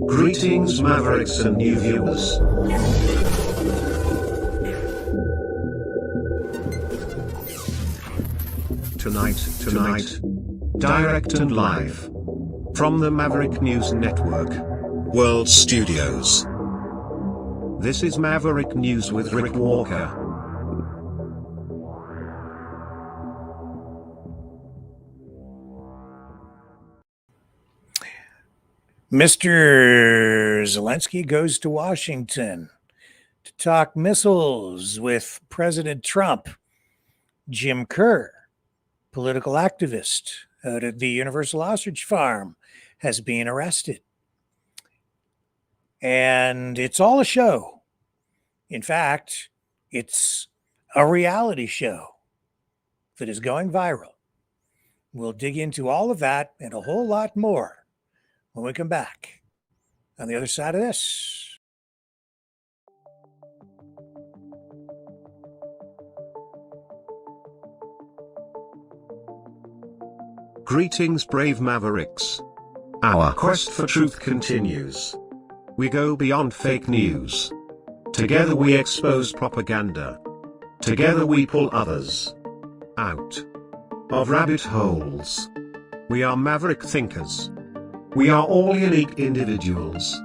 Greetings, Mavericks and new viewers. Tonight, direct and live from the Maverick News Network World Studios. This is Maverick News with Rick Walker. Mr. Zelensky goes to Washington to talk missiles with President Trump. Jim Kerr, political activist out at the Universal Ostrich Farm, has been arrested. And it's all a show. In fact, it's a reality show that is going viral. We'll dig into all of that and a whole lot more when we come back on the other side of this. Greetings, brave Mavericks. Our quest for truth continues. We go beyond fake news. Together we expose propaganda. Together we pull others out of rabbit holes. We are maverick thinkers. We are all unique individuals,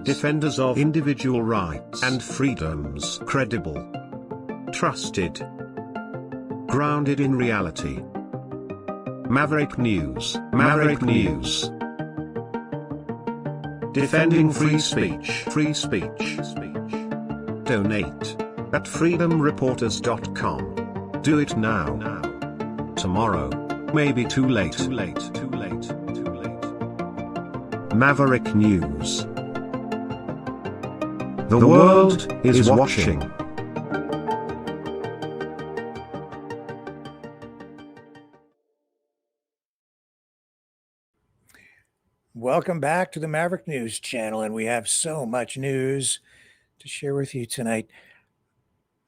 defenders of individual rights and freedoms, credible, trusted, grounded in reality. Maverick News, defending free speech, Donate at freedomreporters.com. Do it now. Tomorrow may be too late. Maverick News. The world is watching. Welcome back to the Maverick News channel, and we have so much news to share with you tonight.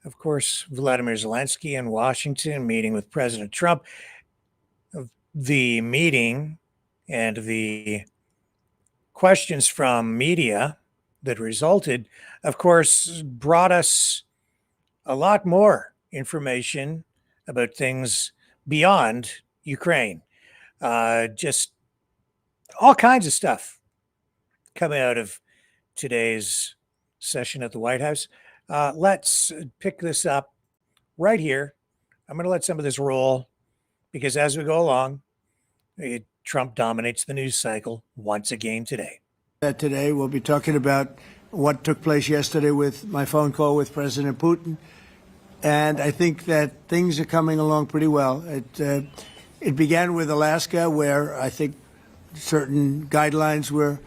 Of course, Vladimir Zelensky in Washington meeting with President Trump. The meeting and the questions from media that resulted, of course, brought us a lot more information about things beyond Ukraine. Just all kinds of stuff coming out of today's session at the White House. Let's pick this up right here. I'm going to let some of this roll because as we go along, Trump dominates the news cycle once again today. Today we'll be talking about what took place yesterday with my phone call with President Putin. And I think that things are coming along pretty well. It began with Alaska, where I think certain guidelines were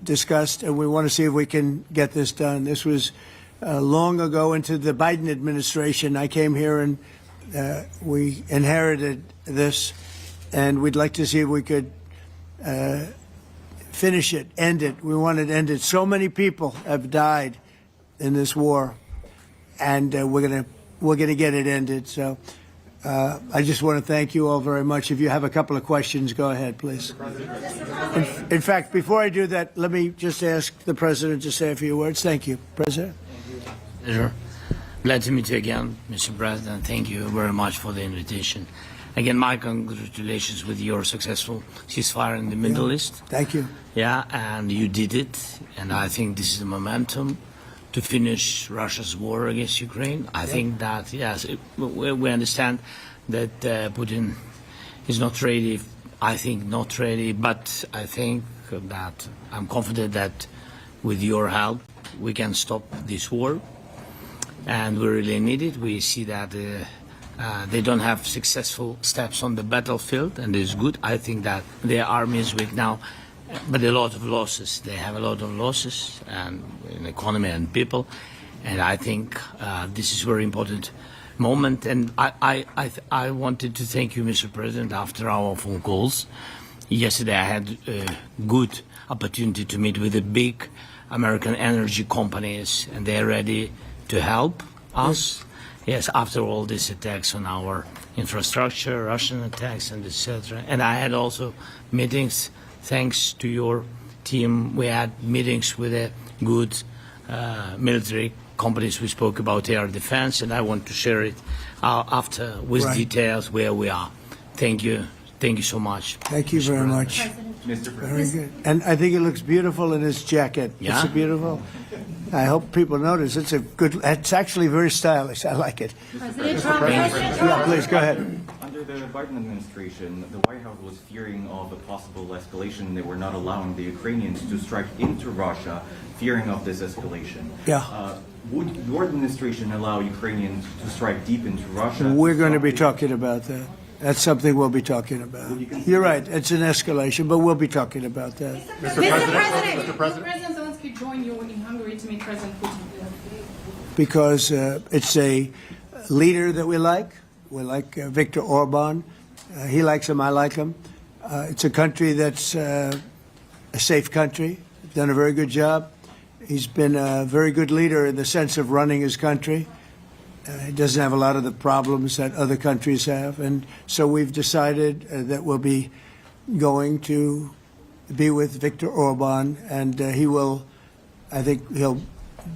discussed, and we want to see if we can get this done. This was long ago into the Biden administration. I came here and we inherited this, and we'd like to see if we could finish it, end it. We want it ended. So many people have died in this war, and we're gonna get it ended. So I just want to thank you all very much. If you have a couple of questions, go ahead, please. In fact, before I do that, let me just ask the President to say a few words. Thank you, President. Pleasure. Glad to meet you again, Mr. President. Thank you very much for the invitation. Again, my congratulations with your successful ceasefire in the Middle East. Thank you. Yeah, and you did it. And I think this is the momentum to finish Russia's war against Ukraine. I think that, yes, we understand that Putin is not ready. I think not ready, but I think that I'm confident that with your help, we can stop this war. And we really need it. We see that they don't have successful steps on the battlefield, and it's good. I think that their army is weak now, but a lot of losses. They have a lot of losses and in economy and people, and I think this is a very important moment. And I wanted to thank you, Mr. President, after our phone calls. Yesterday I had a good opportunity to meet with the big American energy companies, and they're ready to help us. Yes, after all these attacks on our infrastructure, Russian attacks, and etc. And I had also meetings thanks to your team, we had meetings with a good military companies. We spoke about air defense, and I want to share it after with details where we are. Thank you. Thank you so much. Thank you very much. Mr. President. Very good. And I think it looks beautiful in his jacket. Yeah? It's beautiful. I hope people notice. It's actually very stylish. I like it. President Trump. Yeah, please, go ahead. Under the Biden administration, the White House was fearing of a possible escalation. They were not allowing the Ukrainians to strike into Russia, fearing of this escalation. Yeah. Would your administration allow Ukrainians to strike deep into Russia? We're going to be talking about that. That's something we'll be talking about. You're right. It's an escalation, but we'll be talking about that. Mr. President. Will President Zelensky join you in Hungary to meet President Putin? Because it's a leader that we like. We like Viktor Orban. He likes him. I like him. It's a country that's a safe country. Done a very good job. He's been a very good leader in the sense of running his country. He doesn't have a lot of the problems that other countries have. And so we've decided that we'll be going to be with Viktor Orban, and I think he'll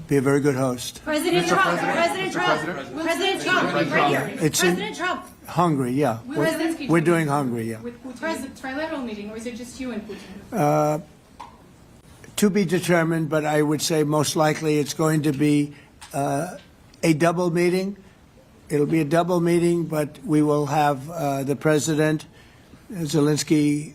be a very good host. President Trump. President Trump. President Trump. Right here. President Trump. Hungary, yeah. We're doing Hungary, yeah. With Putin, is it a trilateral meeting, or is it just you and Putin? To be determined, but I would say most likely it's going to be a double meeting. It'll be a double meeting, but we will have the President, Zelensky,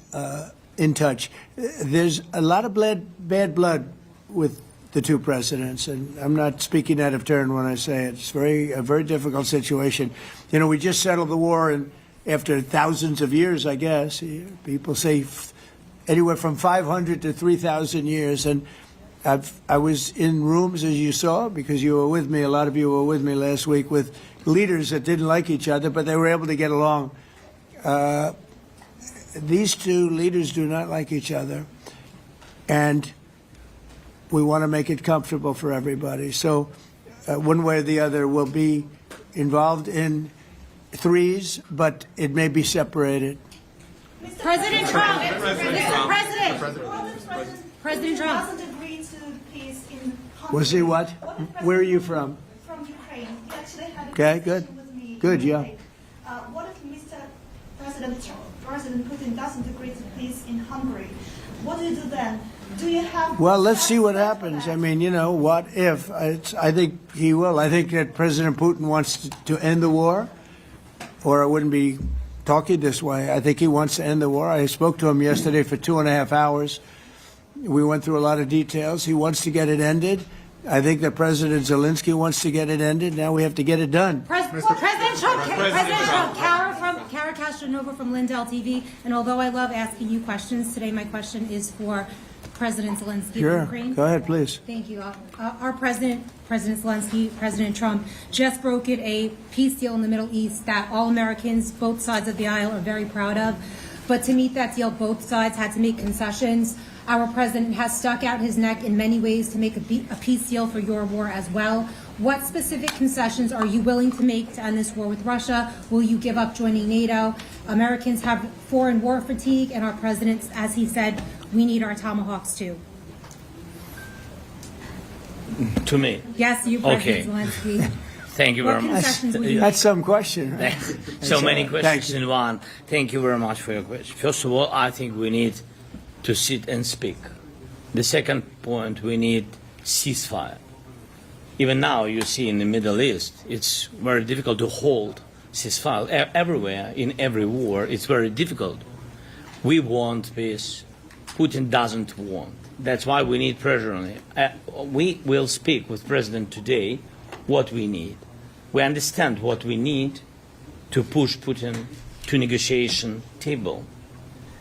in touch. There's a lot of bad blood with the two presidents, and I'm not speaking out of turn when I say it. It's a very difficult situation. You know, we just settled the war, and after thousands of years, I guess. People say anywhere from 500 to 3,000 years, and I was in rooms, as you saw, because you were with me, a lot of you were with me last week, with leaders that didn't like each other, but they were able to get along. These two leaders do not like each other, and we want to make it comfortable for everybody. So one way or the other, we'll be involved in threes, but it may be separated. President Trump. Mr. President. President Trump. Doesn't agree to peace in Hungary. Was he what? Where are you from? From Ukraine. He actually had a Okay, good. conversation with me. Good, yeah. What if Mr. President Putin doesn't agree to peace in Hungary? What do you do then? Do you have? Well, let's see what happens. I mean, you know, what if? I think he will. I think that President Putin wants to end the war, or I wouldn't be talking this way. I think he wants to end the war. I spoke to him yesterday for 2.5 hours. We went through a lot of details. He wants to get it ended. I think that President Zelensky wants to get it ended. Now we have to get it done. President Trump. Kara Castronova from Lindell TV. And although I love asking you questions, today my question is for President Zelensky of Ukraine. Go ahead, please. Thank you. Our President Zelensky, President Trump, just brokered a peace deal in the Middle East that all Americans, both sides of the aisle, are very proud of. But to meet that deal, both sides had to make concessions. Our president has stuck out his neck in many ways to make a peace deal for your war as well. What specific concessions are you willing to make to end this war with Russia? Will you give up joining NATO? Americans have foreign war fatigue, and our president, as he said, we need our Tomahawks too. To me. Yes, you, President Zelensky. Thank you very much. That's some question. Right? So many questions in one. Thank you very much for your question. First of all, I think we need to sit and speak. The second point, we need ceasefire. Even now, you see in the Middle East, it's very difficult to hold ceasefire. Everywhere, in every war, it's very difficult. We want peace. Putin doesn't want. That's why we need pressure on him. We will speak with President today what we need. We understand what we need to push Putin to negotiation table.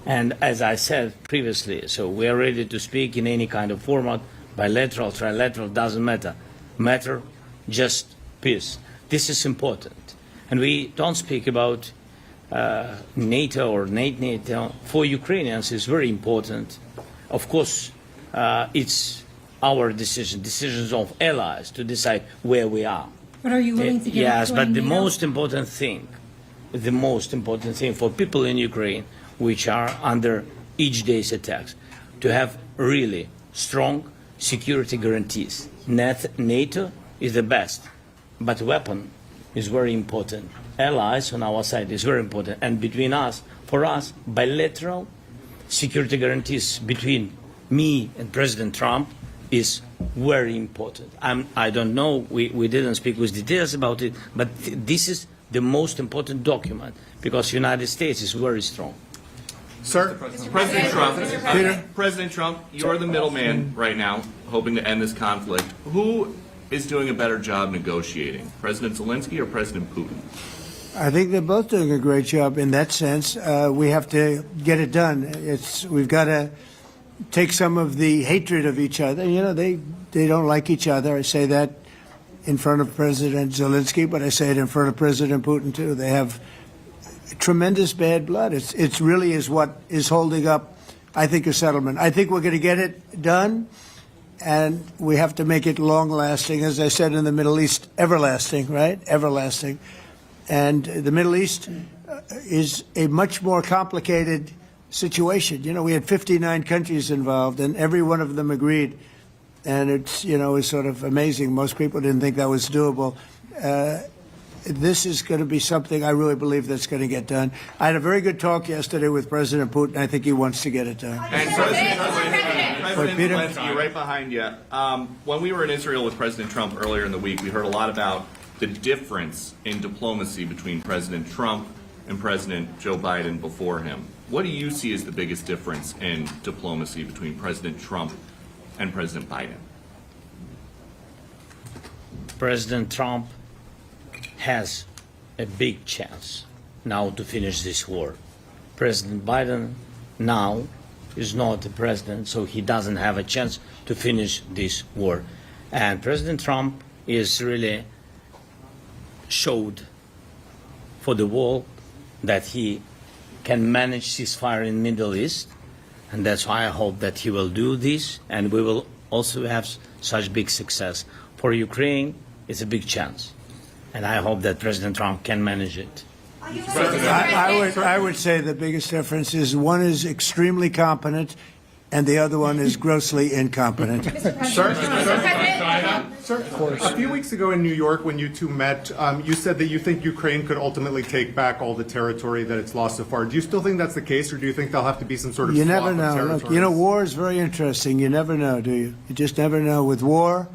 And as I said previously, so we are ready to speak in any kind of format, bilateral, trilateral, doesn't matter. Matter just peace. This is important. And we don't speak about NATO or NATO. For Ukrainians, it's very important. Of course, it's our decision, decisions of allies to decide where we are. But are you willing to give Yes, up but the joining NATO? most important thing for people in Ukraine, which are under each day's attacks, to have really strong security guarantees. NATO is the best, but weapon is very important. Allies on our side is very important. And between us, for us, bilateral security guarantees between me and President Trump is very important. I don't know, we didn't speak with details about it, but this is the most important document because the United States is very strong. Sir, President Trump, you're the middleman right now, hoping to end this conflict. Who is doing a better job negotiating, President Zelensky or President Putin? I think they're both doing a great job in that sense. We have to get it done. We've got to take some of the hatred of each other. You know, they don't like each other. I say that in front of President Zelensky, but I say it in front of President Putin too. They have tremendous bad blood. It really is what is holding up, I think, a settlement. I think we're going to get it done, and we have to make it long-lasting. As I said in the Middle East, everlasting, right? Everlasting. And the Middle East is a much more complicated situation. You know, we had 59 countries involved, and every one of them agreed. And it's, you know, it's sort of amazing. Most people didn't think that was doable. This is going to be something I really believe that's going to get done. I had a very good talk yesterday with President Putin. I think he wants to get it done. And President Zelensky, right behind you. When we were in Israel with President Trump earlier in the week, we heard a lot about the difference in diplomacy between President Trump and President Joe Biden before him. What do you see as the biggest difference in diplomacy between President Trump and President Biden? President Trump has a big chance now to finish this war. President Biden now is not the president, so he doesn't have a chance to finish this war. And President Trump is really showed for the world that he can manage ceasefire in the Middle East, and that's why I hope that he will do this, and we will also have such big success. For Ukraine, it's a big chance, and I hope that President Trump can manage it. I would say the biggest difference is one is extremely competent and the other one is grossly incompetent. Sir, a few weeks ago in New York when you two met, you said that you think Ukraine could ultimately take back all the territory that it's lost so far. Do you still think that's the case, or do you think there'll have to be some sort of You swap never of know. territories? Look, you know, war is very interesting. You never know, do you? You just never know. With war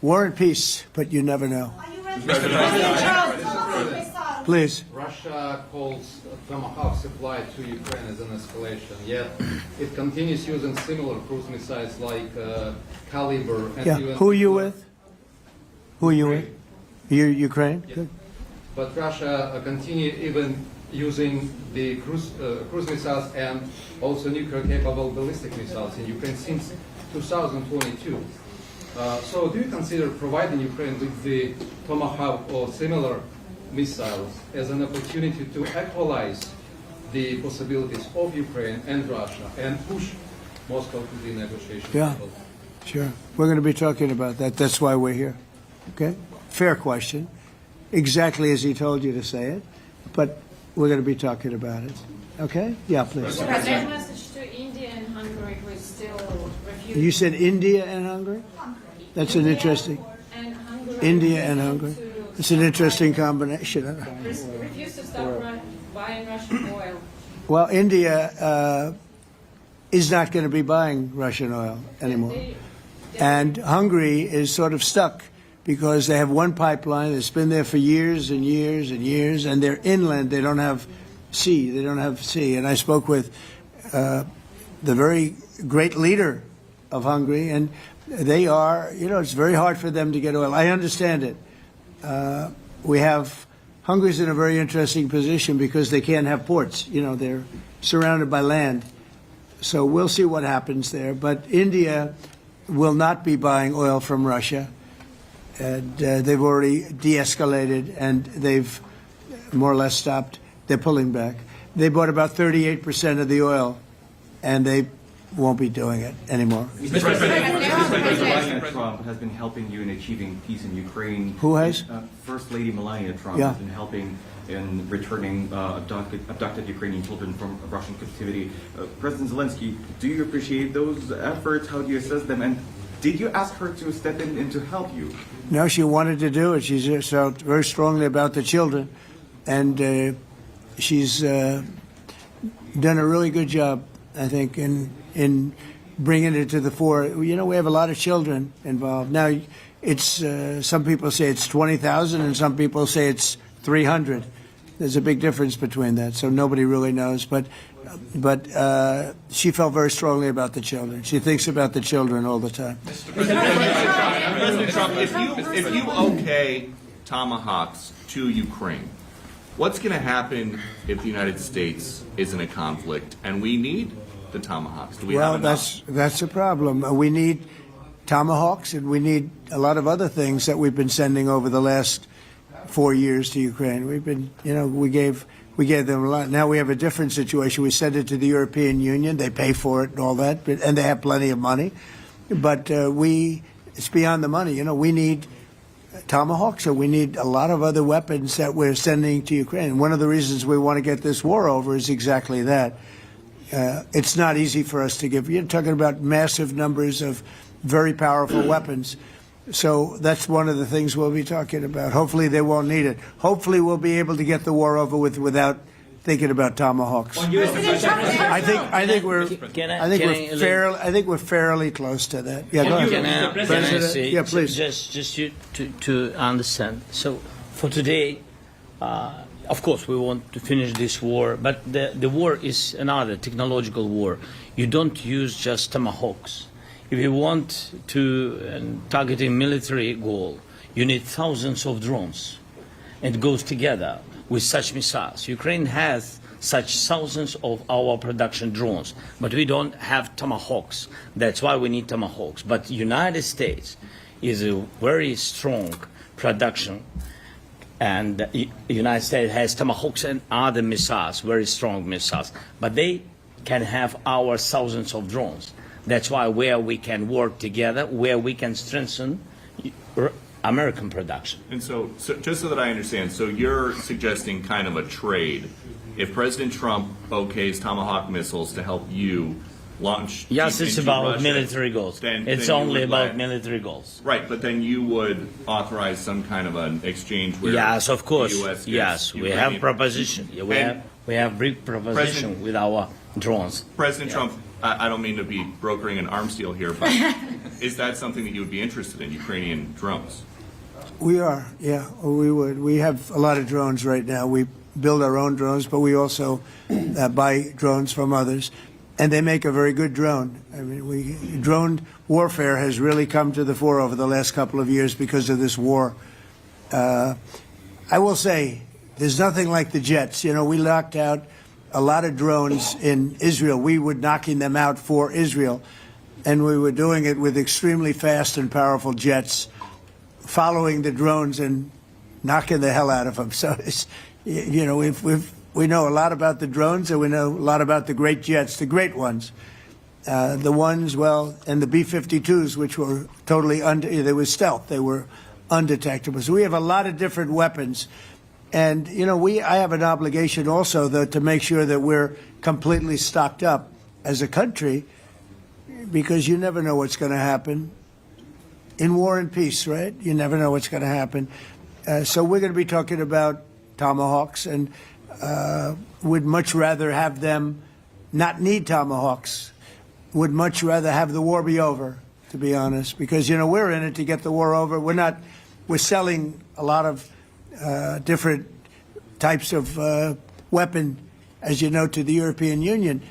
and peace, but you never know. Are you ready? President Trump, Tomahawk Missiles. Please. Russia calls Tomahawk supply to Ukraine as an escalation, yet it continues using similar cruise missiles like Caliber. And Yeah. even Who are you with? Who are you with? You Ukraine? Yeah. Good. But Russia continue even using the cruise missiles and also nuclear-capable ballistic missiles in Ukraine since 2022. So do you consider providing Ukraine with the Tomahawk or similar missiles as an opportunity to equalize the possibilities of Ukraine and Russia and push Moscow to the negotiation Yeah. table? Sure. We're going to be talking about that. That's why we're here. Okay? Fair question. Exactly as he told you to say it. But we're going to be talking about it. Okay? Yeah, please. President, message to India and Hungary who is still refusing. You said India and Hungary? That's an interesting. And Hungary India and Hungary. It's an interesting combination. refuse to stop buying Russian oil. Well, India is not going to be buying Russian oil anymore. And Hungary is sort of stuck because they have one pipeline that's been there for years and years and years, and they're inland. They don't have sea. They don't have sea. And I spoke with the very great leader of Hungary, and they are, you know, it's very hard for them to get oil. I understand it. Hungary's in a very interesting position because they can't have ports. You know, they're surrounded by land. So we'll see what happens there. But India will not be buying oil from Russia. And they've already de-escalated, and they've more or less stopped. They're pulling back. They bought about 38% of the oil, and they won't be doing it anymore. Mr. President Trump has been helping you in achieving peace in Ukraine. Who has? First Lady Melania Trump has been helping in returning abducted Ukrainian children from Russian captivity. President Zelensky, do you appreciate those efforts? How do you assess them? And did you ask her to step in to help you? No, she wanted to do it. She felt very strongly about the children, and she's done a really good job, I think, in bringing it to the fore. You know, we have a lot of children involved. Now, it's some people say it's 20,000, and some people say it's 300. There's a big difference between that, so nobody really knows. But she felt very strongly about the children. She thinks about the children all the time. President Trump, if you okay Tomahawks to Ukraine, what's going to happen if the United States is in a conflict and we need the Tomahawks? Do we have enough? That's a problem. We need Tomahawks, and we need a lot of other things that we've been sending over the last 4 years to Ukraine. We've been, we gave them a lot. Now we have a different situation. We send it to the European Union. They pay for it and all that, and they have plenty of money. But it's beyond the money. We need Tomahawks, or we need a lot of other weapons that we're sending to Ukraine. One of the reasons we want to get this war over is exactly that. It's not easy for us to give. You're talking about massive numbers of very powerful weapons. So that's one of the things we'll be talking about. Hopefully they won't need it. Hopefully we'll be able to get the war over with without thinking about Tomahawks. I think we're fairly close to that. Yeah, go ahead. Can I say, yeah, please. Just to understand. So for today, of course, we want to finish this war, but the war is another technological war. You don't use just Tomahawks. If you want to target a military goal, you need thousands of drones. It goes together with such missiles. Ukraine has such thousands of our production drones, but we don't have Tomahawks. That's why we need Tomahawks. But the United States is a very strong production, and the United States has Tomahawks and other missiles, very strong missiles, but they can have our thousands of drones. That's why where we can work together, where we can strengthen American production. And so just so that I understand, so you're suggesting kind of a trade. If President Trump okays Tomahawk missiles to help you launch... Yes, it's about Russia, military goals. It's then only about military goals. Right, but then you would authorize some kind of an exchange where yes, of course. the U.S. Yes, we have proposition. We have big proposition with our drones. President Trump, I don't mean to be brokering an arms deal here, but is that something that you would be interested in, Ukrainian drones? We are, yeah, we would. We have a lot of drones right now. We build our own drones, but we also buy drones from others, and they make a very good drone. I mean, drone warfare has really come to the fore over the last couple of years because of this war. I will say, there's nothing like the jets. We knocked out a lot of drones in Israel. We were knocking them out for Israel, and we were doing it with extremely fast and powerful jets, following the drones and knocking the hell out of them. So, we know a lot about the drones, and we know a lot about the great jets, the great ones. The ones, and the B-52s, which were totally they were stealth. They were undetectable. So we have a lot of different weapons. And, I have an obligation also, though, to make sure that we're completely stocked up as a country, because you never know what's going to happen in war and peace, right? You never know what's going to happen. So we're going to be talking about Tomahawks, and would much rather have them not need Tomahawks, would much rather have the war be over, to be honest, because, we're in it to get the war over. We're selling a lot of different types of weapon, as you know, to the European Union.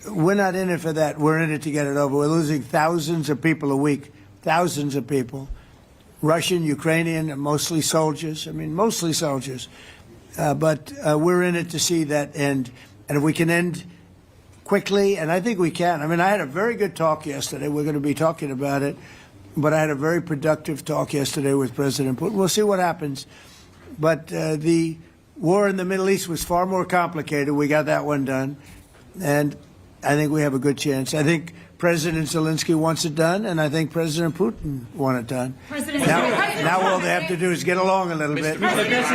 We're not in it for that. We're in it to get it over. We're losing thousands of people a week, thousands of people, Russian, Ukrainian, mostly soldiers. Mostly soldiers. But we're in it to see that end. And if we can end quickly, and I think we can. I had a very good talk yesterday. We're going to be talking about it. But I had a very productive talk yesterday with President Putin. We'll see what happens. But the war in the Middle East was far more complicated. We got that one done. And I think we have a good chance. I think President Zelensky wants it done, and I think President Putin wants it done. Now all they have to do is get along a little bit. President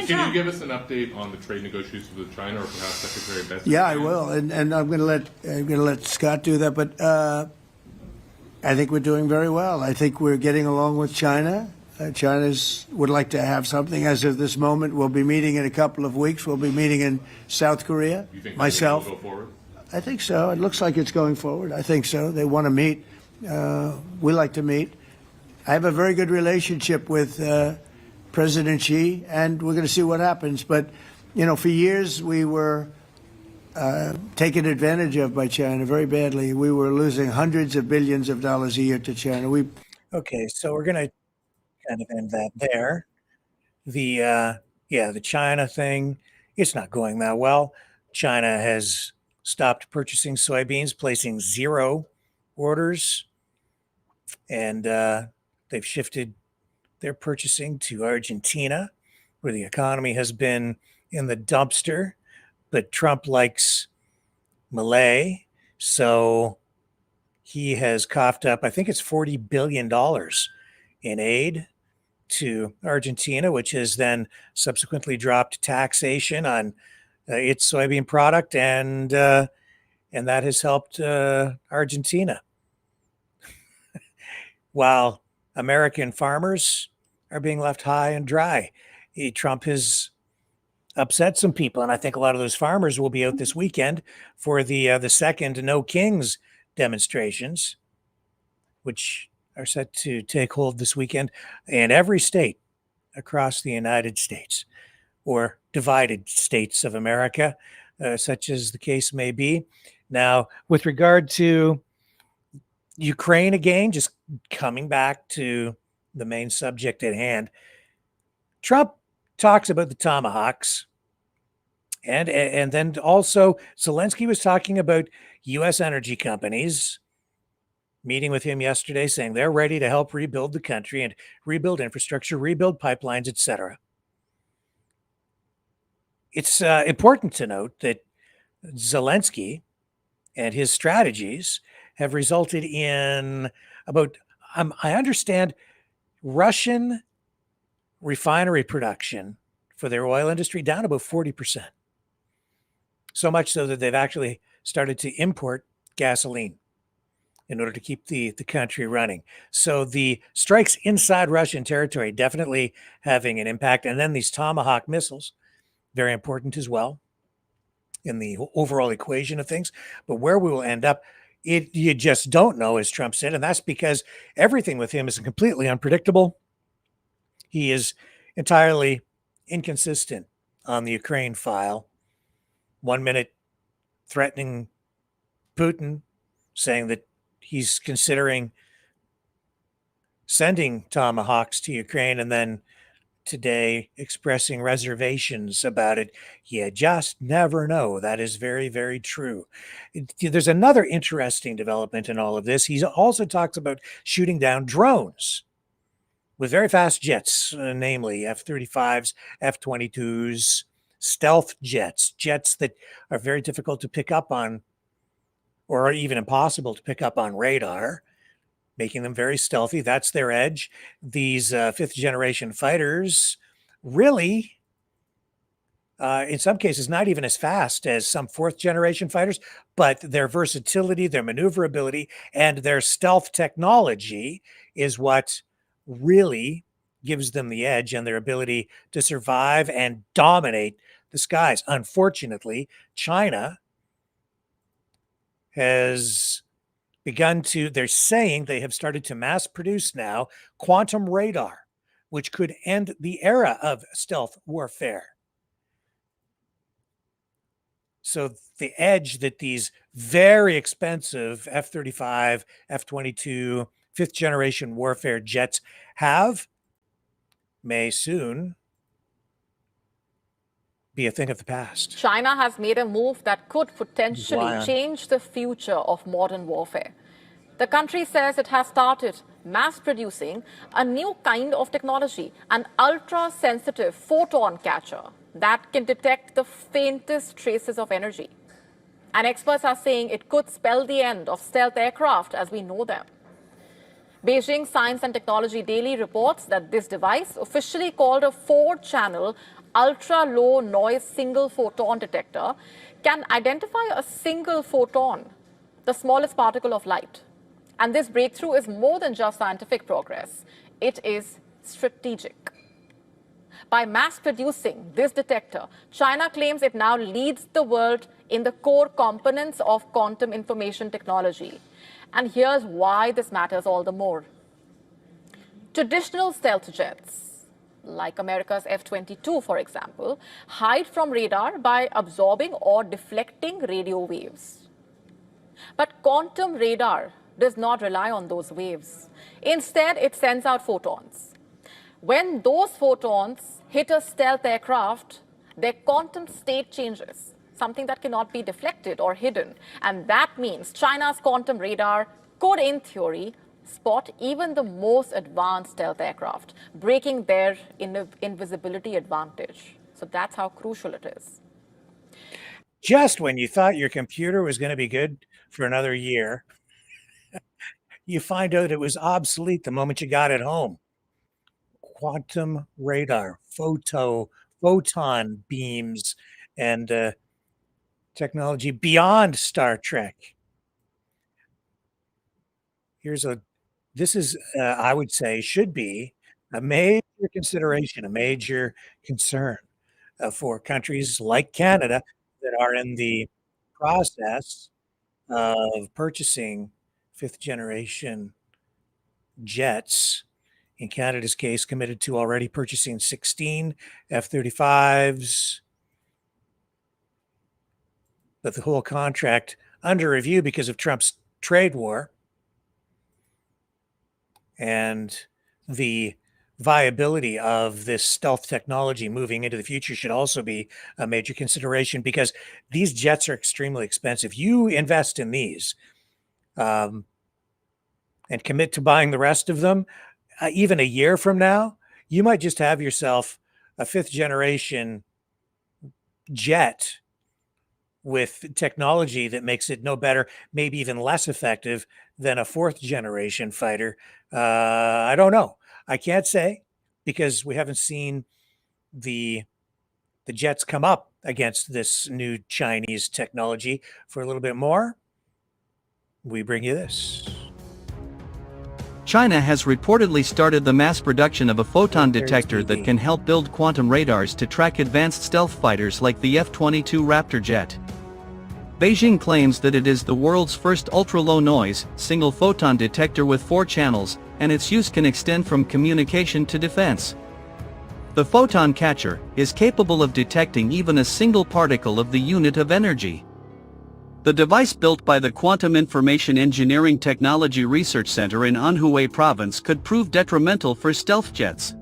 Can you give us an update on the trade negotiations with China, or perhaps Secretary Bessent? Yeah, I will, and I'm going to let Scott do that. But I think we're doing very well. I think we're getting along with China. China would like to have something as of this moment. We'll be meeting in a couple of weeks. We'll be meeting in South Korea. You think myself. Will go forward? I think so. It looks like it's going forward. I think so. They want to meet. We like to meet. I have a very good relationship with President Xi, and we're going to see what happens. But, you know, for years we were taken advantage of by China very badly. We were losing hundreds of billions of dollars a year to China. Okay, so we're going to kind of end that there. The China thing, it's not going that well. China has stopped purchasing soybeans, placing 0 orders, and they've shifted their purchasing to Argentina, where the economy has been in the dumpster. But Trump likes Malay, so he has coughed up, I think it's $40 billion in aid to Argentina, which has then subsequently dropped taxation on its soybean product, and that has helped Argentina. While American farmers are being left high and dry. Trump has upset some people, and I think a lot of those farmers will be out this weekend for the second No Kings demonstrations, which are set to take hold this weekend in every state across the United States, or divided states of America, such as the case may be. Now, with regard to Ukraine again, just coming back to the main subject at hand, Trump talks about the Tomahawks, and then also Zelensky was talking about U.S. energy companies meeting with him yesterday, saying they're ready to help rebuild the country and rebuild infrastructure, rebuild pipelines, etc. It's important to note that Zelensky and his strategies have resulted in about, I understand, Russian refinery production for their oil industry down about 40%. So much so that they've actually started to import gasoline in order to keep the country running. So the strikes inside Russian territory definitely having an impact. And then these Tomahawk missiles, very important as well in the overall equation of things. But where we will end up, you just don't know, as Trump said, and that's because everything with him is completely unpredictable. He is entirely inconsistent on the Ukraine file. 1 minute threatening Putin, saying that he's considering sending Tomahawks to Ukraine, and then today expressing reservations about it. You just never know. That is very, very true. There's another interesting development in all of this. He also talks about shooting down drones with very fast jets, namely F-35s, F-22s, stealth jets, jets that are very difficult to pick up on, or even impossible to pick up on radar, making them very stealthy. That's their edge. These fifth-generation fighters really, in some cases, not even as fast as some fourth-generation fighters, but their versatility, their maneuverability, and their stealth technology is what really gives them the edge and their ability to survive and dominate the skies. Unfortunately, China has begun to, they're saying they have started to mass produce now quantum radar, which could end the era of stealth warfare. So the edge that these very expensive F-35, F-22, fifth generation warfare jets have may soon be a thing of the past. China has made a move that could potentially change the future of modern warfare. The country says it has started mass producing a new kind of technology, an ultra-sensitive photon catcher. that can detect the faintest traces of energy. And experts are saying it could spell the end of stealth aircraft as we know them. Beijing Science and Technology Daily reports that this device, officially called a 4-channel ultra-low noise single photon detector, can identify a single photon, the smallest particle of light. And this breakthrough is more than just scientific progress. It is strategic. By mass producing this detector, China claims it now leads the world in the core components of quantum information technology. And here's why this matters all the more. Traditional stealth jets, like America's F-22, for example, hide from radar by absorbing or deflecting radio waves. But quantum radar does not rely on those waves. Instead, it sends out photons. When those photons hit a stealth aircraft, their quantum state changes, something that cannot be deflected or hidden. And that means China's quantum radar could, in theory, spot even the most advanced stealth aircraft, breaking their invisibility advantage. So that's how crucial it is. Just when you thought your computer was going to be good for another year, you find out it was obsolete the moment you got it home. Quantum radar, photon beams, and technology beyond Star Trek. This is, I would say, should be a major consideration, a major concern for countries like Canada that are in the process of purchasing 5th-generation jets. In Canada's case, committed to already purchasing 16 F-35s. But the whole contract under review because of Trump's trade war. And the viability of this stealth technology moving into the future should also be a major consideration, because these jets are extremely expensive. You invest in these and commit to buying the rest of them, even a year from now, you might just have yourself a 5th-generation jet with technology that makes it no better, maybe even less effective than a 4th-generation fighter. I don't know. I can't say, because we haven't seen the jets come up against this new Chinese technology. For a little bit more, we bring you this. China has reportedly started the mass production of a photon detector that can help build quantum radars to track advanced stealth fighters like the F-22 Raptor jet. Beijing claims that it is the world's first ultra-low noise, single photon detector with 4 channels, and its use can extend from communication to defense. The photon catcher is capable of detecting even a single particle of the unit of energy. The device, built by the Quantum Information Engineering Technology Research Center in Anhui Province, could prove detrimental for stealth jets.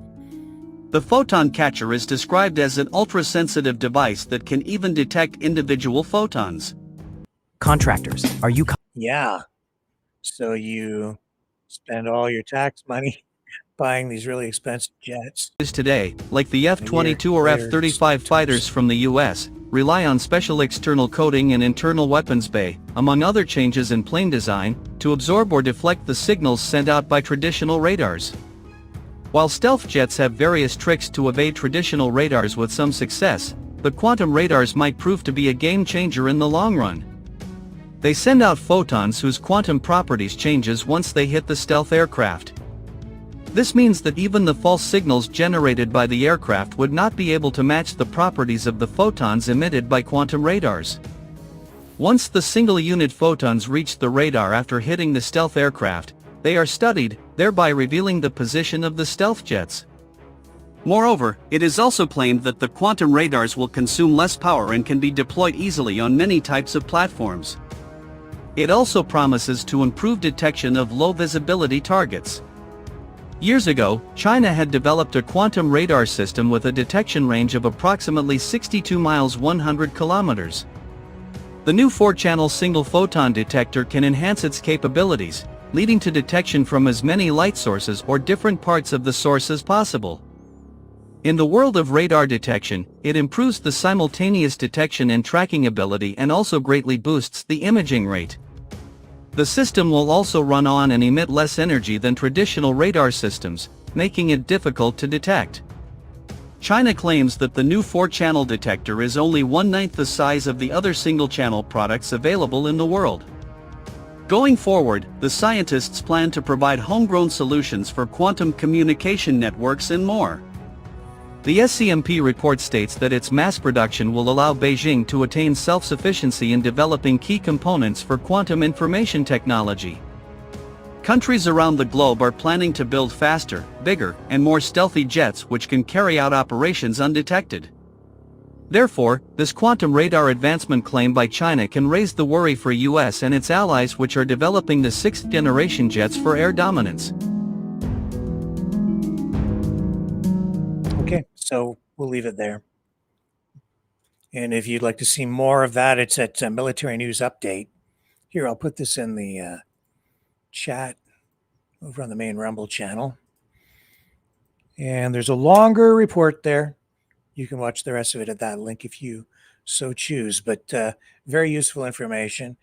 The photon catcher is described as an ultra-sensitive device that can even detect individual photons. Contractors, are you? Yeah. So you spend all your tax money buying these really expensive jets. Today, like the F-22 or F-35 fighters from the US, rely on special external coating and internal weapons bay, among other changes in plane design, to absorb or deflect the signals sent out by traditional radars. While stealth jets have various tricks to evade traditional radars with some success, the quantum radars might prove to be a game changer in the long run. They send out photons whose quantum properties changes once they hit the stealth aircraft. This means that even the false signals generated by the aircraft would not be able to match the properties of the photons emitted by quantum radars. Once the single-unit photons reach the radar after hitting the stealth aircraft, they are studied, thereby revealing the position of the stealth jets. Moreover, it is also claimed that the quantum radars will consume less power and can be deployed easily on many types of platforms. It also promises to improve detection of low-visibility targets. Years ago, China had developed a quantum radar system with a detection range of approximately 62 miles 100 kilometers. The new 4-channel single photon detector can enhance its capabilities, leading to detection from as many light sources or different parts of the source as possible. In the world of radar detection, it improves the simultaneous detection and tracking ability and also greatly boosts the imaging rate. The system will also run on and emit less energy than traditional radar systems, making it difficult to detect. China claims that the new 4-channel detector is only 1/9 the size of the other single-channel products available in the world. Going forward, the scientists plan to provide homegrown solutions for quantum communication networks and more. The SCMP report states that its mass production will allow Beijing to attain self-sufficiency in developing key components for quantum information technology. Countries around the globe are planning to build faster, bigger, and more stealthy jets which can carry out operations undetected. Therefore, this quantum radar advancement claim by China can raise the worry for US and its allies which are developing the 6th-generation jets for air dominance. Okay, so we'll leave it there. And if you'd like to see more of that, it's at Military News Update. Here, I'll put this in the chat over on the main Rumble channel. And there's a longer report there. You can watch the rest of it at that link if you so choose. But very useful information,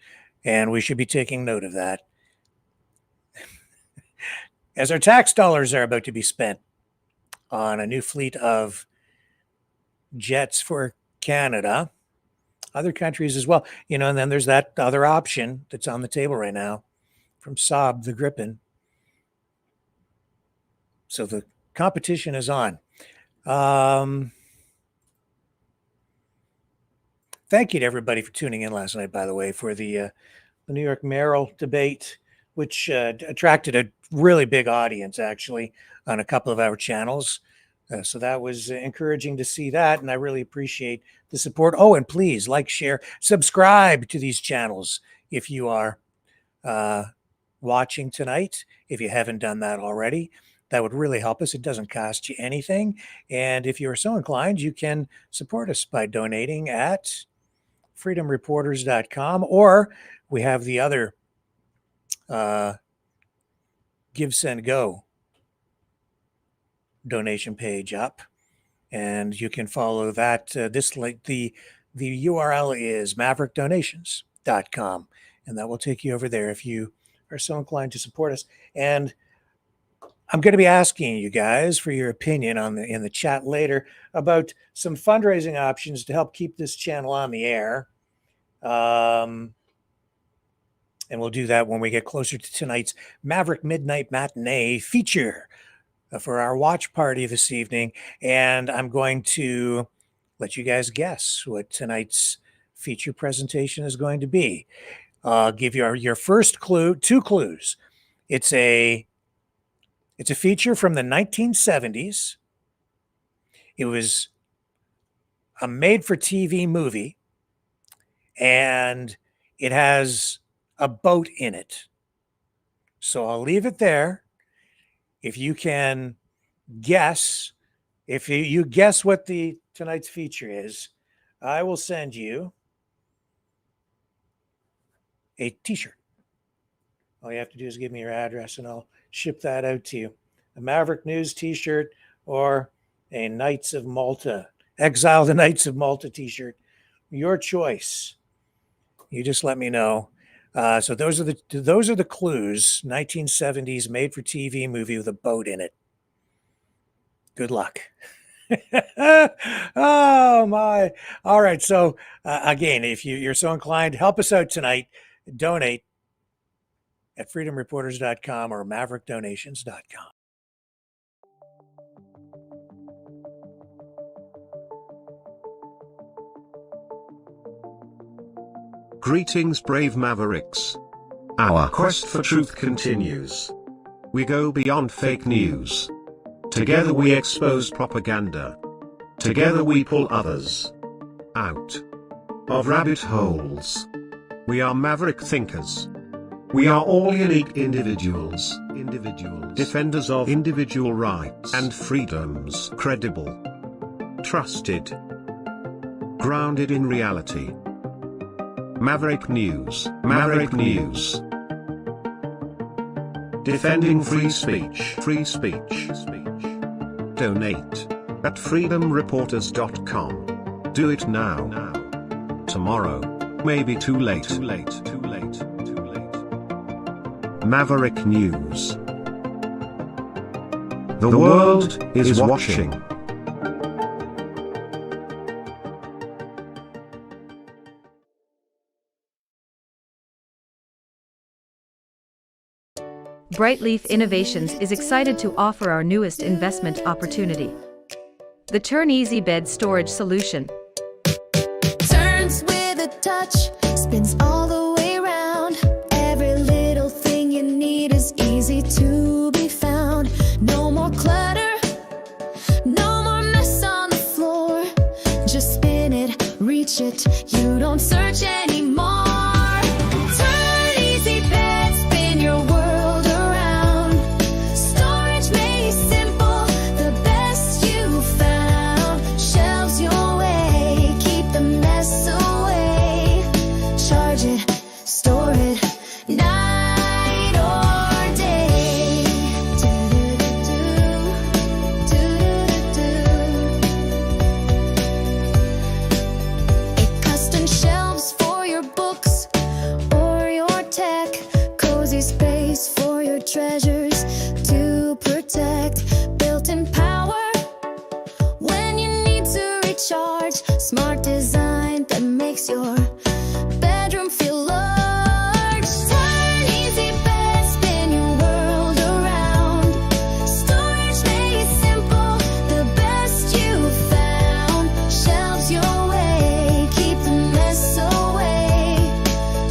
and we should be taking note of that. As our tax dollars are about to be spent on a new fleet of jets for Canada, other countries as well, and then there's that other option that's on the table right now from Saab, the Gripen. So the competition is on. Thank you to everybody for tuning in last night, by the way, for the New York mayoral debate, which attracted a really big audience, actually, on a couple of our channels. So that was encouraging to see that, and I really appreciate the support. Oh, and please like, share, subscribe to these channels if you are watching tonight, if you haven't done that already. That would really help us. It doesn't cost you anything. And if you're so inclined, you can support us by donating at freedomreporters.com, or we have the other Give, Send, Go donation page up, and you can follow that. This link, the URL is maverickdonations.com, and that will take you over there if you are so inclined to support us. And I'm going to be asking you guys for your opinion in the chat later about some fundraising options to help keep this channel on the air. And we'll do that when we get closer to tonight's Maverick Midnight Matinee feature for our watch party this evening. And I'm going to let you guys guess what tonight's feature presentation is going to be. I'll give you your first clue, 2 clues. It's a feature from the 1970s. It was a made-for-TV movie, and it has a boat in it. So I'll leave it there. If you can guess, if you guess what tonight's feature is, I will send you a t-shirt. All you have to do is give me your address and I'll ship that out to you. A Maverick News t-shirt or a Knights of Malta, Exile the Knights of Malta t-shirt. Your choice. You just let me know. So those are the clues. 1970s made for TV movie with a boat in it. Good luck. Oh my. All right. So again, if you're so inclined, help us out tonight. Donate at freedomreporters.com or maverickdonations.com. Greetings, brave Mavericks. Our quest for truth continues. We go beyond fake news. Together we expose propaganda. Together we pull others out of rabbit holes. We are maverick thinkers. We are all unique individuals, defenders of individual rights and freedoms, credible, trusted, grounded in reality. Maverick News, Maverick News. Defending free speech, Donate at freedomreporters.com. Do it now. Tomorrow may be too late. Maverick News. The world is watching. Brightleaf Innovations is excited to offer our newest investment opportunity, the Turn Easy Bed Storage Solution. Turns with a touch, spins all the way around. Every little thing you need is easy to be found. No more clutter, no more mess on the floor. Just spin it, reach it, you don't search anymore. Turn Easy Bed, spin your world around. Storage made simple, the best you found. Shelves your way, keep the mess away. Charge it, store it, night or day. Custom shelves for your books or your tech. Cozy space for your treasures to protect. Built-in power when you need to recharge. Smart design that makes your bedroom feel large. Turn Easy Bed, spin your world around. Storage made simple, the best you found. Shelves your way, keep the mess away.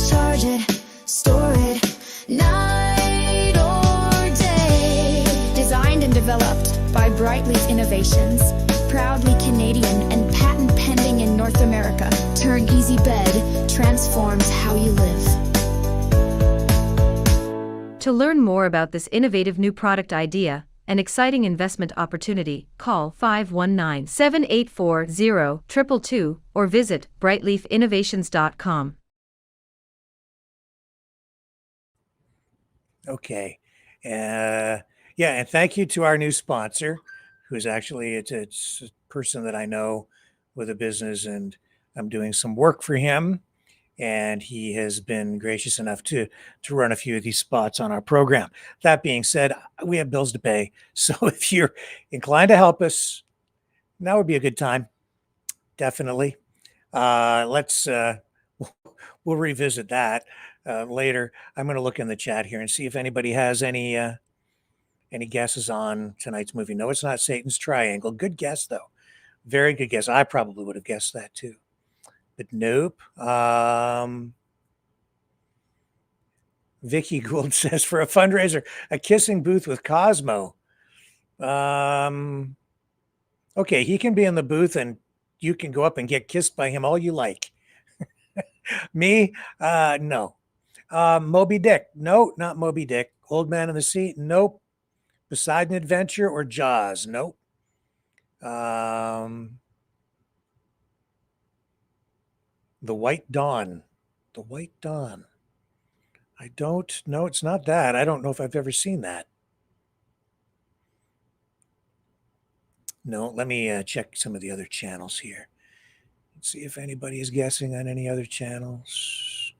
Charge it, store it, night or day. Designed and developed by Brightleaf Innovations, proudly Canadian and patent pending in North America. Turn Easy Bed transforms how you live. To learn more about this innovative new product idea and exciting investment opportunity, call 519-784-0222 or visit brightleafinnovations.com. Okay. Yeah, and thank you to our new sponsor, who's actually it's a person that I know with a business, and I'm doing some work for him, and he has been gracious enough to run a few of these spots on our program. That being said, we have bills to pay, so if you're inclined to help us, now would be a good time. Definitely. Let's we'll revisit that later. I'm going to look in the chat here and see if anybody has any guesses on tonight's movie. No, it's not Satan's Triangle. Good guess, though. Very good guess. I probably would have guessed that, too. But nope. Vicky Gould says, for a fundraiser, a kissing booth with Cosmo. Okay, he can be in the booth, and you can go up and get kissed by him all you like. Me? No. Moby Dick? No, not Moby Dick. Old Man in the Sea? Nope. Poseidon Adventure or Jaws? Nope. The White Dawn. The White Dawn. I don't know. It's not that. I don't know if I've ever seen that. No, let me check some of the other channels here. Let's see if anybody is guessing on any other channels.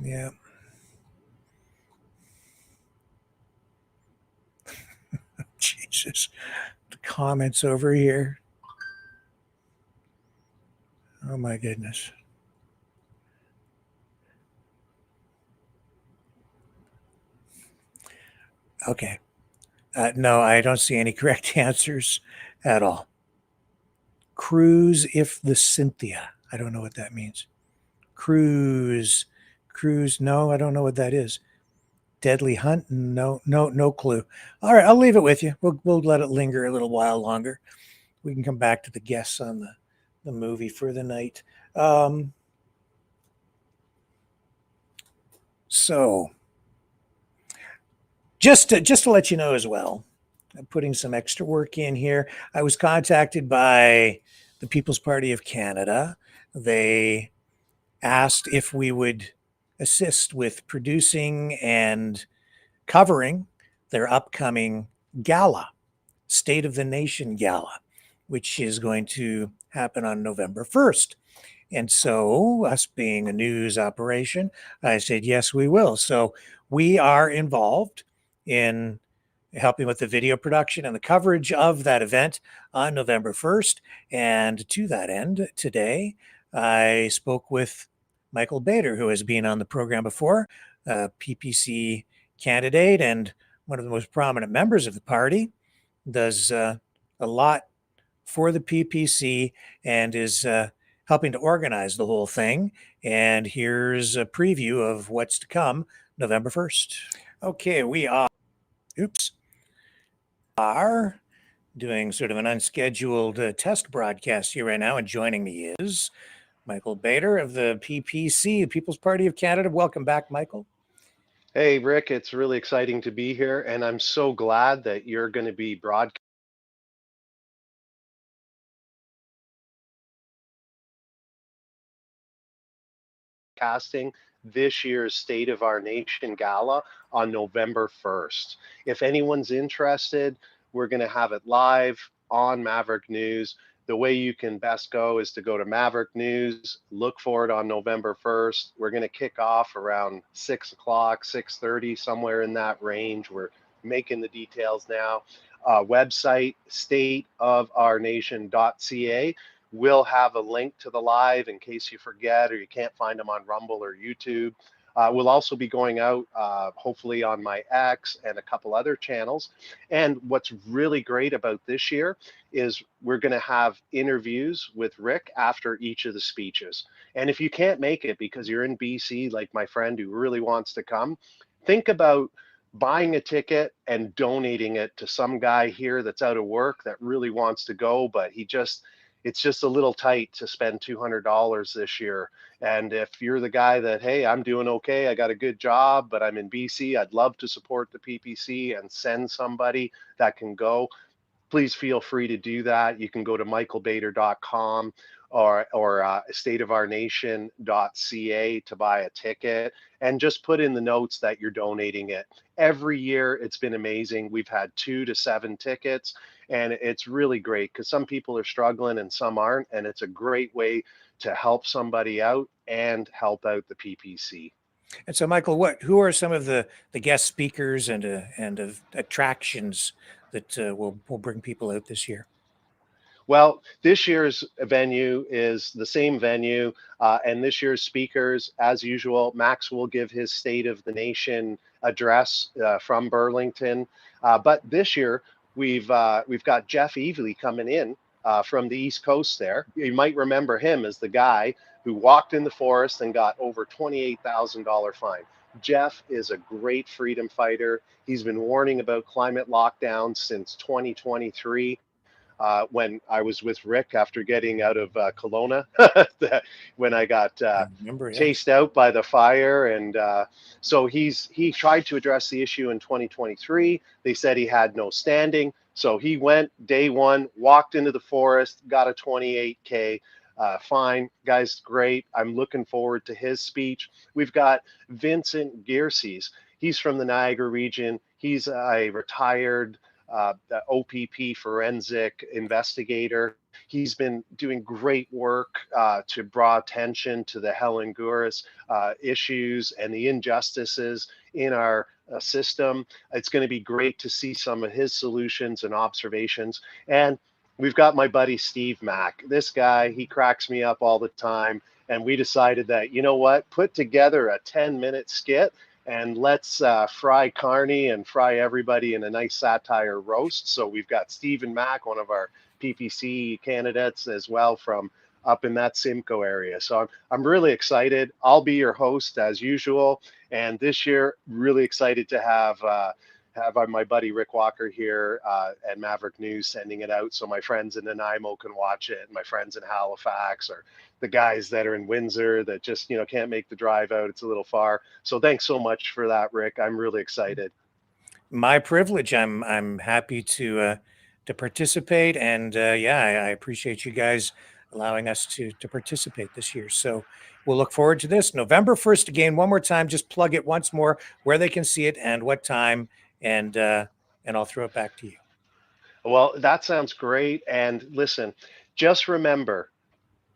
Yeah. Jesus. The comments over here. Oh my goodness. Okay. No, I don't see any correct answers at all. Cruise if the Cynthia. I don't know what that means. Cruise. No, I don't know what that is. Deadly Hunt. No clue. All right, I'll leave it with you. We'll let it linger a little while longer. We can come back to the guests on the movie for the night. So just to let you know as well, I'm putting some extra work in here. I was contacted by the People's Party of Canada. They asked if we would assist with producing and covering their upcoming gala, State of the Nation Gala, which is going to happen on November 1st. And so, us being a news operation, I said, yes, we will. So, we are involved in helping with the video production and the coverage of that event on November 1st. And to that end, today, I spoke with Michael Bader, who has been on the program before, a PPC candidate and one of the most prominent members of the party, does a lot for the PPC and is helping to organize the whole thing. And here's a preview of what's to come November 1st. Okay, we are doing sort of an unscheduled test broadcast here right now, and joining me is Michael Bader of the PPC, the People's Party of Canada. Welcome back, Michael. Hey, Rick, it's really exciting to be here, and I'm so glad that you're going to be broadcasting this year's State of Our Nation Gala on November 1st. If anyone's interested, we're going to have it live on Maverick News. The way you can best go is to go to Maverick News, look for it on November 1st. We're going to kick off around 6 o'clock, 6:30, somewhere in that range. We're making the details now. Website, stateofournation.ca. We'll have a link to the live in case you forget or you can't find them on Rumble or YouTube. We'll also be going out, hopefully on my X and a couple other channels. And what's really great about this year is we're going to have interviews with Rick after each of the speeches. And if you can't make it because you're in BC, like my friend who really wants to come, think about buying a ticket and donating it to some guy here that's out of work that really wants to go, but it's just a little tight to spend $200 this year. And if you're the guy that, hey, I'm doing okay, I got a good job, but I'm in BC, I'd love to support the PPC and send somebody that can go, please feel free to do that. You can go to michaelbader.com or stateofournation.ca to buy a ticket and just put in the notes that you're donating it. Every year, it's been amazing. We've had 2 to 7 tickets, and it's really great because some people are struggling and some aren't, and it's a great way to help somebody out and help out the PPC. And so, Michael, who are some of the guest speakers and attractions that will bring people out this year? Well, this year's venue is the same venue, and this year's speakers, as usual, Max will give his State of the Nation address from Burlington. But this year, we've got Jeff Evely coming in from the East Coast there. You might remember him as the guy who walked in the forest and got over $28,000 fine. Jeff is a great freedom fighter. He's been warning about climate lockdowns since 2023. When I was with Rick after getting out of Kelowna, when I got chased out by the fire. And so he tried to address the issue in 2023. They said he had no standing. So he went day one, walked into the forest, got a 28K fine. Guy's great. I'm looking forward to his speech. We've got Vincent Gearsees. He's from the Niagara region. He's a retired the OPP forensic investigator. He's been doing great work to draw attention to the Helen Gouris issues and the injustices in our system. It's going to be great to see some of his solutions and observations. And we've got my buddy Steve Mack. This guy, he cracks me up all the time. And we decided that, you know what, put together a 10-minute skit and let's fry Carney and fry everybody in a nice satire roast. So we've got Stephen Mack, one of our PPC candidates as well from up in that Simcoe area. So I'm really excited. I'll be your host as usual. And this year, really excited to have my buddy Rick Walker here at Maverick News sending it out so my friends in Nanaimo can watch it, and my friends in Halifax, or the guys that are in Windsor that just can't make the drive out. It's a little far. So thanks so much for that, Rick. I'm really excited. My privilege. I'm happy to participate, and I appreciate you guys allowing us to participate this year. So we'll look forward to this. November 1st, again, one more time, just plug it once more, where they can see it and what time, and I'll throw it back to you. Well, that sounds great. And listen, just remember,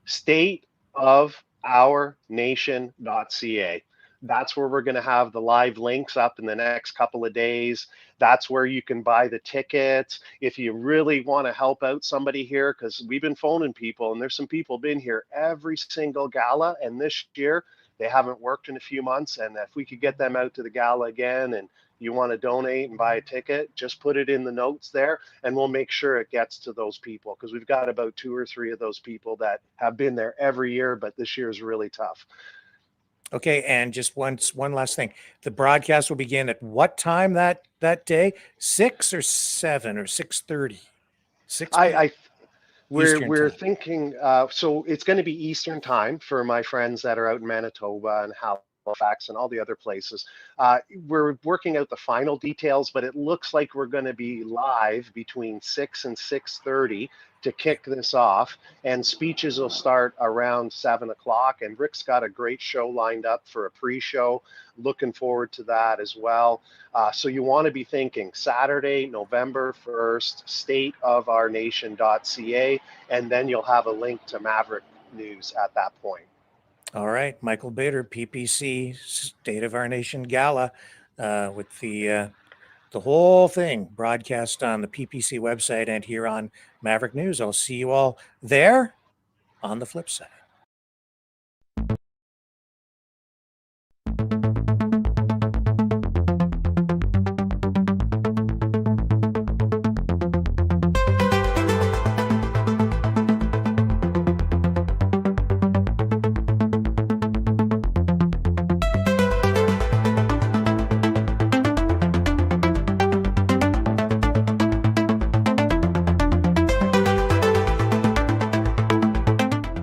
stateofournation.ca. That's where we're going to have the live links up in the next couple of days. That's where you can buy the tickets. If you really want to help out somebody here, because we've been phoning people, and there's some people been here every single gala, and this year they haven't worked in a few months. And if we could get them out to the gala again, and you want to donate and buy a ticket, just put it in the notes there, and we'll make sure it gets to those people, because we've got about 2 or 3 of those people that have been there every year, but this year is really tough. Okay, and just one last thing. The broadcast will begin at what time that day? 6 or 7 or 6:30? 6. We're thinking, so it's going to be Eastern time for my friends that are out in Manitoba and Halifax and all the other places. We're working out the final details, but it looks like we're going to be live between 6 and 6:30 to kick this off, and speeches will start around 7 o'clock. And Rick's got a great show lined up for a pre-show. Looking forward to that as well. So you want to be thinking Saturday, November 1st, stateofournation.ca, and then you'll have a link to Maverick News at that point. All right, Michael Bader, PPC, State of Our Nation Gala, with the whole thing broadcast on the PPC website and here on Maverick News. I'll see you all there on the flip side.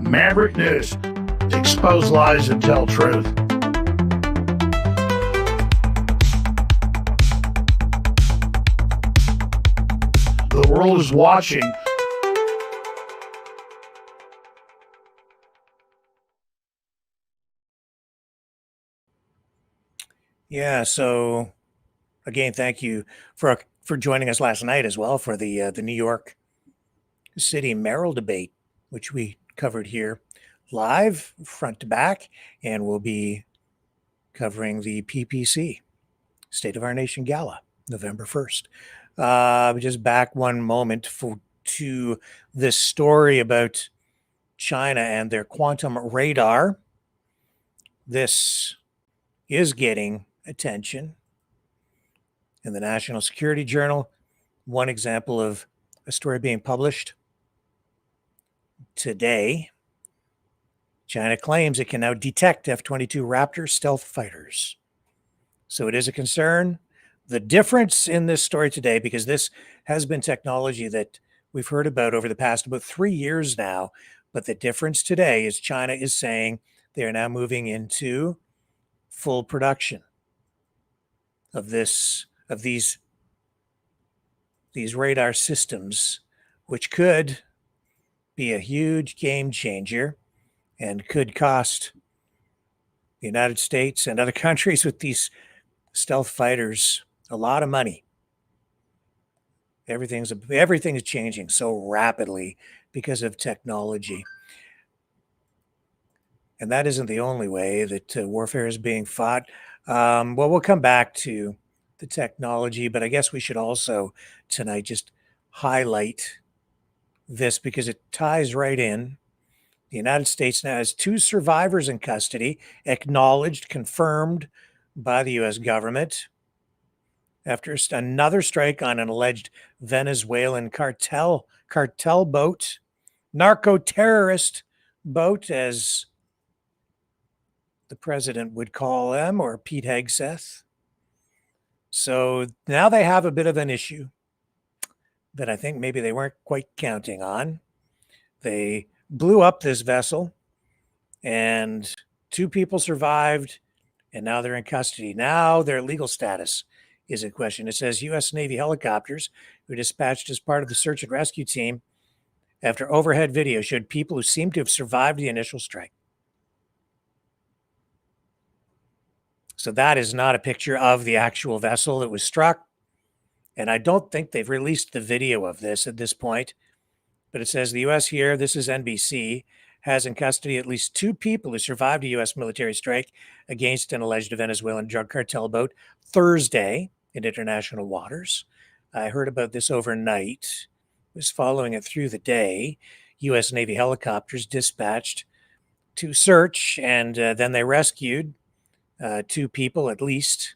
Maverick News. Expose lies and tell truth. The world is watching. Yeah, so again, thank you for joining us last night as well for the New York City mayoral debate, which we covered here live front to back, and we'll be covering the PPC State of Our Nation Gala November 1st. Just back one moment to this story about China and their quantum radar. This is getting attention in the National Security Journal. One example of a story being published today. China claims it can now detect F-22 Raptor stealth fighters. So it is a concern. The difference in this story today, because this has been technology that we've heard about over the past about 3 years now, but the difference today is China is saying they are now moving into full production of these radar systems, which could be a huge game changer and could cost the United States and other countries with these stealth fighters a lot of money. Everything is changing so rapidly because of technology. And that isn't the only way that warfare is being fought. Well, we'll come back to the technology, but I guess we should also tonight just highlight this because it ties right in. The United States now has 2 survivors in custody, acknowledged, confirmed by the U.S. government after another strike on an alleged Venezuelan cartel boat, narco-terrorist boat, as the president would call them, or Pete Hegseth. So now they have a bit of an issue that I think maybe they weren't quite counting on. They blew up this vessel, and 2 people survived, and now they're in custody. Now their legal status is in question. It says U.S. Navy helicopters were dispatched as part of the search and rescue team after overhead video showed people who seemed to have survived the initial strike. So that is not a picture of the actual vessel that was struck. And I don't think they've released the video of this at this point. But it says the U.S. here, this is NBC, has in custody at least 2 people who survived a U.S. military strike against an alleged Venezuelan drug cartel boat Thursday in international waters. I heard about this overnight, was following it through the day. U.S. Navy helicopters dispatched to search, and then they rescued 2 people at least.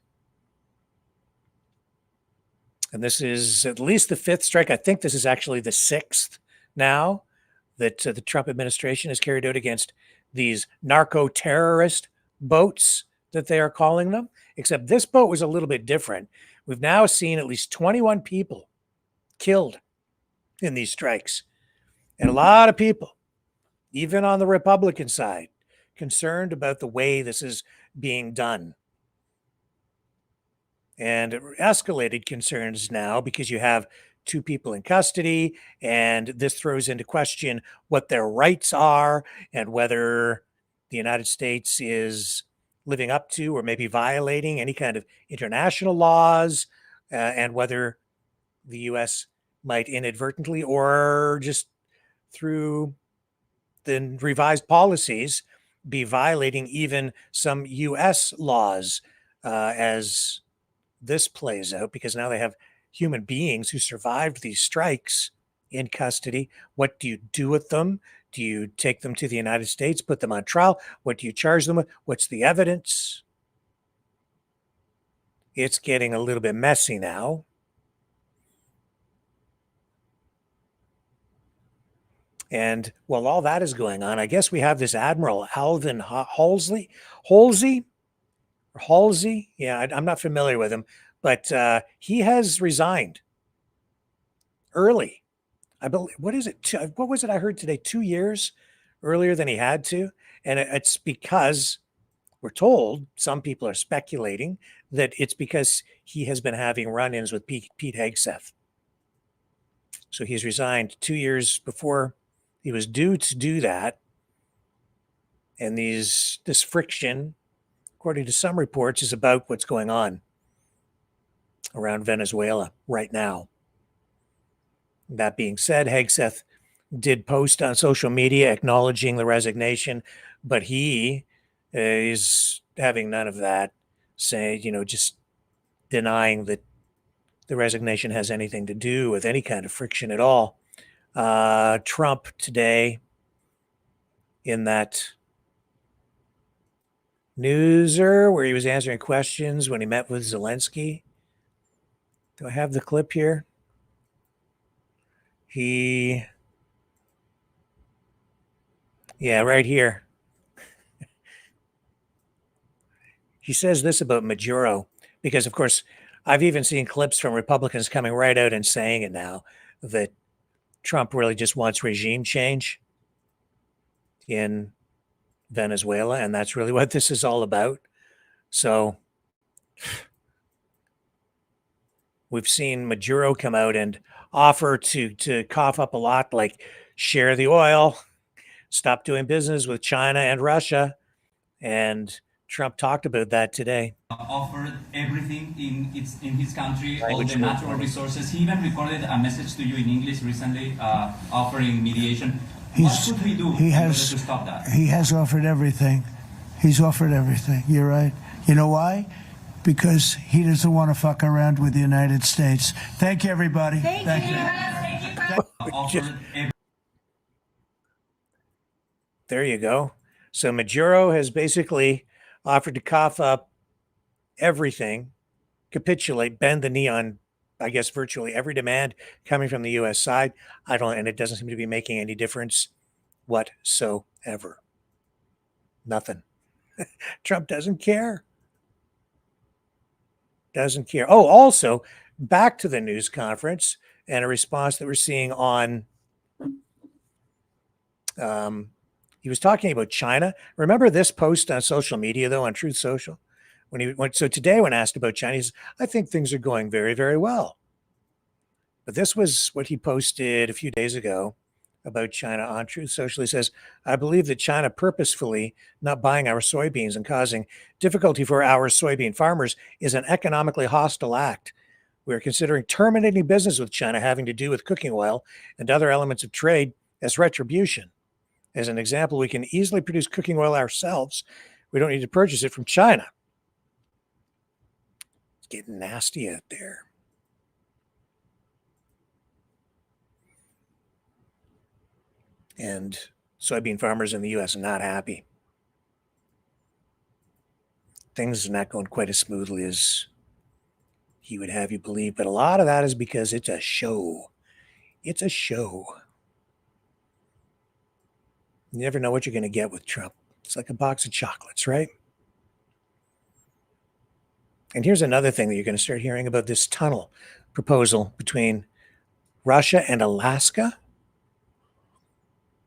And this is at least the 5th strike. I think this is actually the 6th now that the Trump administration has carried out against these narco-terrorist boats that they are calling them, except this boat was a little bit different. We've now seen at least 21 people killed in these strikes. And a lot of people, even on the Republican side, concerned about the way this is being done. And it escalated concerns now because you have 2 people in custody, and this throws into question what their rights are and whether the United States is living up to or maybe violating any kind of international laws, and whether the U.S. might inadvertently or just through the revised policies be violating even some U.S. laws as this plays out, because now they have human beings who survived these strikes in custody. What do you do with them? Do you take them to the United States, put them on trial? What do you charge them with? What's the evidence? It's getting a little bit messy now. And while all that is going on, I guess we have this Admiral Alvin Halsey. Yeah, I'm not familiar with him, but he has resigned early. I believe, what is it? What was it I heard today? 2 years earlier than he had to. And it's because we're told, some people are speculating, that it's because he has been having run-ins with Pete Hegseth. So he's resigned 2 years before he was due to do that. And this friction, according to some reports, is about what's going on around Venezuela right now. That being said, Hegseth did post on social media acknowledging the resignation, but he is having none of that, just denying that the resignation has anything to do with any kind of friction at all. Trump today, in that newser where he was answering questions when he met with Zelensky. Do I have the clip here? Yeah, right here. He says this about Maduro, because of course, I've even seen clips from Republicans coming right out and saying it now, that Trump really just wants regime change in Venezuela, and that's really what this is all about. So we've seen Maduro come out and offer to cough up a lot, like share the oil, stop doing business with China and Russia. And Trump talked about that today. Offered everything in his country, all the natural resources. He even recorded a message to you in English recently, offering mediation. What should we do in order to stop that? He has offered everything. He's offered everything. You're right. You know why? Because he doesn't want to fuck around with the United States. Thank you, everybody. Thank you. There you go. So Maduro has basically offered to cough up everything, capitulate, bend the knee on, I guess, virtually every demand coming from the U.S. side. And it doesn't seem to be making any difference whatsoever. Nothing. Trump doesn't care. Doesn't care. Oh, also, back to the news conference and a response that we're seeing on, he was talking about China. Remember this post on social media, though, on Truth Social? So today when asked about China, he says, I think things are going very, very well. But this was what he posted a few days ago about China on Truth Social. He says, I believe that China purposefully not buying our soybeans and causing difficulty for our soybean farmers is an economically hostile act. We are considering terminating business with China having to do with cooking oil and other elements of trade as retribution. As an example, we can easily produce cooking oil ourselves. We don't need to purchase it from China. It's getting nasty out there. And soybean farmers in the U.S. are not happy. Things are not going quite as smoothly as he would have you believe. But a lot of that is because it's a show. It's a show. You never know what you're going to get with Trump. It's like a box of chocolates, right? And here's another thing that you're going to start hearing about, this tunnel proposal between Russia and Alaska.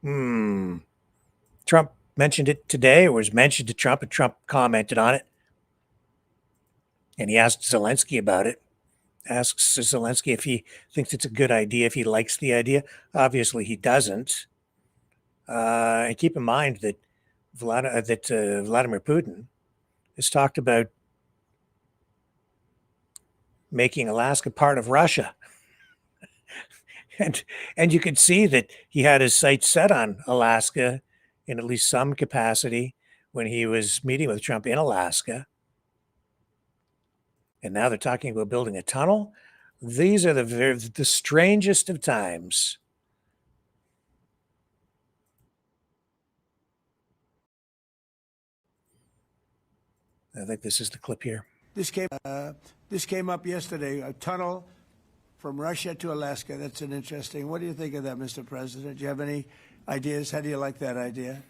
Trump mentioned it today, or was mentioned to Trump, and Trump commented on it. And he asked Zelensky about it. Asks Zelensky if he thinks it's a good idea, if he likes the idea. Obviously, he doesn't. And keep in mind that Vladimir Putin has talked about making Alaska part of Russia. And you could see that he had his sights set on Alaska in at least some capacity when he was meeting with Trump in Alaska. And now they're talking about building a tunnel. These are the strangest of times. I think this is the clip here. This came up yesterday, a tunnel from Russia to Alaska. That's an interesting. What do you think of that, Mr. President? Do you have any ideas? How do you like that idea?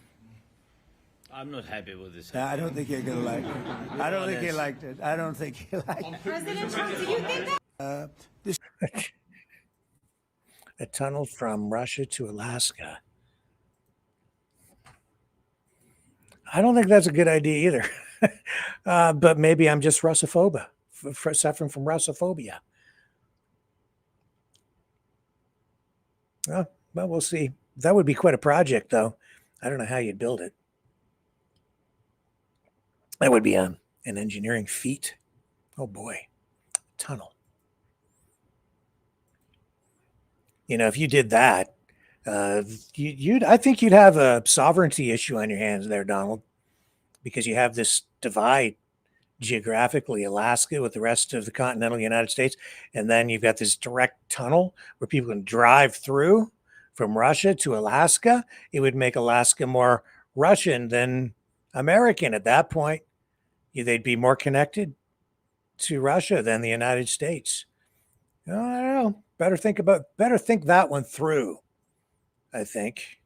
I'm not happy with this. I don't think you're going to like it. I don't think he liked it. I don't think he liked it. President Trump, do you think that? A tunnel from Russia to Alaska. I don't think that's a good idea either. But maybe I'm just Russophobe, suffering from Russophobia. Well, we'll see. That would be quite a project, though. I don't know how you'd build it. That would be an engineering feat. Oh, boy. Tunnel. You know, if you did that, I think you'd have a sovereignty issue on your hands there, Donald, because you have this divide geographically, Alaska with the rest of the continental United States, and then you've got this direct tunnel where people can drive through from Russia to Alaska. It would make Alaska more Russian than American at that point. They'd be more connected to Russia than the United States. I don't know. Better think that one through, I think.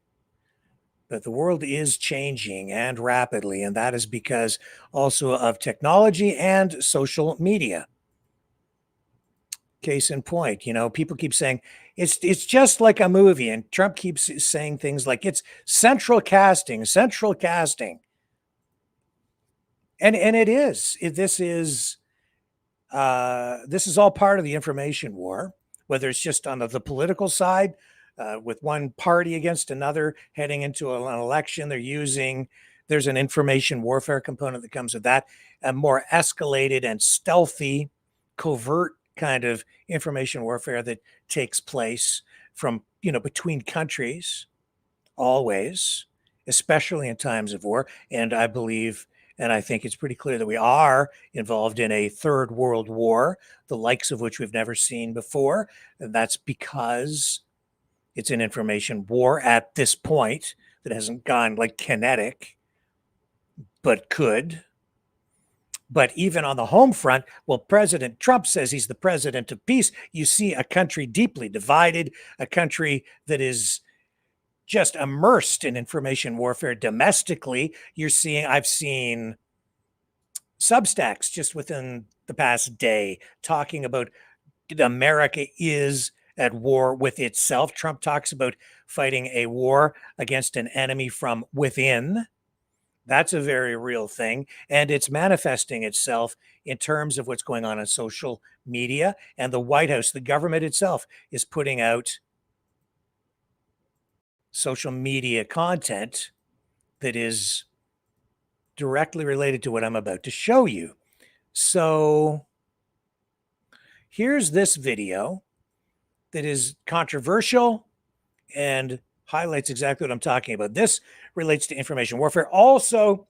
But the world is changing, and rapidly, and that is because also of technology and social media. Case in point, people keep saying it's just like a movie, and Trump keeps saying things like it's central casting. And it is. This is all part of the information war, whether it's just on the political side, with one party against another heading into an election. There's an information warfare component that comes with that, a more escalated and stealthy, covert kind of information warfare that takes place from, between countries, always, especially in times of war. And I believe, and I think it's pretty clear that we are involved in a third world war, the likes of which we've never seen before. And that's because it's an information war at this point that hasn't gone like kinetic, but could. But even on the home front, well, President Trump says he's the president of peace. You see a country deeply divided, a country that is just immersed in information warfare domestically. I've seen Substacks just within the past day talking about America is at war with itself. Trump talks about fighting a war against an enemy from within. That's a very real thing. And it's manifesting itself in terms of what's going on social media. And the White House, the government itself, is putting out social media content that is directly related to what I'm about to show you. So here's this video that is controversial and highlights exactly what I'm talking about. This relates to information warfare. Also,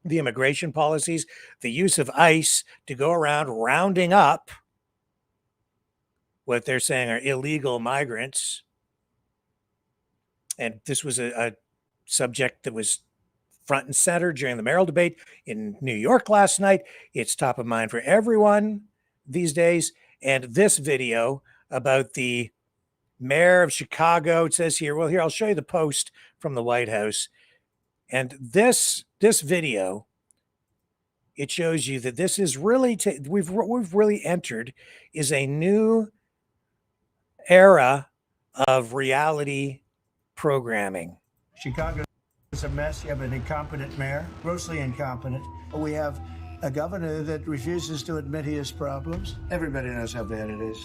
the immigration policies, the use of ICE to go around rounding up what they're saying are illegal migrants. And this was a subject that was front and center during the mayoral debate in New York last night. It's top of mind for everyone these days. And this video about the mayor of Chicago, it says here, well, here, I'll show you the post from the White House. And this video, it shows you that this is really, we've really entered is a new era of reality programming. Chicago is a mess. You have an incompetent mayor, grossly incompetent. We have a governor that refuses to admit he has problems. Everybody knows how bad it is.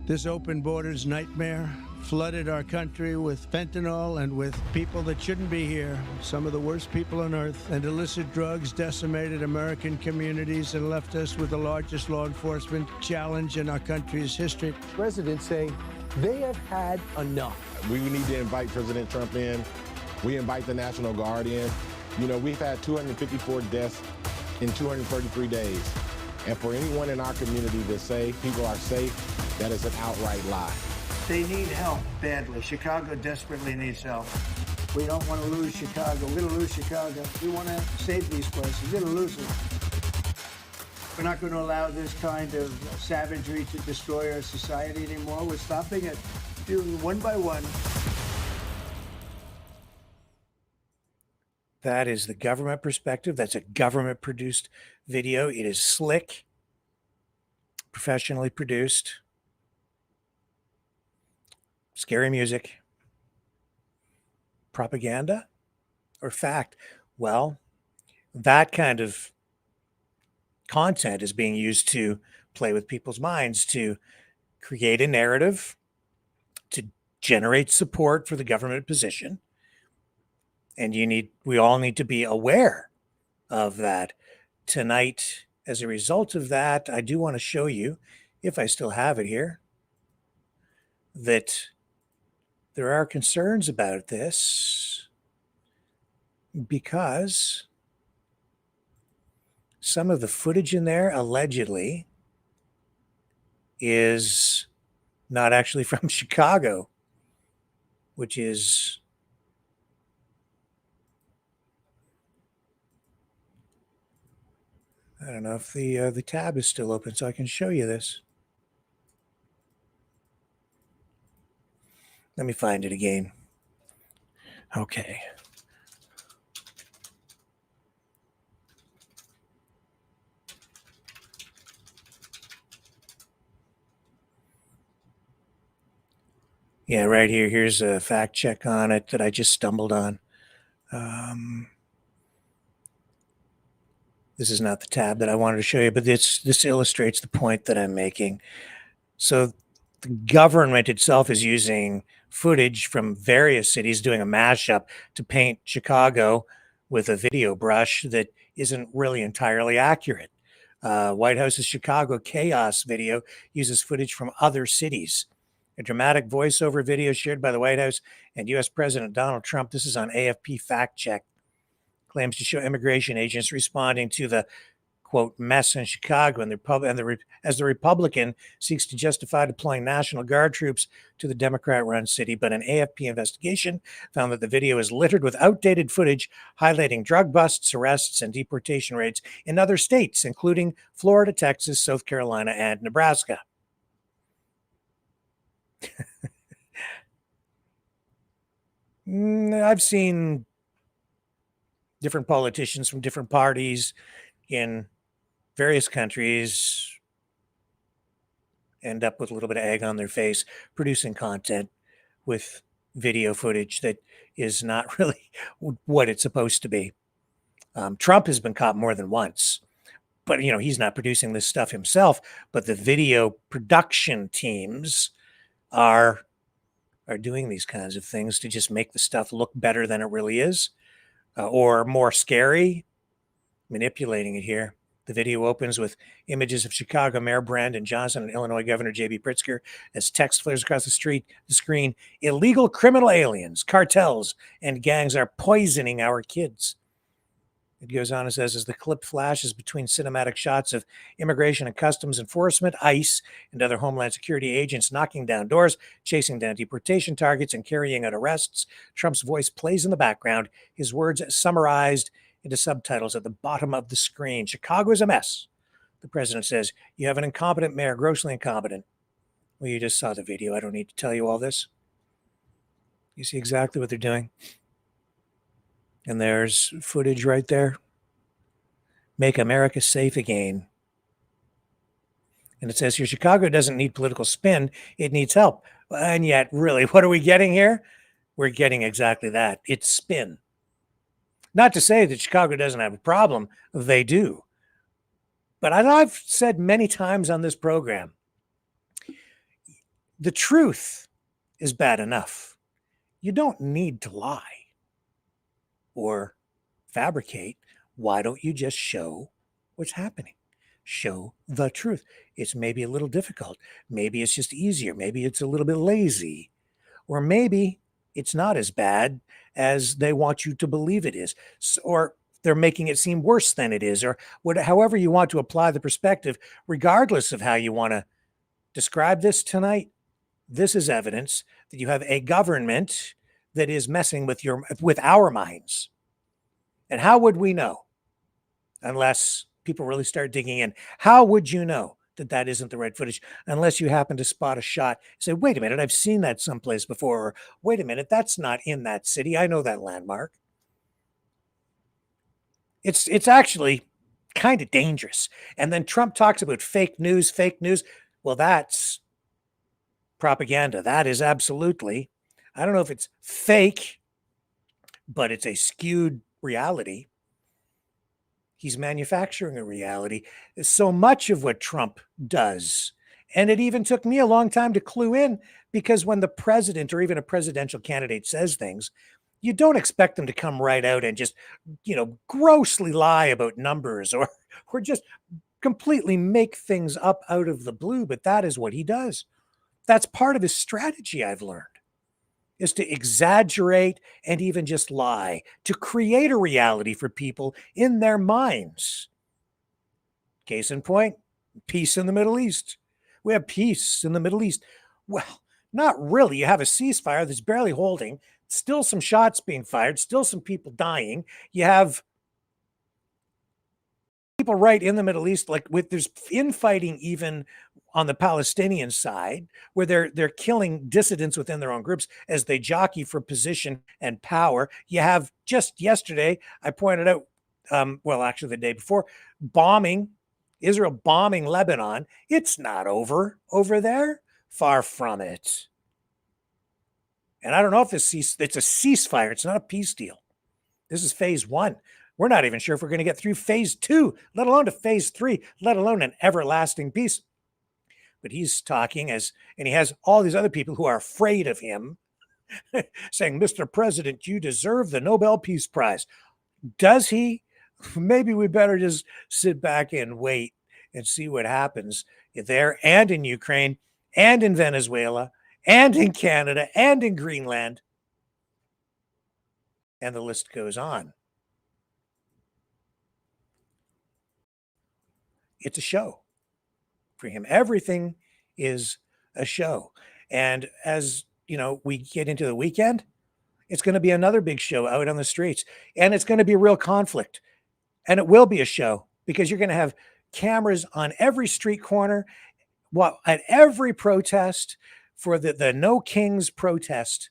This open borders nightmare flooded our country with fentanyl and with people that shouldn't be here, some of the worst people on earth, and illicit drugs decimated American communities and left us with the largest law enforcement challenge in our country's history. Presidents say they have had enough. We need to invite President Trump in. We invite the National Guard in. You know, we've had 254 deaths in 233 days. And for anyone in our community to say people are safe, that is an outright lie. They need help badly. Chicago desperately needs help. We don't want to lose Chicago. We're going to lose Chicago. We want to save these places. We're going to lose them. We're not going to allow this kind of savagery to destroy our society anymore. We're stopping it, doing one by one. That is the government perspective. That's a government-produced video. It is slick, professionally produced, scary music, propaganda, or fact. Well, that kind of content is being used to play with people's minds, to create a narrative, to generate support for the government position. And we all need to be aware of that. Tonight, as a result of that, I do want to show you, if I still have it here, that there are concerns about this because some of the footage in there allegedly is not actually from Chicago, which is I don't know if the tab is still open, so I can show you this. Let me find it again. Okay. Yeah, right here. Here's a fact check on it that I just stumbled on. This is not the tab that I wanted to show you, but this illustrates the point that I'm making. So the government itself is using footage from various cities, doing a mashup to paint Chicago with a video brush that isn't really entirely accurate. White House's Chicago Chaos video uses footage from other cities. A dramatic voiceover video shared by the White House and U.S. President Donald Trump, this is on AFP Fact Check, claims to show immigration agents responding to the, quote, mess in Chicago, and as the Republican seeks to justify deploying National Guard troops to the Democrat-run city. But an AFP investigation found that the video is littered with outdated footage highlighting drug busts, arrests, and deportation rates in other states, including Florida, Texas, South Carolina, and Nebraska. I've seen different politicians from different parties in various countries end up with a little bit of egg on their face, producing content with video footage that is not really what it's supposed to be. Trump has been caught more than once, but he's not producing this stuff himself, but the video production teams are are doing these kinds of things to just make the stuff look better than it really is, or more scary, manipulating it here. The video opens with images of Chicago Mayor Brandon Johnson and Illinois Governor J.B. Pritzker as text flares across the screen. Illegal criminal aliens, cartels, and gangs are poisoning our kids. It goes on and says, as the clip flashes between cinematic shots of Immigration and Customs Enforcement, ICE, and other Homeland Security agents knocking down doors, chasing down deportation targets, and carrying out arrests, Trump's voice plays in the background, his words summarized into subtitles at the bottom of the screen. Chicago is a mess. The president says, you have an incompetent mayor, grossly incompetent. Well, you just saw the video. I don't need to tell you all this. You see exactly what they're doing. And there's footage right there. Make America safe again. And it says here, Chicago doesn't need political spin. It needs help. And yet, really, what are we getting here? We're getting exactly that. It's spin. Not to say that Chicago doesn't have a problem. They do. But as I've said many times on this program, the truth is bad enough. You don't need to lie or fabricate. Why don't you just show what's happening? Show the truth. It's maybe a little difficult. Maybe it's just easier. Maybe it's a little bit lazy. Or maybe it's not as bad as they want you to believe it is. Or they're making it seem worse than it is. Or however you want to apply the perspective, regardless of how you want to describe this tonight, this is evidence that you have a government that is messing with our minds. And how would we know? Unless people really start digging in. How would you know that that isn't the right footage? Unless you happen to spot a shot. Say, wait a minute, I've seen that someplace before. Or wait a minute, that's not in that city. I know that landmark. It's actually kind of dangerous. And then Trump talks about fake news. Well, that's propaganda. That is absolutely, I don't know if it's fake, but it's a skewed reality. He's manufacturing a reality. So much of what Trump does, and it even took me a long time to clue in, because when the president or even a presidential candidate says things, you don't expect them to come right out and just, grossly lie about numbers or just completely make things up out of the blue. But that is what he does. That's part of his strategy, I've learned, is to exaggerate and even just lie, to create a reality for people in their minds. Case in point, peace in the Middle East. We have peace in the Middle East. Well, not really. You have a ceasefire that's barely holding, still some shots being fired, still some people dying. You have people right in the Middle East, there's infighting even on the Palestinian side, where they're killing dissidents within their own groups as they jockey for position and power. You have just yesterday, I pointed out, actually the day before, Israel bombing Lebanon. It's not over there. Far from it. And I don't know if it's a ceasefire. It's not a peace deal. This is phase 1. We're not even sure if we're going to get through phase 2, let alone to phase 3, let alone an everlasting peace. But he's talking and he has all these other people who are afraid of him saying, Mr. President, you deserve the Nobel Peace Prize. Does he? Maybe we better just sit back and wait and see what happens there and in Ukraine and in Venezuela and in Canada and in Greenland. And the list goes on. It's a show for him. Everything is a show. And as we get into the weekend, it's going to be another big show out on the streets. And it's going to be a real conflict. And it will be a show because you're going to have cameras on every street corner, at every protest for the No Kings protest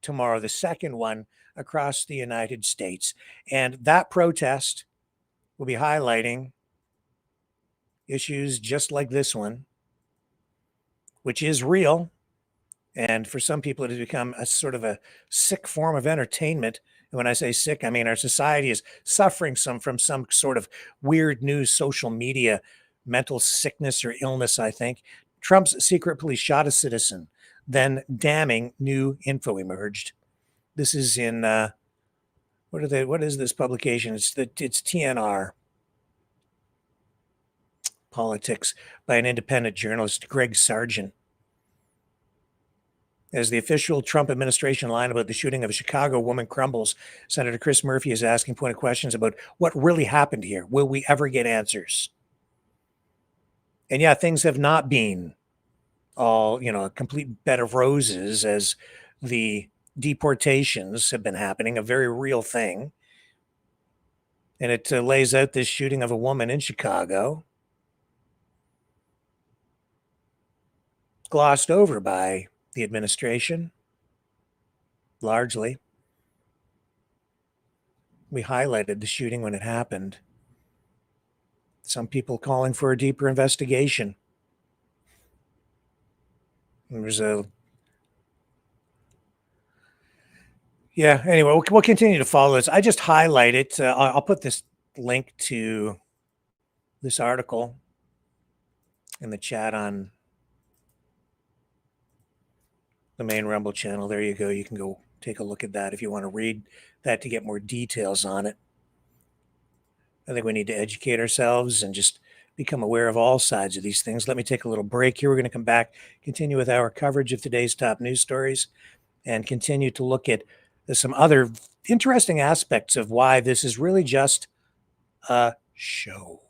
tomorrow, the second one across the United States. And that protest will be highlighting issues just like this one, which is real. And for some people, it has become a sort of a sick form of entertainment. And when I say sick, I mean our society is suffering from some sort of weird new social media mental sickness or illness, I think. Trump's secret police shot a citizen Then damning new info emerged. This is in what is this publication? It's TNR Politics by an independent journalist, Greg Sargent. As the official Trump administration line about the shooting of a Chicago woman crumbles, Senator Chris Murphy is asking pointed questions about what really happened here. Will we ever get answers? And yeah, things have not been all, a complete bed of roses as the deportations have been happening, a very real thing. And it lays out this shooting of a woman in Chicago, glossed over by the administration, largely. We highlighted the shooting when it happened. Some people calling for a deeper investigation. There's anyway, we'll continue to follow this. I just highlight it. I'll put this link to this article in the chat on the main Rumble channel. There you go. You can go take a look at that if you want to read that to get more details on it. I think we need to educate ourselves and just become aware of all sides of these things. Let me take a little break here. We're going to come back, continue with our coverage of today's top news stories, and continue to look at some other interesting aspects of why this is really just a show.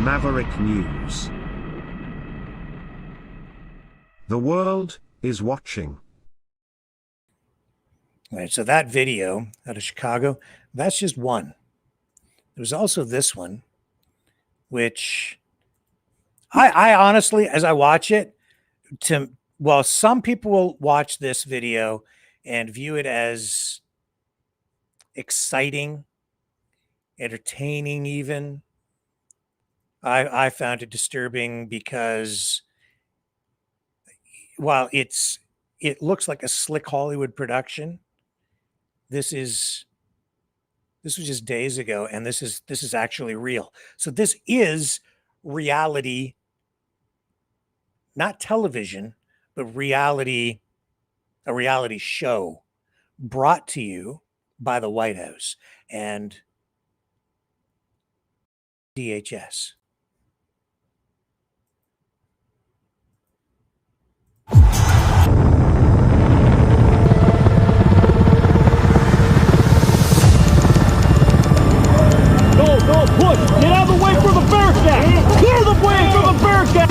Maverick News. The world is watching. All right, so that video out of Chicago, that's just one. There was also this one, which I honestly, as I watch it, some people will watch this video and view it as exciting, entertaining even. I found it disturbing because while it looks like a slick Hollywood production, this was just days ago, and this is actually real. So this is reality, not television, but reality, a reality show brought to you by the White House and DHS. Go, push! Get out of the way for the Bearcat! Clear the way for the Bearcat!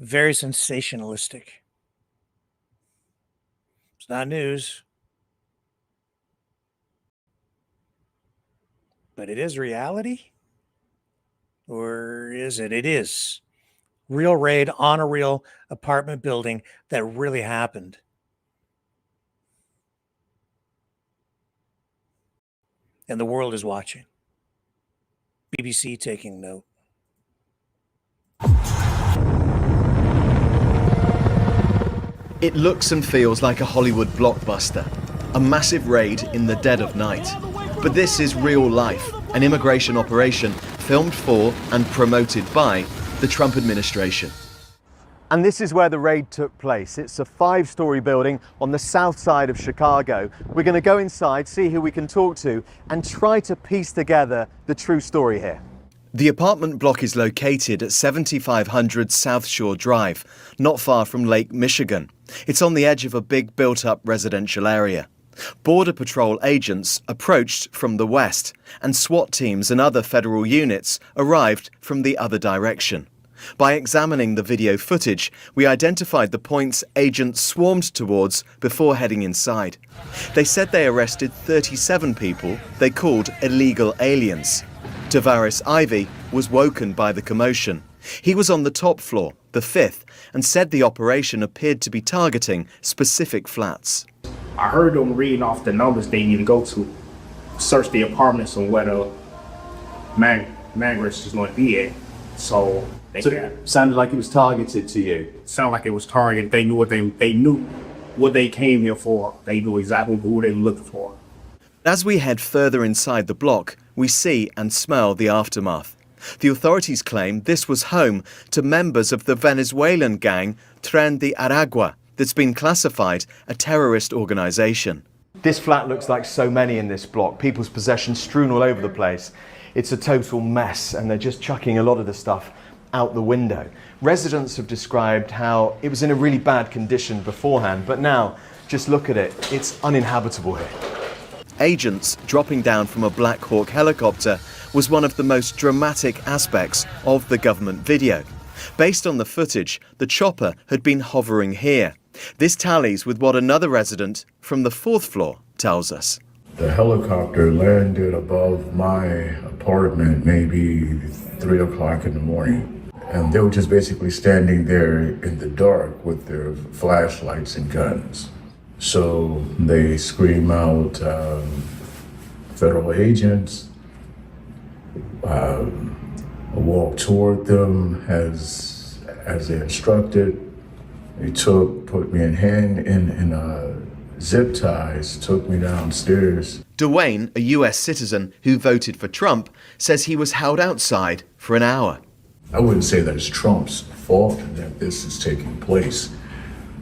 very sensationalistic. It's not news, but it is reality. Or is it? It is. Real raid on a real apartment building that really happened. And the world is watching. BBC taking note. It looks and feels like a Hollywood blockbuster, a massive raid in the dead of night. But this is real life, an immigration operation filmed for and promoted by the Trump administration. And this is where the raid took place. It's a 5-story building on the south side of Chicago. We're going to go inside, see who we can talk to, and try to piece together the true story here. The apartment block is located at 7500 South Shore Drive, not far from Lake Michigan. It's on the edge of a big built-up residential area. Border Patrol agents approached from the west, and SWAT teams and other federal units arrived from the other direction. By examining the video footage, we identified the points agents swarmed towards before heading inside. They said they arrested 37 people they called illegal aliens. Tavares Ivy was woken by the commotion. He was on the top floor, the 5th, and said the operation appeared to be targeting specific flats. I heard them reading off the numbers they need to go to, search the apartments and where the migrants is going to be at. So it sounded like it was targeted to you. Sounded like it was targeted. They knew what they came here for. They knew exactly who they were looking for. As we head further inside the block, we see and smell the aftermath. The authorities claim this was home to members of the Venezuelan gang Tren de Aragua that's been classified a terrorist organization. This flat looks like so many in this block, people's possessions strewn all over the place. It's a total mess, and they're just chucking a lot of the stuff out the window. Residents have described how it was in a really bad condition beforehand, but now, just look at it, it's uninhabitable here. Agents dropping down from a Black Hawk helicopter was one of the most dramatic aspects of the government video. Based on the footage, the chopper had been hovering here. This tallies with what another resident from the 4th floor tells us. The helicopter landed above my apartment maybe 3 o'clock in the morning. And they were just basically standing there in the dark with their flashlights and guns. So they scream out, federal agents. I walked toward them as they instructed. They put me in zip ties, took me downstairs. Dwayne, a US citizen who voted for Trump, says he was held outside for an hour. I wouldn't say that it's Trump's fault that this is taking place.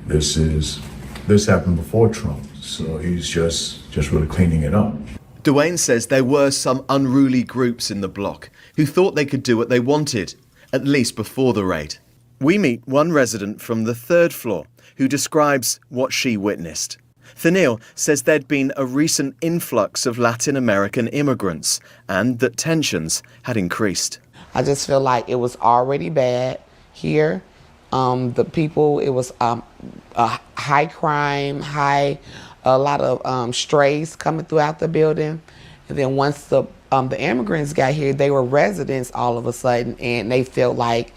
This happened before Trump, so he's just really cleaning it up. Dwayne says there were some unruly groups in the block who thought they could do what they wanted, at least before the raid. We meet one resident from the 3rd floor who describes what she witnessed. Thanil says there'd been a recent influx of Latin American immigrants and that tensions had increased. I just feel like it was already bad here. The people, it was high crime, a lot of strays coming throughout the building. And then once the immigrants got here, they were residents all of a sudden, and they felt like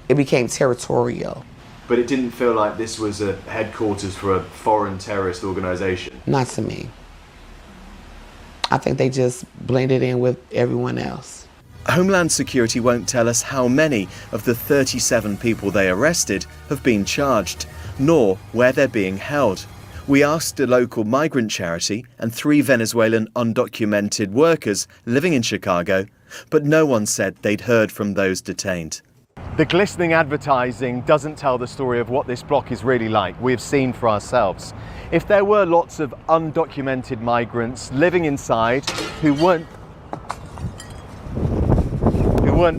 it became territorial. But it didn't feel like this was a headquarters for a foreign terrorist organization? Not to me. I think they just blended in with everyone else. Homeland Security won't tell us how many of the 37 people they arrested have been charged, nor where they're being held. We asked a local migrant charity and 3 Venezuelan undocumented workers living in Chicago, but no one said they'd heard from those detained. The glistening advertising doesn't tell the story of what this block is really like. We've seen for ourselves. If there were lots of undocumented migrants living inside who weren't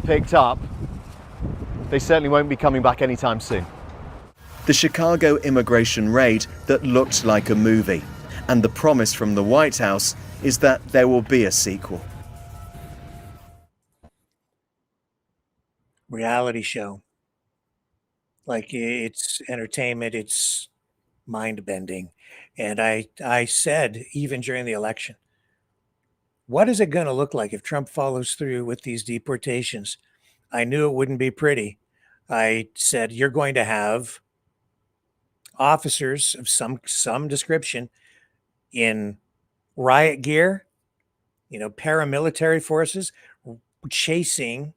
picked up, they certainly won't be coming back anytime soon. The Chicago immigration raid that looked like a movie, and the promise from the White House is that there will be a sequel. Reality show. Like it's entertainment, it's mind bending. And I said, even during the election, what is it going to look like if Trump follows through with these deportations? I knew it wouldn't be pretty. I said, you're going to have officers of some description in riot gear, paramilitary forces chasing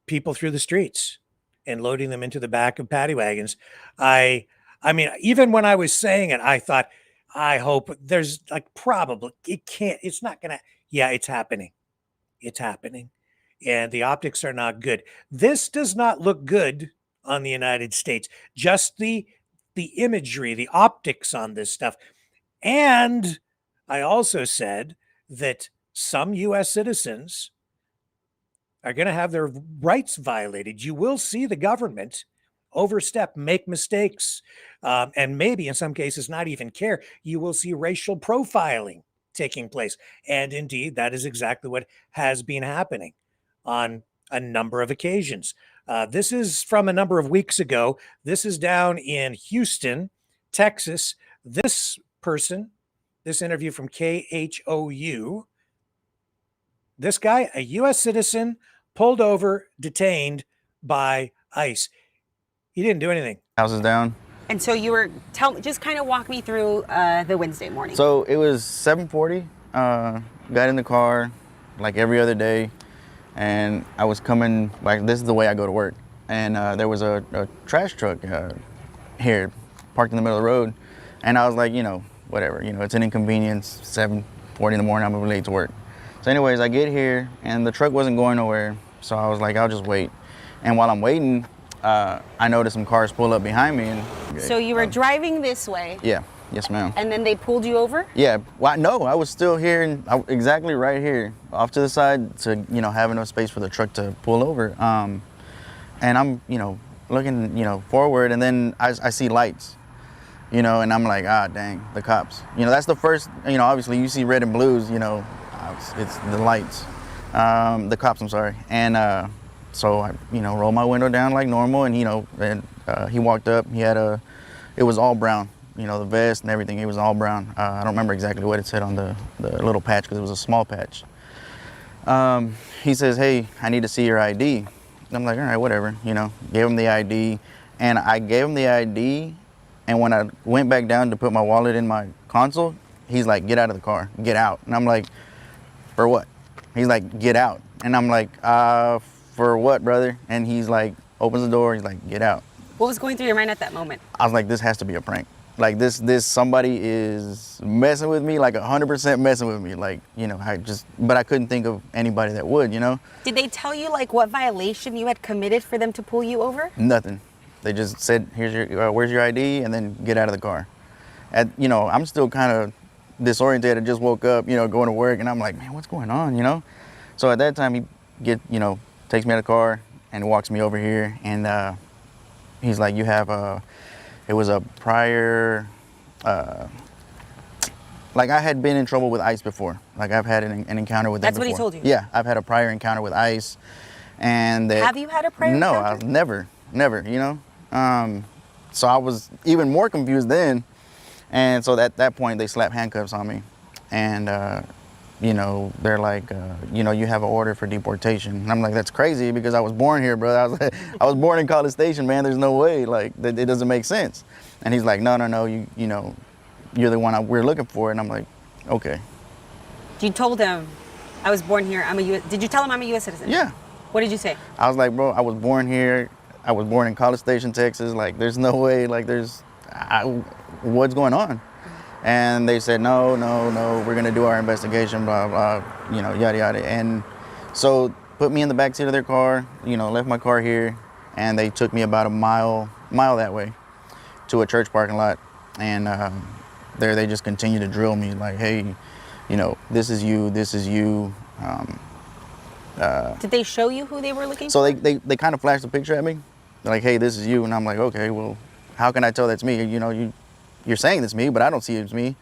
people through the streets and loading them into the back of paddy wagons. I mean, even when I was saying it, I thought, I hope there's probably it's not gonna. Yeah, it's happening. It's happening. And the optics are not good. This does not look good on the United States. Just the imagery, the optics on this stuff. And I also said that some US citizens are going to have their rights violated. You will see the government overstep, make mistakes, and maybe in some cases not even care. You will see racial profiling taking place. And indeed, that is exactly what has been happening on a number of occasions. This is from a number of weeks ago. This is down in Houston, Texas. This person, this interview from KHOU, this guy, a U.S. citizen, pulled over, detained by ICE. He didn't do anything. House is down. And so you were, just kind of walk me through the Wednesday morning. So it was 7:40, got in the car like every other day, and I was coming, like this is the way I go to work. And there was a trash truck here, parked in the middle of the road. And I was like, whatever, it's an inconvenience, 7:40 in the morning, I'm gonna be late to work. So anyways, I get here and the truck wasn't going nowhere. So I was like, I'll just wait. And while I'm waiting, I noticed some cars pull up behind me. And so you were driving this way? Yeah, yes ma'am. And then they pulled you over? Yeah, well, no, I was still here, and exactly right here, off to the side to, have enough space for the truck to pull over. And I'm, looking, forward, and then I see lights, and I'm like, dang, the cops. That's the first, obviously you see red and blues, it's the lights, the cops, I'm sorry. And so I, roll my window down like normal, and, he walked up, it was all brown, the vest and everything, it was all brown. I don't remember exactly what it said on the little patch, because it was a small patch. He says, hey, I need to see your ID. I'm like, all right, whatever, gave him the ID, and I gave him the ID, and when I went back down to put my wallet in my console, he's like, get out of the car, get out. And I'm like, for what? He's like, get out. And I'm like, for what, brother? And he's like, opens the door, he's like, get out. What was going through your mind at that moment? I was like, this has to be a prank. Like this somebody is messing with me, like 100% messing with me. Like, but I couldn't think of anybody that would, Did they tell you like what violation you had committed for them to pull you over? Nothing. They just said, here's your, where's your ID? And then get out of the car. I'm still kind of disoriented. I just woke up, going to work, and I'm like, man, what's going on, So at that time, he takes me out of the car and walks me over here, and he's like, you have it was a prior, like I had been in trouble with ICE before. Like I've had an encounter with them before. That's what he told you? Yeah, I've had a prior encounter with ICE, and have you had a prior encounter? No, encounter? never, so I was even more confused then. And so at that point, they slapped handcuffs on me. And, they're like, you have an order for deportation. And I'm like, that's crazy because I was born here, brother. I was born in College Station, man. There's no way. Like, it doesn't make sense. And he's like, no, you're the one we're looking for. And I'm like, okay. You told him, I was born here. Did you tell him I'm a U.S. citizen? Yeah. What did you say? I was like, bro, I was born here. I was born in College Station, Texas. Like, there's no way. Like, what's going on? And they said, no, we're going to do our investigation, blah, blah, yada, yada. And so put me in the backseat of their car, left my car here, and they took me about a mile that way to a church parking lot. And there they just continued to drill me like, hey, this is you. Did they show you who they were looking for? So they kind of flashed a picture at me. They're like, hey, this is you. And I'm like, okay, well, how can I tell that's me? You're saying it's me, but I don't see it's me.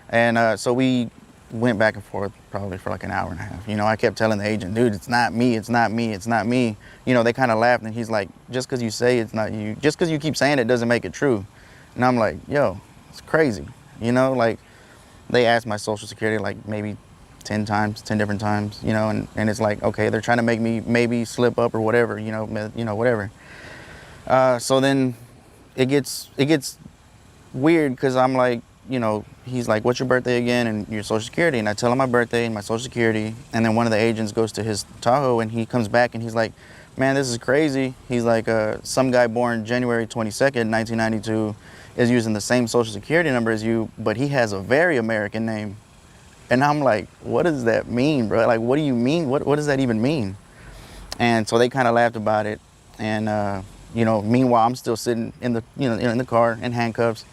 And so we went back and forth. probably for like an hour and a half. You know, I kept telling the agent, dude, it's not me, it's not me, it's not me. You know, they kind of laughed, and he's like, just because you say it's not you, just because you keep saying it doesn't make it true. And I'm like, yo, it's crazy. You know, like, they asked my social security like maybe 10 different times, you know, and it's like, okay, they're trying to make me maybe slip up or whatever, you know, whatever. So then it gets weird, because I'm like, you know, he's like, what's your birthday again and your social security? And I tell him my birthday and my social security, and then one of the agents goes to his Tahoe, and he comes back and he's like, man, this is crazy. He's like, some guy born January 22nd, 1992 is using the same social security number as you, but he has a very American name. And I'm like, what does that mean, bro? Like, what do you mean? What does that even mean? And so they kind of laughed about it. And, you know, meanwhile, I'm still sitting in the, in the car in handcuffs.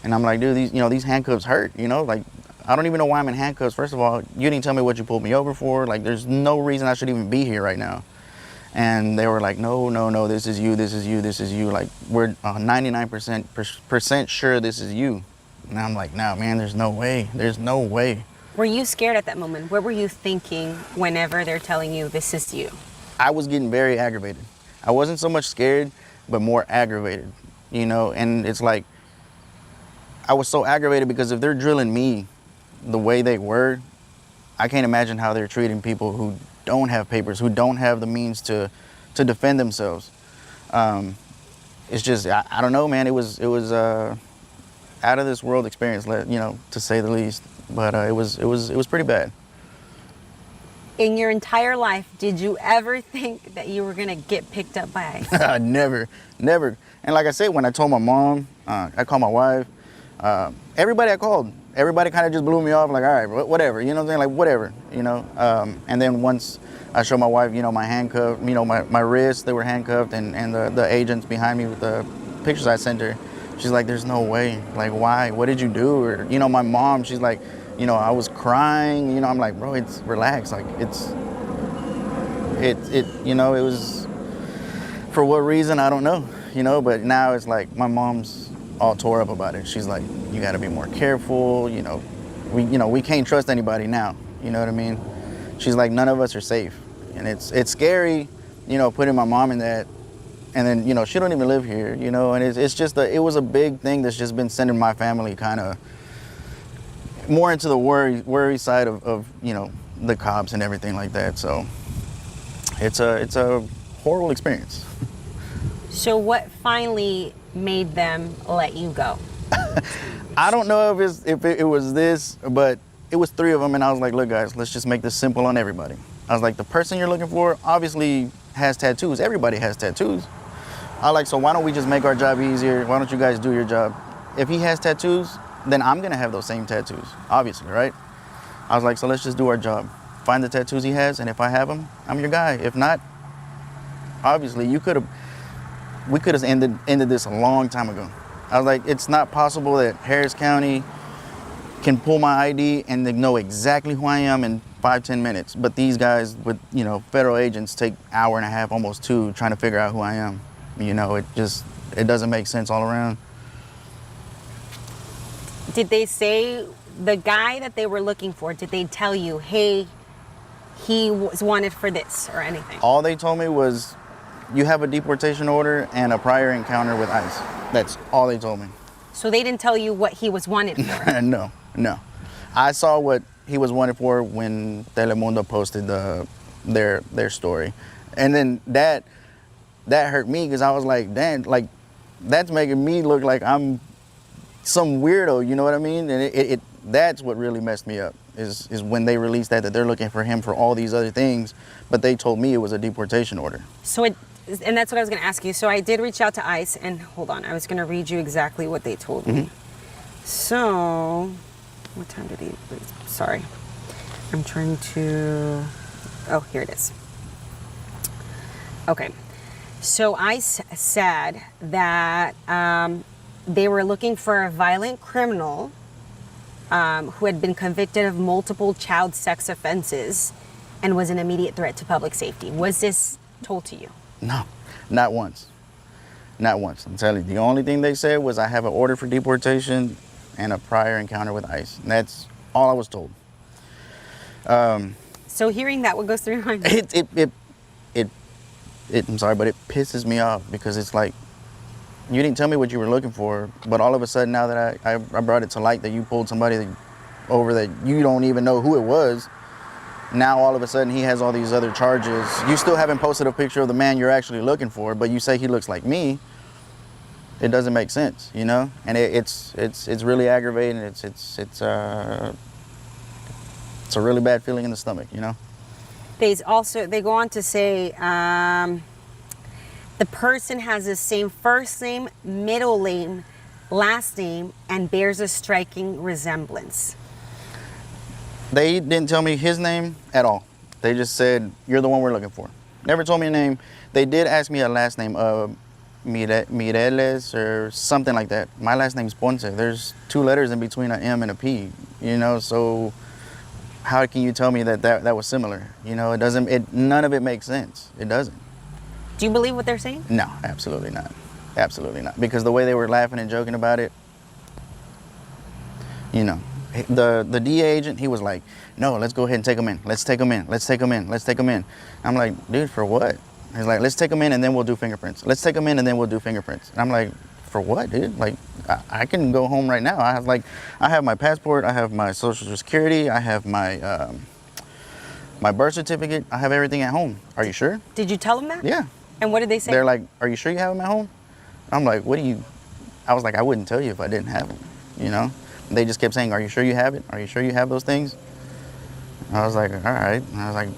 And I'm like, dude, these handcuffs hurt, you know? Like, I don't even know why I'm in handcuffs. First of all, you didn't tell me what you pulled me over for. Like, there's no reason I should even be here right now. And they were like, no, this is you, this is you, this is you. Like, we're 99% sure this is you. And I'm like, no, man, there's no way. There's no way. Were you scared at that moment? What were you thinking whenever they're telling you this is you? I was getting very aggravated. I wasn't so much scared, but more aggravated, you know? And it's like, I was so aggravated because if they're drilling me the way they were, I can't imagine how they're treating people who don't have papers, who don't have the means to defend themselves. It's just, I don't know, man. It was out of this world experience, you know, to say the least. But it was pretty bad. In your entire life, did you ever think that you were gonna get picked up by ICE? Never. And like I said, when I told my mom, I called my wife, everybody I called, everybody kind of just blew me off, like, all right, whatever, you know what I'm saying, like, whatever, you know. And then once I showed my wife, you know, my handcuff, you know, my wrists, they were handcuffed, and the agents behind me with the pictures I sent her, she's like, there's no way, like, why, what did you do? Or, you know, my mom, she's like, you know, I was crying, you know, I'm like, bro, it's relax, like, you know, it was, for what reason, I don't know, you know, but now it's like, my mom's all tore up about it. She's like, you gotta be more careful, you know, we can't trust anybody now, you know what I mean? She's like, none of us are safe. And it's scary, you know, putting my mom in that, and then, you know, she don't even live here, you know, and it's just, it was a big thing that's just been sending my family kind of more into the worry side of, you know, the cops and everything like that. So it's a horrible experience. So what finally made them let you go? I don't know if it was this, but it was 3 of them, and I was like, look, guys, let's just make this simple on everybody. I was like, the person you're looking for obviously has tattoos. Everybody has tattoos. I was like, so why don't we just make our job easier? Why don't you guys do your job? If he has tattoos, then I'm gonna have those same tattoos, obviously, right? I was like, so let's just do our job. Find the tattoos he has, and if I have them, I'm your guy. If not, obviously, we could have ended this a long time ago. I was like, it's not possible that Harris County can pull my ID and they know exactly who I am in 5-10 minutes. But these guys with, you know, federal agents take an hour and a half, almost 2, trying to figure out who I am. You know, it doesn't make sense all around. Did they say, the guy that they were looking for, did they tell you, hey, he was wanted for this or anything? All they told me was, you have a deportation order and a prior encounter with ICE. That's all they told me. So they didn't tell you what he was wanted for? No. I saw what he was wanted for when Telemundo posted their story. And then that hurt me, because I was like, damn, like, that's making me look like I'm some weirdo, you know what I mean? And that's what really messed me up, is when they released that they're looking for him for all these other things, but they told me it was a deportation order. So and that's what I was going to ask you. So I did reach out to ICE, and hold on, I was going to read you exactly what they told me. So, what time did he leave? Sorry. I'm trying to, oh, here it is. Okay. So ICE said that they were looking for a violent criminal who had been convicted of multiple child sex offenses and was an immediate threat to public safety. Was this told to you? No, not once. Not once. I'm telling you, the only thing they said was I have an order for deportation and a prior encounter with ICE. And that's all I was told. So hearing that, what goes through your mind? I'm sorry, but it pisses me off because it's like, you didn't tell me what you were looking for, but all of a sudden now that I brought it to light that you pulled somebody over that you don't even know who it was, now all of a sudden he has all these other charges. You still haven't posted a picture of the man you're actually looking for, but you say he looks like me. It doesn't make sense, you know? And it's really aggravating. It's a really bad feeling in the stomach, you know? They go on to say the person has the same first name, middle name, last name, and bears a striking resemblance. They didn't tell me his name at all. They just said, you're the one we're looking for. Never told me a name. They did ask me a last name, Mireles or something like that. My last name's Ponce. There's 2 letters in between an M and a P, you know, so how can you tell me that was similar? You know, none of it makes sense. It doesn't. Do you believe what they're saying? No, absolutely not. Absolutely not. Because the way they were laughing and joking about it, you know, the DA agent, he was like, no, let's go ahead and take him in. Let's take him in. Let's take him in. Let's take him in. I'm like, dude, for what? He's like, let's take him in and then we'll do fingerprints. Let's take him in and then we'll do fingerprints. And I'm like, for what, dude? Like, I can go home right now. I have my passport. I have my social security. I have my my birth certificate. I have everything at home. Are you sure? Did you tell them that? Yeah. And what did they say? They're like, are you sure you have them at home? I'm like, I was like, I wouldn't tell you if I didn't have them, you know? They just kept saying, are you sure you have it? Are you sure you have those things? I was like, all right. And I was like,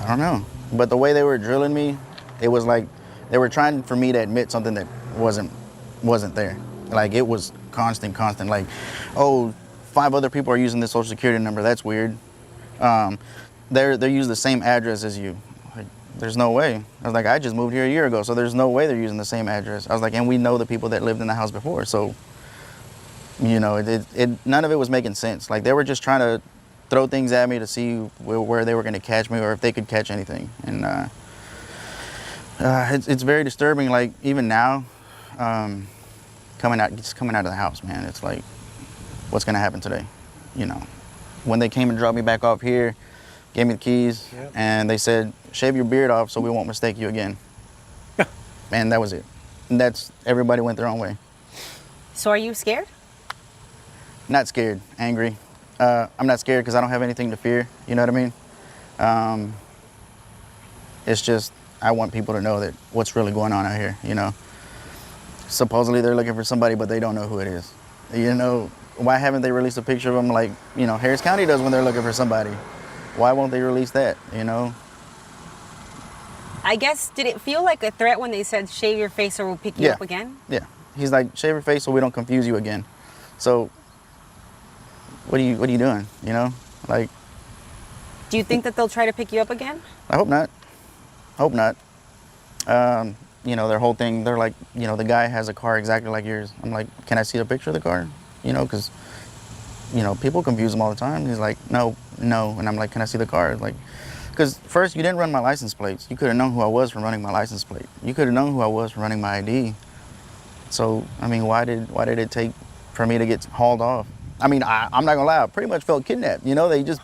I don't know. But the way they were drilling me, it was like they were trying for me to admit something that wasn't there. Like, it was constant. Like, oh, 5 other people are using this social security number. That's weird. They use the same address as you. Like, there's no way. I was like, I just moved here a year ago, so there's no way they're using the same address. I was like, and we know the people that lived in the house before, so, you know, none of it was making sense. Like, they were just trying to throw things at me to see where they were going to catch me or if they could catch anything. And it's very disturbing. Like, even now, coming out of the house, man, it's like, what's going to happen today? You know, when they came and dropped me back off here, gave me the keys, yep, and they said, shave your beard off so we won't mistake you again. And that was it. And everybody went their own way. So are you scared? Not scared, angry. I'm not scared because I don't have anything to fear, you know what I mean? It's just, I want people to know that what's really going on out here, you know? Supposedly they're looking for somebody, but they don't know who it is. You know, why haven't they released a picture of them like, you know, Harris County does when they're looking for somebody? Why won't they release that, you know? I guess, did it feel like a threat when they said, shave your face or we'll pick you up again? Yeah. He's like, shave your face so we don't confuse you again. So, what are you doing, you know? Like, do you think that they'll try to pick you up again? I hope not. Hope not. You know, their whole thing, they're like, you know, the guy has a car exactly like yours. I'm like, can I see a picture of the car? You know, because, you know, people confuse them all the time. He's like, no. And I'm like, can I see the car? Like, because first, you didn't run my license plates. You could have known who I was from running my license plate. You could have known who I was from running my ID. So, I mean, why did it take for me to get hauled off? I mean, I'm not gonna lie, I pretty much felt kidnapped. You know, they just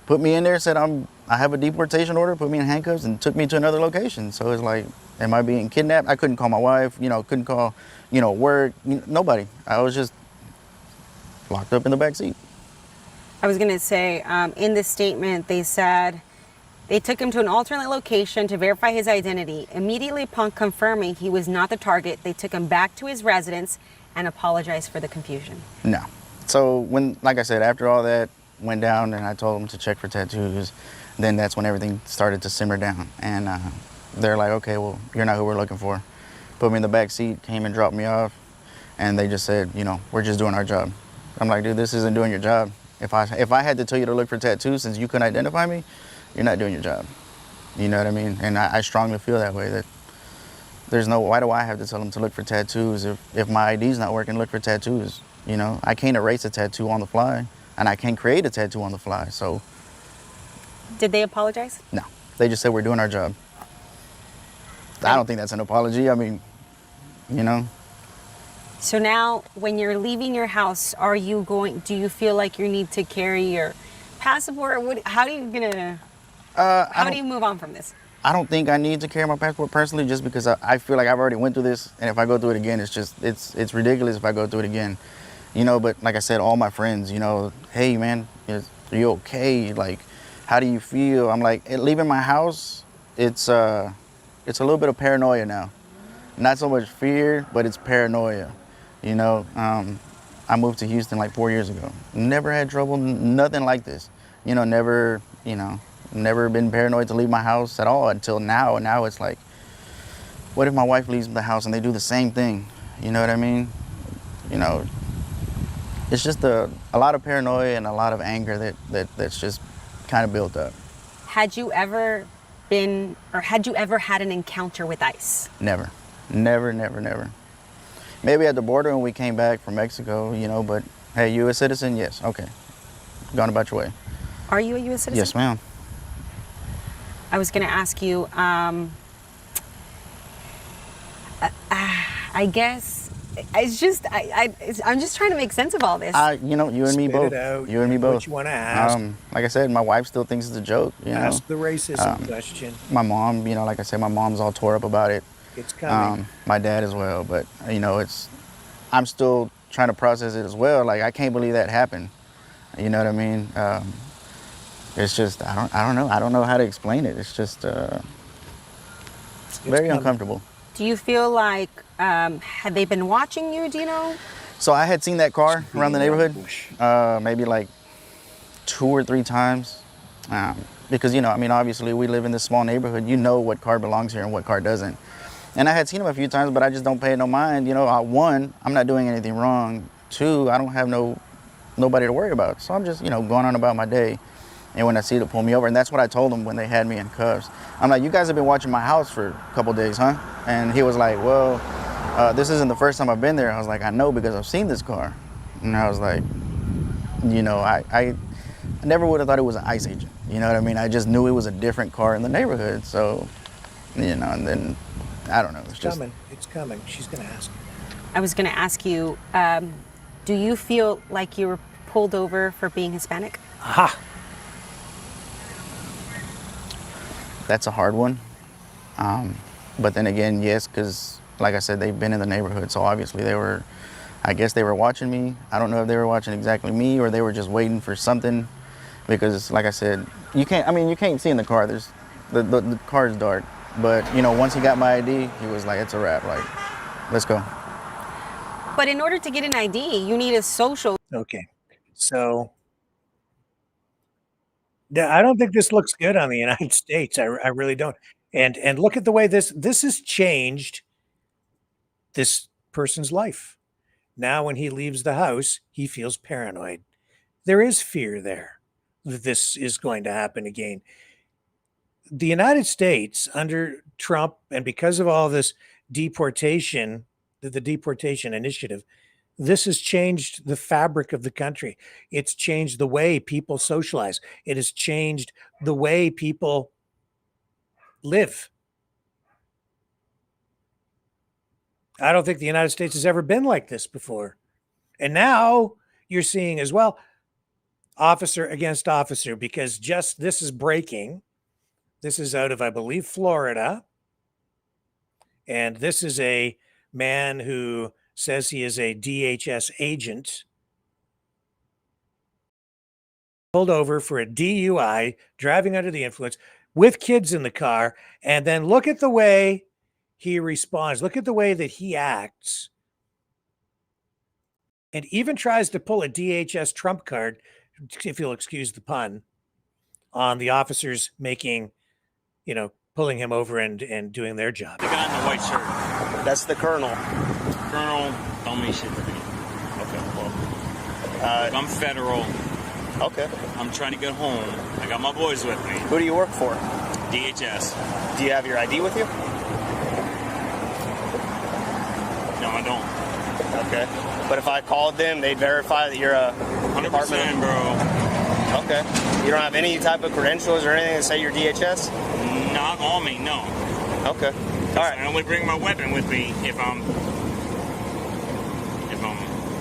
put me in there, said I have a deportation order, put me in handcuffs, and took me to another location. So it's like, am I being kidnapped? I couldn't call my wife, you know, couldn't call, you know, work, nobody. I was just locked up in the back seat. I was gonna say, in this statement, they said they took him to an alternate location to verify his identity. Immediately upon confirming he was not the target, they took him back to his residence and apologized for the confusion. No. So when, like I said, after all that went down and I told them to check for tattoos, then that's when everything started to simmer down. And they're like, okay, well, you're not who we're looking for. Put me in the back seat, came and dropped me off, and they just said, you know, we're just doing our job. I'm like, dude, this isn't doing your job. If I had to tell you to look for tattoos since you couldn't identify me, you're not doing your job. You know what I mean? And I strongly feel that way, that why do I have to tell them to look for tattoos if my ID's not working, look for tattoos? You know, I can't erase a tattoo on the fly, and I can't create a tattoo on the fly, so. Did they apologize? No, they just said we're doing our job. I don't think that's an apology. I mean, you know. So now, when you're leaving your house, do you feel like you need to carry your passport? How are you gonna? How do you move on from this? I don't think I need to carry my passport personally, just because I feel like I've already went through this, and if I go through it again, it's ridiculous if I go through it again, you know. But like I said, all my friends, you know, hey man, are you okay? Like, how do you feel? I'm like, leaving my house, it's a little bit of paranoia now. Not so much fear, but it's paranoia, you know. I moved to Houston like 4 years ago. Never had trouble, nothing like this. You know, never been paranoid to leave my house at all until now. And now it's like, what if my wife leaves the house and they do the same thing? You know what I mean? You know, it's just a lot of paranoia and a lot of anger that's just kind of built up. Had you ever had an encounter with ICE? Never. Never. Maybe at the border when we came back from Mexico, you know, but hey, you a citizen? Yes, okay. Gone about your way. Are you a U.S. citizen? Yes, ma'am. I was going to ask you, I guess, it's just, I'm just trying to make sense of all this. You know, you and me both. You and me both. What you want to ask. Like I said, my wife still thinks it's a joke. You ask know? the racism question. My mom, you know, like I said, my mom's all tore up about it. It's coming. My dad as well, but you know, I'm still trying to process it as well. Like, I can't believe that happened. You know what I mean? It's just, I don't know. I don't know how to explain it. It's just very uncomfortable. Do you feel like, had they been watching you, do you know? So I had seen that car around the neighborhood maybe like 2 or 3 times. Because, you know, I mean, obviously we live in this small neighborhood. You know what car belongs here and what car doesn't. And I had seen them a few times, but I just don't pay no mind. You know, 1, I'm not doing anything wrong. 2, I don't have nobody to worry about. So I'm just, you know, going on about my day. And when I see them pull me over, and that's what I told them when they had me in cuffs. I'm like, you guys have been watching my house for a couple days, huh? And he was like, well, this isn't the first time I've been there. I was like, I know, because I've seen this car. And I was like, you know, I never would have thought it was an ICE agent. You know what I mean? I just knew it was a different car in the neighborhood. So, you know, and then, I don't know. It's coming. It's coming. She's going to ask. I was going to ask you, do you feel like you were pulled over for being Hispanic? Aha. That's a hard one. But then again, yes, because like I said, they've been in the neighborhood. So obviously I guess they were watching me. I don't know if they were watching exactly me or they were just waiting for something. Because like I said, you can't see in the car. The car is dark. But, you know, once he got my ID, he was like, it's a wrap. Like, let's go. But in order to get an ID, you need a social. Okay. So I don't think this looks good on the United States. I really don't. And look at the way this has changed this person's life. Now, when he leaves the house, he feels paranoid. There is fear there that this is going to happen again. The United States under Trump, and because of all this deportation, the deportation initiative, this has changed the fabric of the country. It's changed the way people socialize. It has changed the way people live. I don't think the United States has ever been like this before. And now you're seeing as well, officer against officer, because just this is breaking. This is out of, I believe, Florida. And this is a man who says he is a DHS agent, pulled over for a DUI, driving under the influence, with kids in the car. And then look at the way he responds. Look at the way that he acts. And even tries to pull a DHS trump card, if you'll excuse the pun, on the officers making, you know, pulling him over and doing their job. The guy in the white shirt. That's the colonel. Colonel, don't mean shit to me. Okay, well. I'm federal. Okay. I'm trying to get home. I got my boys with me. Who do you work for? DHS. Do you have your ID with you? No, I don't. Okay. But if I called them, they'd verify that you're a 100%, bro. Okay. You don't have any type of credentials or anything that say you're DHS? Not on me, no. Okay. All right. I only bring my weapon with me if I'm.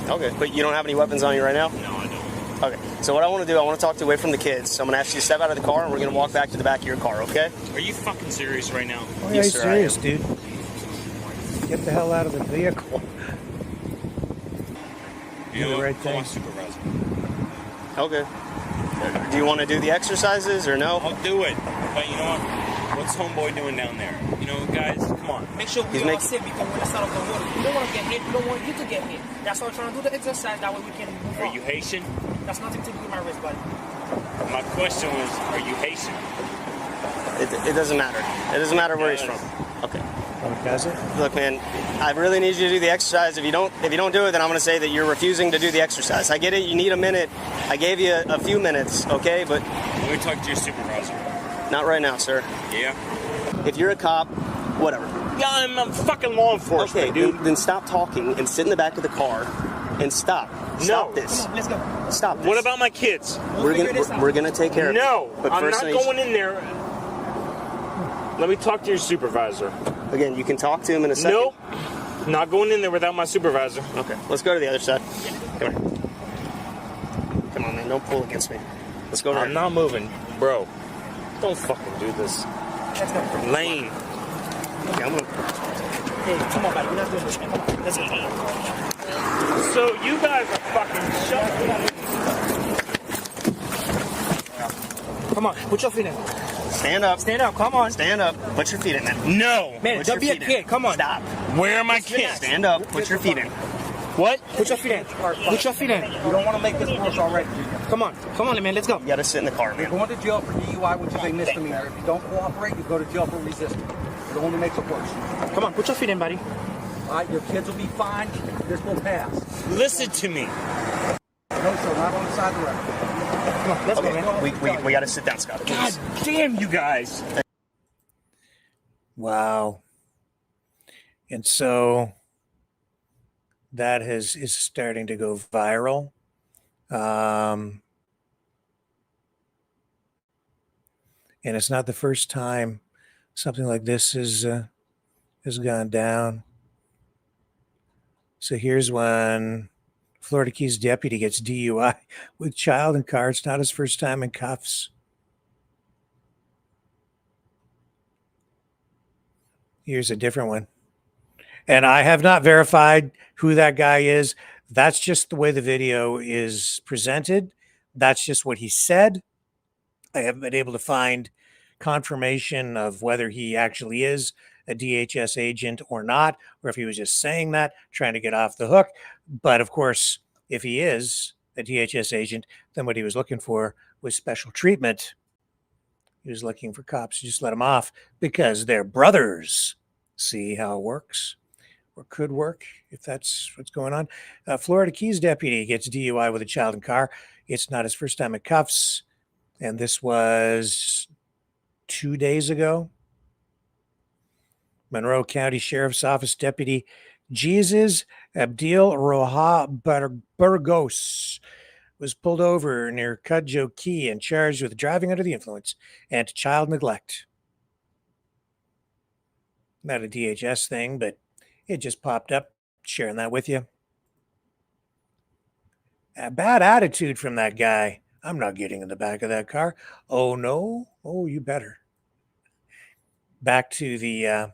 Okay. But you don't have any weapons on you right now? No, I don't. Okay, so what I want to do, I want to talk to you away from the kids. So I'm going to ask you to step out of the car, and we're going to walk back to the back of your car, okay? Are you fucking serious right now? Oh, yeah, Yes, he's sir, serious, dude. Get the hell out of the vehicle. You know the what? right Call my thing. supervisor. Okay. Do you want to do the exercises or no? I'll do it. But you know what? What's homeboy doing down there? You know, guys, come on. Make sure we all sit because we're inside of the water. You don't want to get hit. You don't want you to get hit. That's why I'm trying to do the exercise. That way we can move Are on. you Haitian? That's nothing to do with my wrist, buddy. My question was, are you Haitian? It doesn't matter. It doesn't matter where he's from. Okay. Oh, does it? Look, man, I really need you to do the exercise. If you don't do it, then I'm going to say that you're refusing to do the exercise. I get it. You need a minute. I gave you a few minutes, okay? But Let me talk to your supervisor. not right now, sir. Yeah? If you're a cop, whatever. Yeah, I'm a fucking law enforcement, Okay, dude. then stop talking and sit in the back of the car and stop. Stop this. Come on, let's go. Stop this. What about my kids? We're gonna take care of it. No, But I'm first not I need- going in there. Let me talk to your supervisor. Again, you can talk to him in a second. Nope. Not going in there without my supervisor. Okay, let's go to the other side. Come here. Come on, man. Don't pull against me. Let's go. I'm not moving, bro. Don't fucking do this. Let's go. Lane. Okay, I'm gonna. Hey, come on, buddy. We're not doing this. Come on. Let's go. So you guys are fucking shut. Come on. Put your feet in. Stand up. Stand up. Come on. Stand up. Put your feet in, man. No. Man, Put don't be your a feet kid. in. Come on. Stop. Where are my kids? Stand up. Put your feet in. What? Put your feet in. Put your feet in. You don't want to make this worse already. Come on. Come on, man. Let's go. You gotta sit in the car, You're man. going to jail for DUI, which is a misdemeanor. If you don't cooperate, you go to jail for resisting. It only makes it worse. Come on. Put your feet in, buddy. All right, your kids will be fine. This will pass. Listen to me. No, sir, not on the side of the road. Come on. Let's go, man. We gotta sit down, Scott. God damn you guys. Wow. And so that is starting to go viral. And it's not the first time something like this has gone down. So here's when Florida Keys deputy gets DUI with child in car. It's not his first time in cuffs. Here's a different one. And I have not verified who that guy is. That's just the way the video is presented. That's just what he said. I haven't been able to find confirmation of whether he actually is a DHS agent or not, or if he was just saying that, trying to get off the hook. But of course, if he is a DHS agent, then what he was looking for was special treatment. He was looking for cops to just let him off because they're brothers. See how it works, or could work if that's what's going on. Florida Keys deputy gets DUI with a child in car. It's not his first time in cuffs. And this was 2 days ago. Monroe County Sheriff's Office Deputy Jesus Abdil Roja Burgos was pulled over near Cudjoe Key and charged with driving under the influence and child neglect. Not a DHS thing, but it just popped up, sharing that with you. A bad attitude from that guy. I'm not getting in the back of that car. Oh, no? Oh, you better. Back to the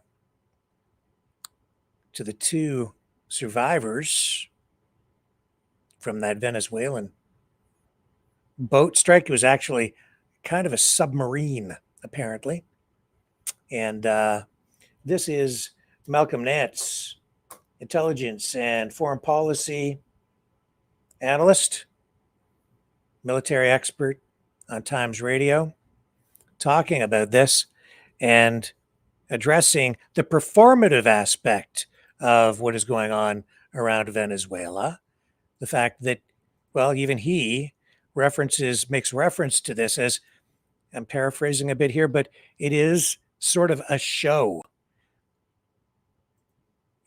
two survivors from that Venezuelan boat strike. It was actually kind of a submarine, apparently. And this is Malcolm Nance, intelligence and foreign policy analyst, military expert on Times Radio, talking about this and addressing the performative aspect of what is going on around Venezuela. The fact that, well, even he makes reference to this as, I'm paraphrasing a bit here, but it is sort of a show.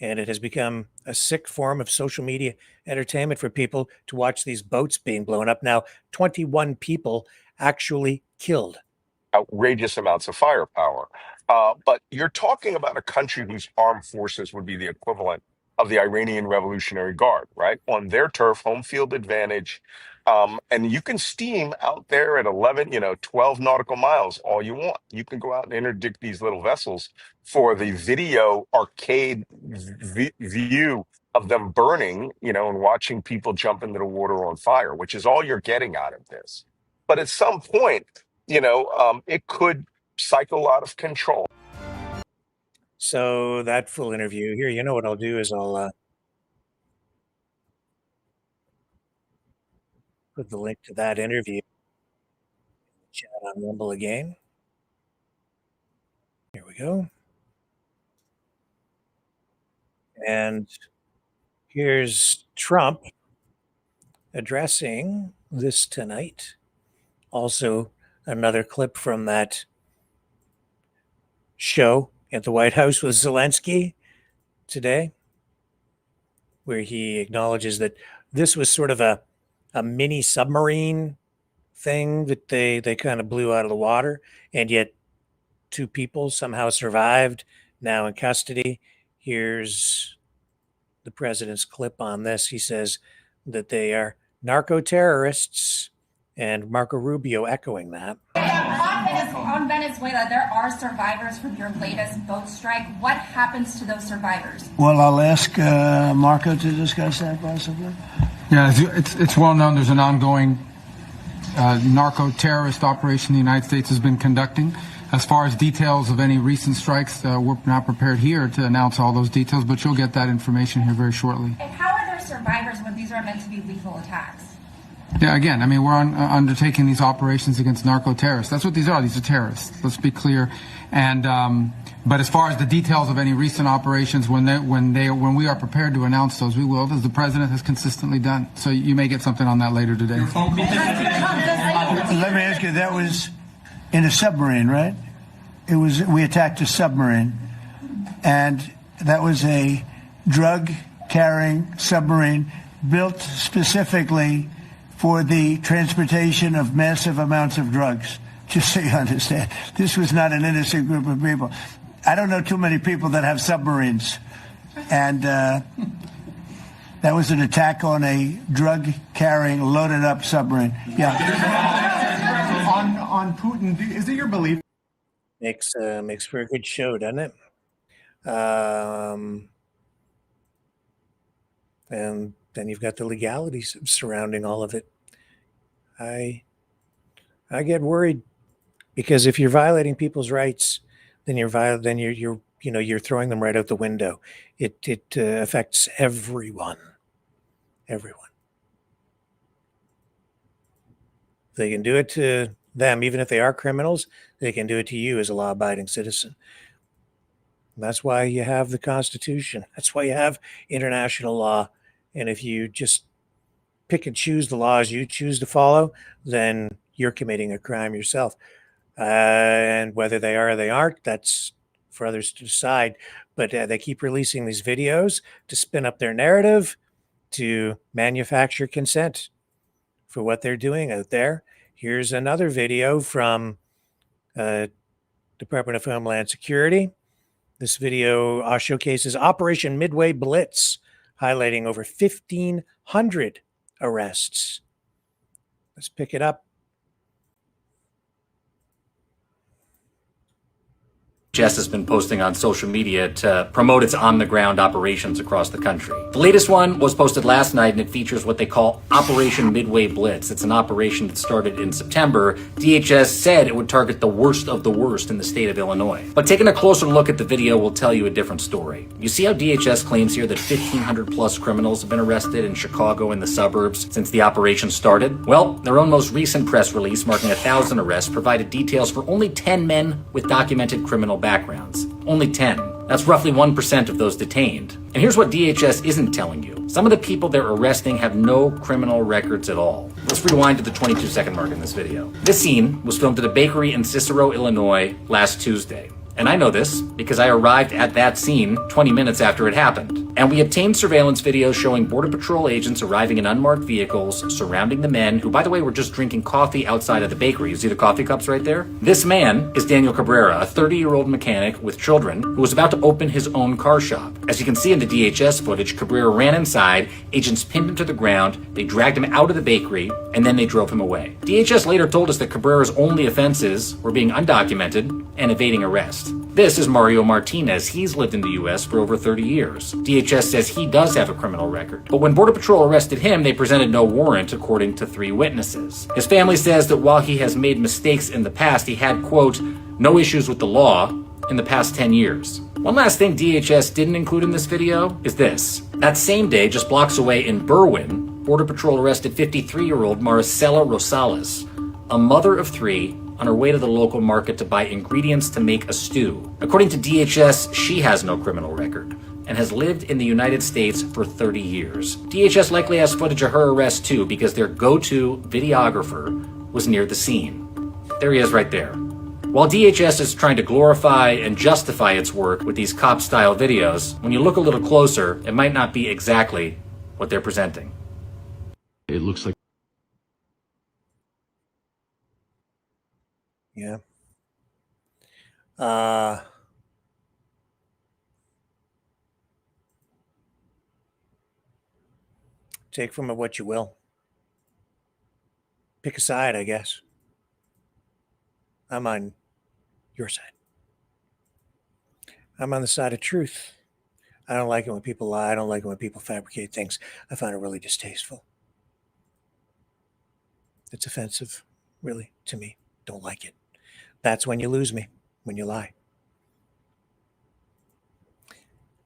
And it has become a sick form of social media entertainment for people to watch these boats being blown up. Now, 21 people actually killed. Outrageous amounts of firepower. But you're talking about a country whose armed forces would be the equivalent of the Iranian Revolutionary Guard, right? On their turf, home field advantage, And you can steam out there at 11, 12 nautical miles all you want. You can go out and interdict these little vessels for the video arcade view of them burning, and watching people jump into the water on fire, which is all you're getting out of this. But at some point, it could cycle out of control. So that full interview here, you know what I'll do is I'll put the link to that interview in the chat on Rumble again. Here we go. And here's Trump addressing this tonight. Also, another clip from that show at the White House with Zelensky today, where he acknowledges that this was sort of a mini submarine thing that they kind of blew out of the water, and yet 2 people somehow survived, now in custody. Here's the president's clip on this. He says that they are narco-terrorists, and Marco Rubio echoing that. On Venezuela, there are survivors from your latest boat strike. What happens to those survivors? Well, I'll ask Marco to discuss that possibly. Yeah, it's well known there's an ongoing narco-terrorist operation the United States has been conducting. As far as details of any recent strikes, we're not prepared here to announce all those details, but you'll get that information here very shortly. And how are there survivors when these are meant to be lethal attacks? Yeah, again, I mean, we're undertaking these operations against narco-terrorists. That's what these are. These are terrorists. Let's be clear. And but as far as the details of any recent operations, when we are prepared to announce those, we will, as the president has consistently done. So you may get something on that later today. Let me ask you, that was in a submarine, right? We attacked a submarine, and that was a drug-carrying submarine built specifically for the transportation of massive amounts of drugs, just so you understand. This was not an innocent group of people. I don't know too many people that have submarines. And that was an attack on a drug-carrying, loaded-up submarine. Yeah. On Putin, is it your belief? Makes for a good show, doesn't it? And then you've got the legalities surrounding all of it. I get worried, because if you're violating people's rights, then you're throwing them right out the window. It affects everyone. Everyone. They can do it to them, even if they are criminals. They can do it to you as a law-abiding citizen. That's why you have the Constitution. That's why you have international law. And if you just pick and choose the laws you choose to follow, then you're committing a crime yourself. And whether they are or they aren't, that's for others to decide. But they keep releasing these videos to spin up their narrative, to manufacture consent for what they're doing out there. Here's another video from Department of Homeland Security. This video showcases Operation Midway Blitz, highlighting over 1,500 arrests. Let's pick it up. DHS has been posting on social media to promote its on-the-ground operations across the country. The latest one was posted last night, and it features what they call Operation Midway Blitz. It's an operation that started in September. DHS said it would target the worst of the worst in the state of Illinois. But taking a closer look at the video will tell you a different story. You see how DHS claims here that 1,500 plus criminals have been arrested in Chicago and the suburbs since the operation started? Well, their own most recent press release, marking 1,000 arrests, provided details for only 10 men with documented criminal backgrounds. Only 10. That's roughly 1% of those detained. And here's what DHS isn't telling you. Some of the people they're arresting have no criminal records at all. Let's rewind to the 22-second mark in this video. This scene was filmed at a bakery in Cicero, Illinois last Tuesday. And I know this because I arrived at that scene 20 minutes after it happened. And we obtained surveillance video showing Border Patrol agents arriving in unmarked vehicles, surrounding the men, who, by the way, were just drinking coffee outside of the bakery. You see the coffee cups right there? This man is Daniel Cabrera, a 30-year-old mechanic with children who was about to open his own car shop. As you can see in the DHS footage, Cabrera ran inside, agents pinned him to the ground, they dragged him out of the bakery, and then they drove him away. DHS later told us that Cabrera's only offenses were being undocumented and evading arrest. This is Mario Martinez. He's lived in the U.S. for over 30 years. DHS says he does have a criminal record. But when Border Patrol arrested him, they presented no warrant, according to 3 witnesses. His family says that while he has made mistakes in the past, he had, quote, no issues with the law in the past 10 years. One last thing DHS didn't include in this video is this. That same day, just blocks away in Berwyn, Border Patrol arrested 53-year-old Maricela Rosales, a mother of 3, on her way to the local market to buy ingredients to make a stew. According to DHS, she has no criminal record and has lived in the United States for 30 years. DHS likely has footage of her arrest too, because their go-to videographer was near the scene. There he is right there. While DHS is trying to glorify and justify its work with these cop-style videos, when you look a little closer, it might not be exactly what they're presenting. It looks like Yeah. Take from it what you will. Pick a side, I guess. I'm on your side. I'm on the side of truth. I don't like it when people lie. I don't like it when people fabricate things. I find it really distasteful. It's offensive, really, to me. Don't like it. That's when you lose me, when you lie.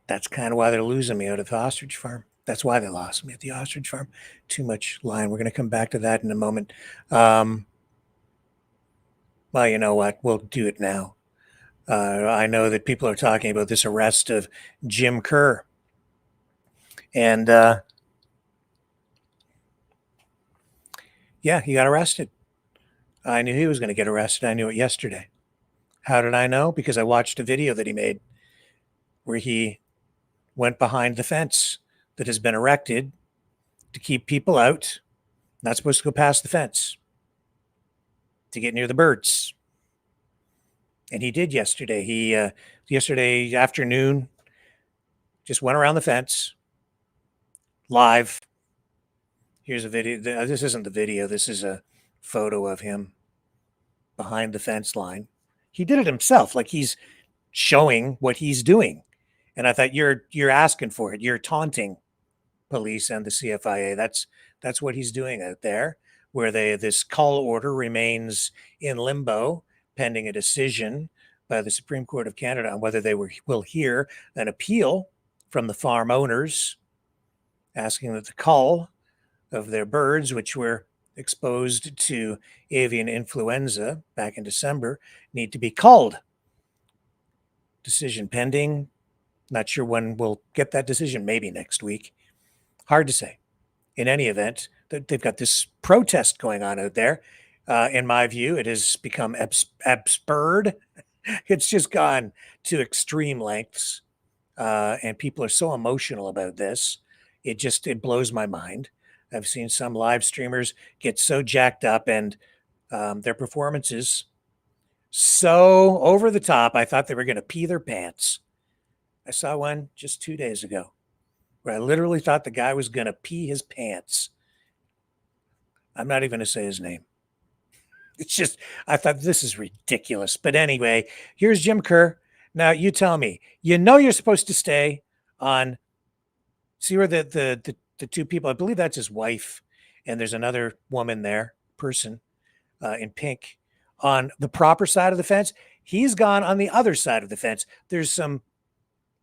That's kind of why they're losing me out of the ostrich farm. That's why they lost me at the ostrich farm. Too much lying. We're going to come back to that in a moment. Well, you know what? We'll do it now. I know that people are talking about this arrest of Jim Kerr. And yeah, he got arrested. I knew he was going to get arrested. I knew it yesterday. How did I know? Because I watched a video that he made where he went behind the fence that has been erected to keep people out. Not supposed to go past the fence to get near the birds. And he did yesterday. He yesterday afternoon just went around the fence live. Here's a video. This isn't the video. This is a photo of him behind the fence line. He did it himself, like he's showing what he's doing. And I thought, you're asking for it. You're taunting police and the CFIA. That's what he's doing out there, where this call order remains in limbo pending a decision by the Supreme Court of Canada on whether they will hear an appeal from the farm owners asking that the cull of their birds, which were exposed to avian influenza back in December, need to be culled. Decision pending. Not sure when we'll get that decision. Maybe next week. Hard to say. In any event, they've got this protest going on out there. In my view, it has become absurd. It's just gone to extreme lengths. And people are so emotional about this. It blows my mind. I've seen some live streamers get so jacked up and their performances so over the top, I thought they were going to pee their pants. I saw one just 2 days ago where I literally thought the guy was going to pee his pants. I'm not even going to say his name. It's just, I thought this is ridiculous. But anyway, here's Jim Kerr. Now you tell me, you're supposed to stay on, see where the two people, I believe that's his wife, and there's another woman there, person in pink, on the proper side of the fence. He's gone on the other side of the fence. There's some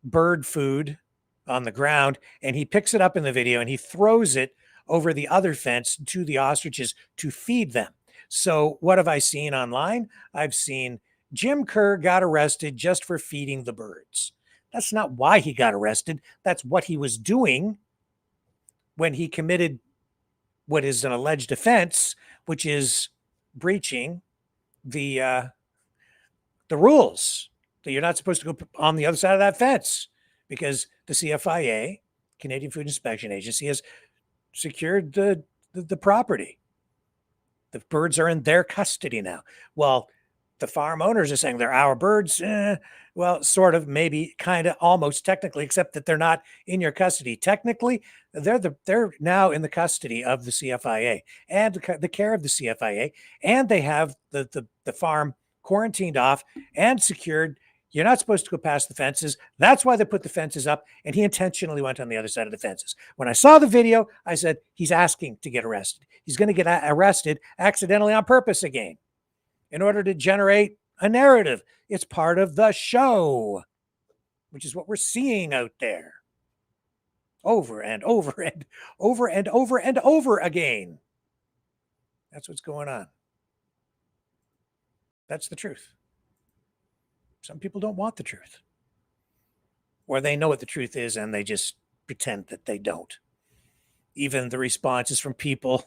bird food on the ground, and he picks it up in the video and he throws it over the other fence to the ostriches to feed them. So what have I seen online? I've seen Jim Kerr got arrested just for feeding the birds. That's not why he got arrested. That's what he was doing when he committed what is an alleged offense, which is breaching the rules, that you're not supposed to go on the other side of that fence because the CFIA, Canadian Food Inspection Agency, has secured the property. The birds are in their custody now. Well, the farm owners are saying they're our birds. Well, sort of, maybe, kind of, almost, technically, except that they're not in your custody. Technically, they're now in the custody of the CFIA and the care of the CFIA, and they have the farm quarantined off and secured. You're not supposed to go past the fences. That's why they put the fences up, and he intentionally went on the other side of the fences. When I saw the video, I said, he's asking to get arrested. He's going to get arrested accidentally on purpose again in order to generate a narrative. It's part of the show, which is what we're seeing out there over and over and over and over and over again. That's what's going on. That's the truth. Some people don't want the truth, or they know what the truth is and they just pretend that they don't. Even the responses from people,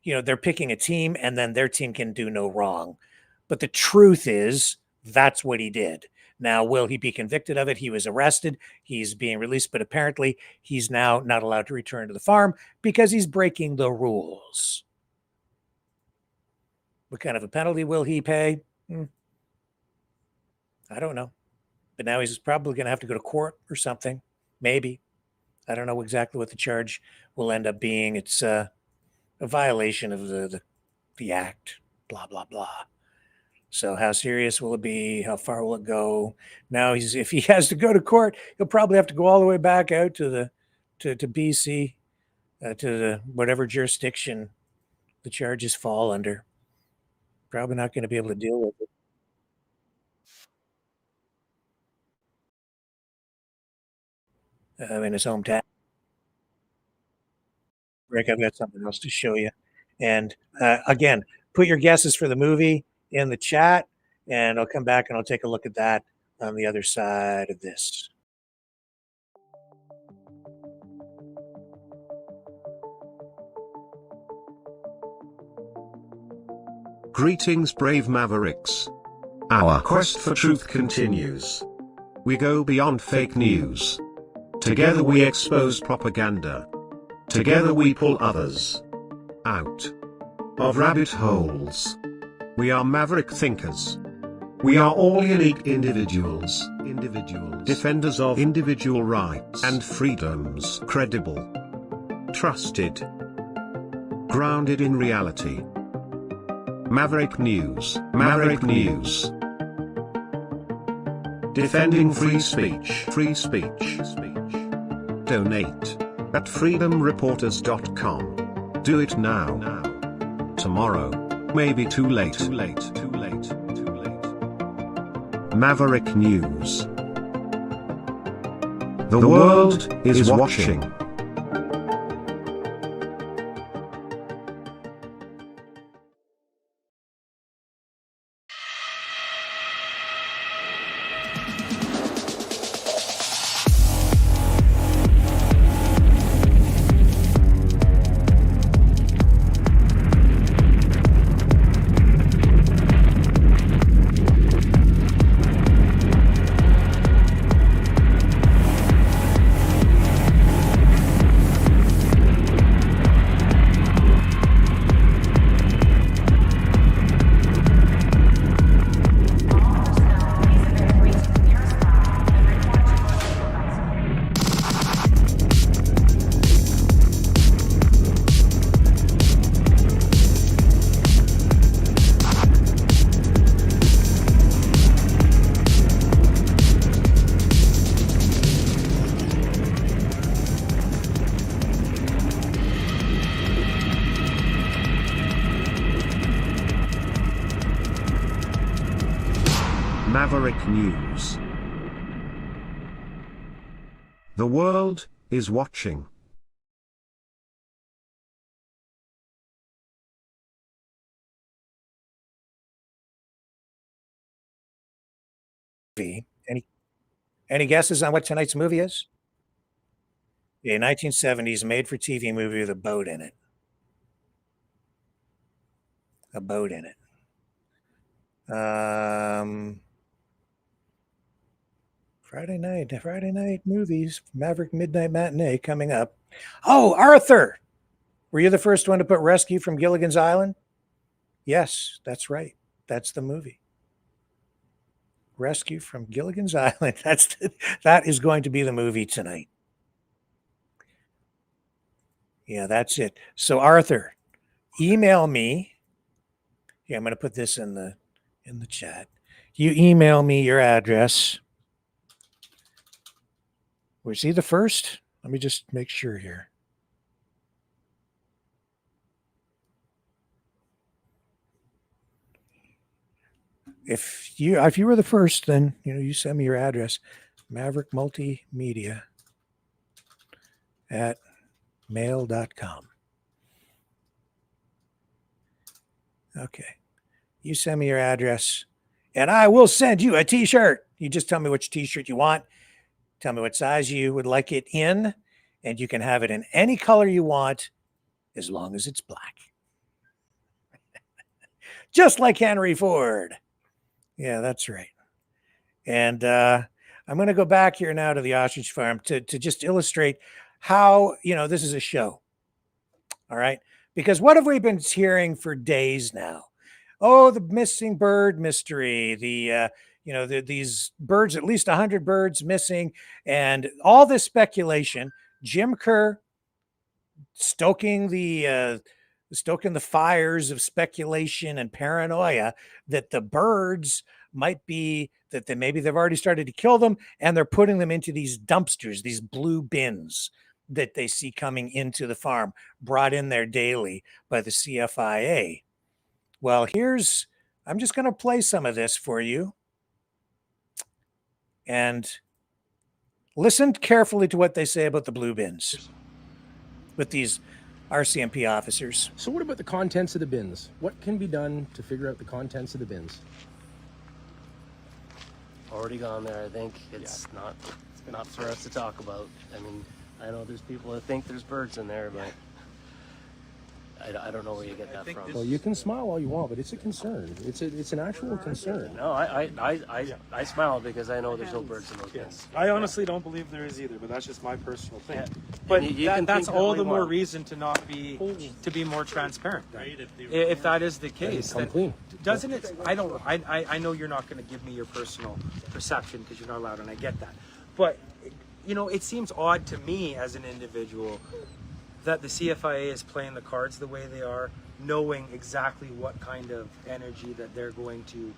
they're picking a team and then their team can do no wrong. But the truth is, that's what he did. Now, will he be convicted of it? He was arrested. He's being released, but apparently he's now not allowed to return to the farm because he's breaking the rules. What kind of a penalty will he pay? I don't know. But now he's probably going to have to go to court or something. Maybe. I don't know exactly what the charge will end up being. It's a violation of the act, blah, blah, blah. So how serious will it be? How far will it go? Now, if he has to go to court, he'll probably have to go all the way back out to BC, to the whatever jurisdiction the charges fall under. Probably not going to be able to deal with it. In his hometown. Rick, I've got something else to show you. And again, put your guesses for the movie in the chat, and I'll come back and I'll take a look at that on the other side of this. Greetings, brave Mavericks. Our quest for truth continues. We go beyond fake news. Together we expose propaganda. Together we pull others out of rabbit holes. We are maverick thinkers. We are all unique individuals. Defenders of individual rights and freedoms. Credible. Trusted. Grounded in reality. Maverick News. Maverick News. Defending free speech. Free speech. Donate at freedomreporters.com. Do it now. Tomorrow may be too late. Too late. Too late. Too late. Maverick News. The world is watching. Maverick News. The world is watching. Any guesses on what tonight's movie is? A 1970s made-for-TV movie with a boat in it. A boat in it. Friday night movies, Maverick Midnight Matinee coming up. Oh, Arthur, were you the first one to put Rescue from Gilligan's Island? Yes, that's right. That's the movie. Rescue from Gilligan's Island. That is going to be the movie tonight. Yeah, that's it. So Arthur, email me. Yeah, I'm going to put this in the chat. You email me your address. Was he the first? Let me just make sure here. If you were the first, then you send me your address, Maverick Multimedia at mail.com. Okay. You send me your address and I will send you a t-shirt. You just tell me which t-shirt you want. Tell me what size you would like it in, and you can have it in any color you want as long as it's black. Just like Henry Ford. Yeah, that's right. And I'm going to go back here now to the ostrich farm to just illustrate how, this is a show. All right. Because what have we been hearing for days now? Oh, the missing bird mystery, these birds, at least 100 birds missing, and all this speculation. Jim Kerr stoking the fires of speculation and paranoia that the birds might be maybe they've already started to kill them, and they're putting them into these dumpsters, these blue bins that they see coming into the farm, brought in there daily by the CFIA. Well, I'm just going to play some of this for you. And listen carefully to what they say about the blue bins with these RCMP officers. So what about the contents of the bins? What can be done to figure out the contents of the bins? Already gone there. I think it's not for us to talk about. I mean, I know there's people that think there's birds in there, but I don't know where you get that from. Well, you can smile all you want, but it's a concern. It's an actual concern. No, I smile because I know there's no birds in those bins. I honestly don't believe there is either, but that's just my personal thing. Yeah. But that's all the more reason to be more transparent. If that is the case, come clean. Doesn't it? I know you're not going to give me your personal perception because you're not allowed, and I get that. But it seems odd to me as an individual that the CFIA is playing the cards the way they are, knowing exactly what kind of energy that they're going to.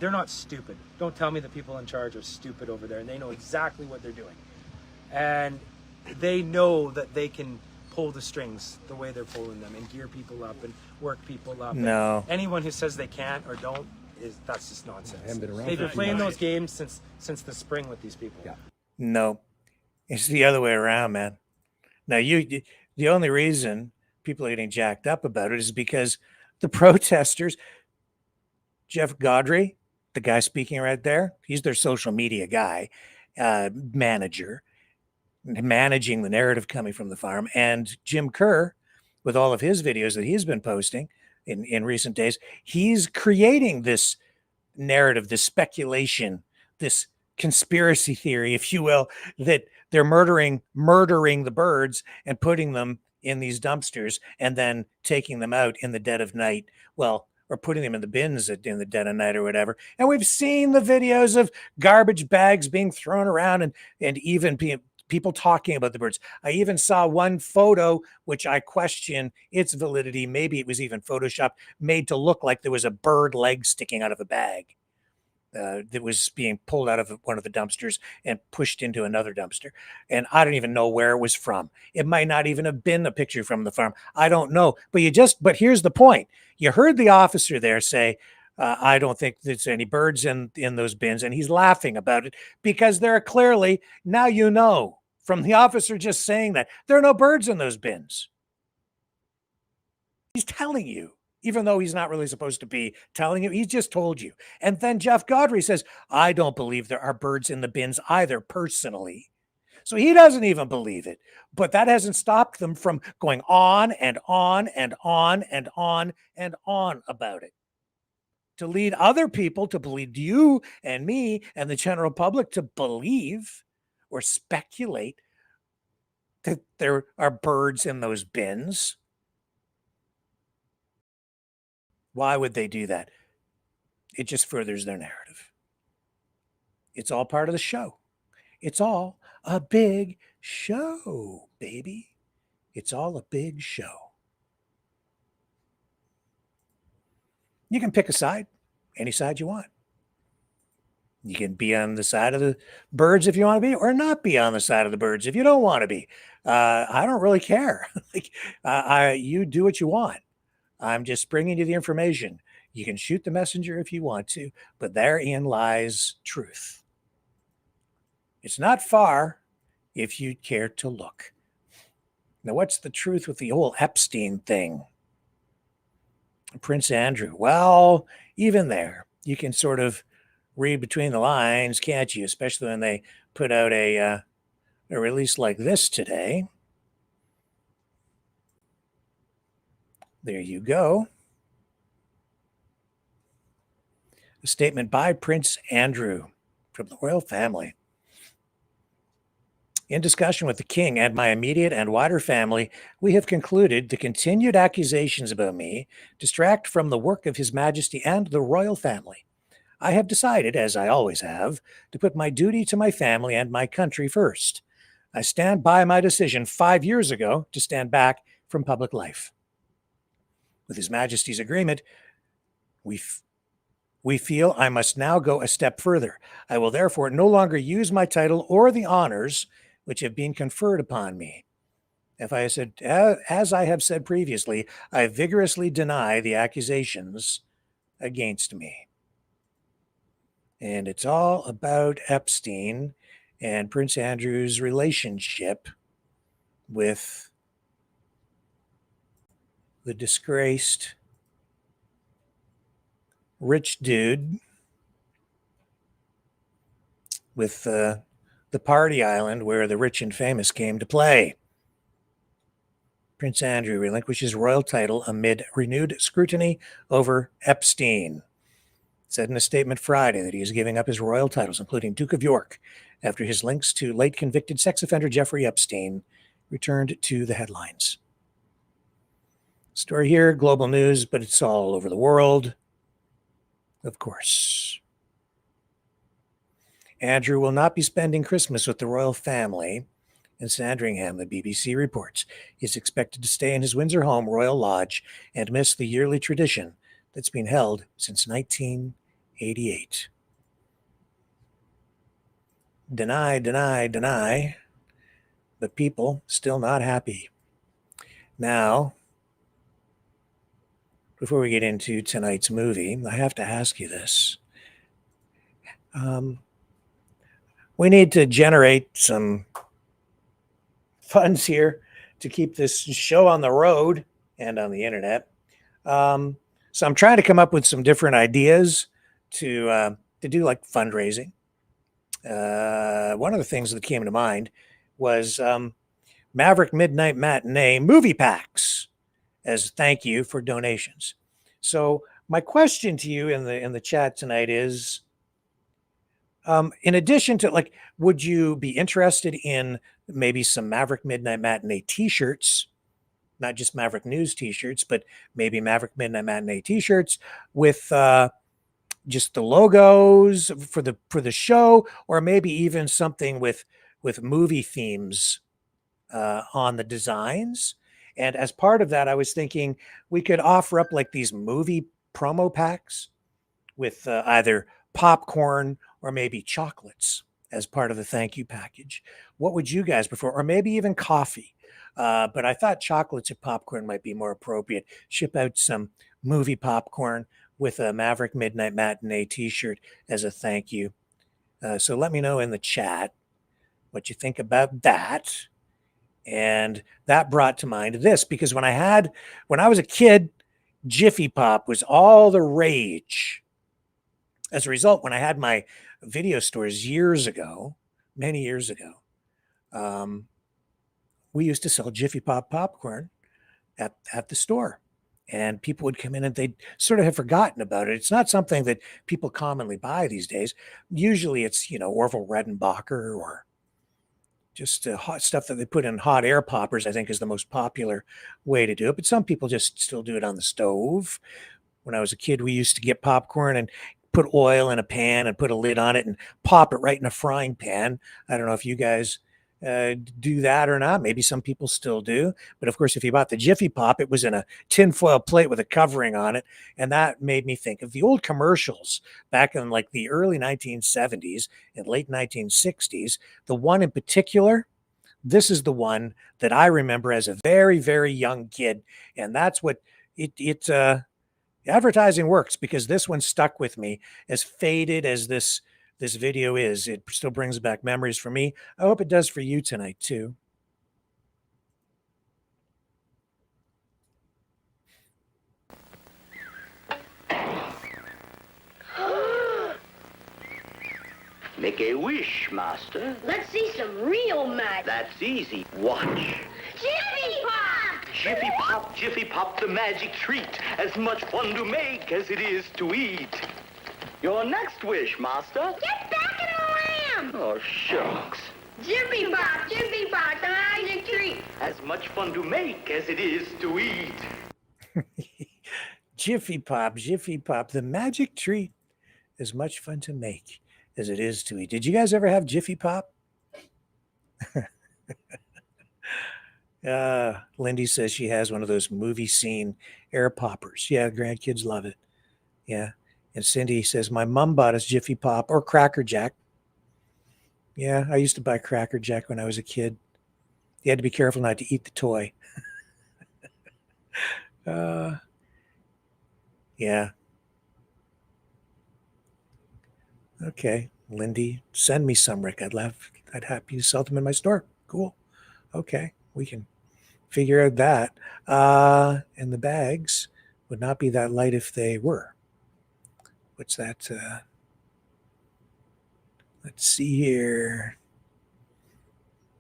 They're not stupid. Don't tell me the people in charge are stupid over there, and they know exactly what they're doing. And they know that they can pull the strings the way they're pulling them and gear people up and work people up. No. And anyone who says they can't or don't, that's just nonsense. I haven't been around They've been for playing 2 those games since the spring with these people. Yeah. No, it's the other way around, man. Now, the only reason people are getting jacked up about it is because the protesters, Jeff Gaudry, the guy speaking right there, he's their social media guy, manager, managing the narrative coming from the farm. And Jim Kerr, with all of his videos that he's been posting in recent days, he's creating this narrative, this speculation, this conspiracy theory, if you will, that they're murdering the birds and putting them in these dumpsters and then taking them out in the dead of night. Well, or putting them in the bins in the dead of night or whatever. And we've seen the videos of garbage bags being thrown around and even people talking about the birds. I even saw one photo, which I question its validity. Maybe it was even Photoshopped, made to look like there was a bird leg sticking out of a bag. That was being pulled out of one of the dumpsters and pushed into another dumpster. And I don't even know where it was from. It might not even have been a picture from the farm. I don't know. But here's the point. You heard the officer there say, I don't think there's any birds in those bins. And he's laughing about it because there are clearly, now you know, from the officer just saying that, there are no birds in those bins. He's telling you. Even though he's not really supposed to be telling you, he's just told you. And then Jeff Gaudry says, I don't believe there are birds in the bins either, personally. So he doesn't even believe it. But that hasn't stopped them from going on and on and on and on and on about it. to lead other people, to lead you and me and the general public to believe or speculate that there are birds in those bins. Why would they do that? It just furthers their narrative. It's all part of the show. It's all a big show, baby. It's all a big show. You can pick a side, any side you want. You can be on the side of the birds if you want to be, or not be on the side of the birds if you don't want to be. I don't really care. You do what you want. I'm just bringing you the information. You can shoot the messenger if you want to, but therein lies truth. It's not far if you care to look. Now, what's the truth with the whole Epstein thing? Prince Andrew. Well, even there, you can sort of read between the lines, can't you? Especially when they put out a release like this today. There you go. A statement by Prince Andrew from the royal family. In discussion with the king and my immediate and wider family, we have concluded the continued accusations about me distract from the work of His Majesty and the royal family. I have decided, as I always have, to put my duty to my family and my country first. I stand by my decision 5 years ago to stand back from public life. With His Majesty's agreement, we feel I must now go a step further. I will therefore no longer use my title or the honors which have been conferred upon me. As I have said previously, I vigorously deny the accusations against me. And it's all about Epstein and Prince Andrew's relationship with the disgraced rich dude with the party island where the rich and famous came to play. Prince Andrew relinquishes royal title amid renewed scrutiny over Epstein. Said in a statement Friday that he is giving up his royal titles, including Duke of York, after his links to late convicted sex offender Jeffrey Epstein returned to the headlines. Story here, global news, but it's all over the world, of course. Andrew will not be spending Christmas with the royal family in Sandringham, the BBC reports. He is expected to stay in his Windsor home, Royal Lodge, and miss the yearly tradition that's been held since 1988. Deny, but people still not happy. Now, before we get into tonight's movie, I have to ask you this. We need to generate some funds here to keep this show on the road and on the internet. So I'm trying to come up with some different ideas to do like fundraising. One of the things that came to mind was Maverick Midnight Matinee movie packs as thank you for donations. So my question to you in the chat tonight is, in addition to, like, would you be interested in maybe some Maverick Midnight Matinee t-shirts, not just Maverick News t-shirts, but maybe Maverick Midnight Matinee t-shirts with just the logos for the show, or maybe even something with movie themes on the designs? And as part of that, I was thinking we could offer up like these movie promo packs with either popcorn or maybe chocolates as part of the thank you package. What would you guys prefer? Or maybe even coffee. But I thought chocolates and popcorn might be more appropriate. Ship out some movie popcorn with a Maverick Midnight Matinee t-shirt as a thank you. So let me know in the chat what you think about that. And that brought to mind this, because when I was a kid, Jiffy Pop was all the rage. As a result, when I had my video stores many years ago, we used to sell Jiffy Pop popcorn at the store. and people would come in and they'd sort of have forgotten about it. It's not something that people commonly buy these days. Usually it's, Orville Redenbacher or just hot stuff that they put in hot air poppers, I think is the most popular way to do it. But some people just still do it on the stove. When I was a kid, we used to get popcorn and put oil in a pan and put a lid on it and pop it right in a frying pan. I don't know if you guys do that or not. Maybe some people still do. But of course, if you bought the Jiffy Pop, it was in a tinfoil plate with a covering on it. And that made me think of the old commercials back in like the early 1970s and late 1960s. The one in particular, this is the one that I remember as a very, very young kid. And that's what advertising works, because this one stuck with me. As faded as this video is, it still brings back memories for me. I hope it does for you tonight too. Make a wish, master. Let's see some real magic. That's easy. Watch. Jiffy Pop! Jiffy Pop, Jiffy Pop, the magic treat. As much fun to make as it is to eat. Your next wish, master. Get back in the lamb! Oh, shucks. Jiffy Pop, the magic treat. As much fun to make as it is to eat. Jiffy Pop, the magic treat. As much fun to make as it is to eat. Did you guys ever have Jiffy Pop? Lindy says she has one of those movie scene air poppers. Yeah, grandkids love it. Yeah. And Cindy says, my mom bought us Jiffy Pop or Cracker Jack. Yeah, I used to buy Cracker Jack when I was a kid. You had to be careful not to eat the toy. Yeah. Okay, Lindy, send me some, Rick. I'd happy to sell them in my store. Cool. Okay, we can figure out that. And the bags would not be that light if they were. What's that? Let's see here.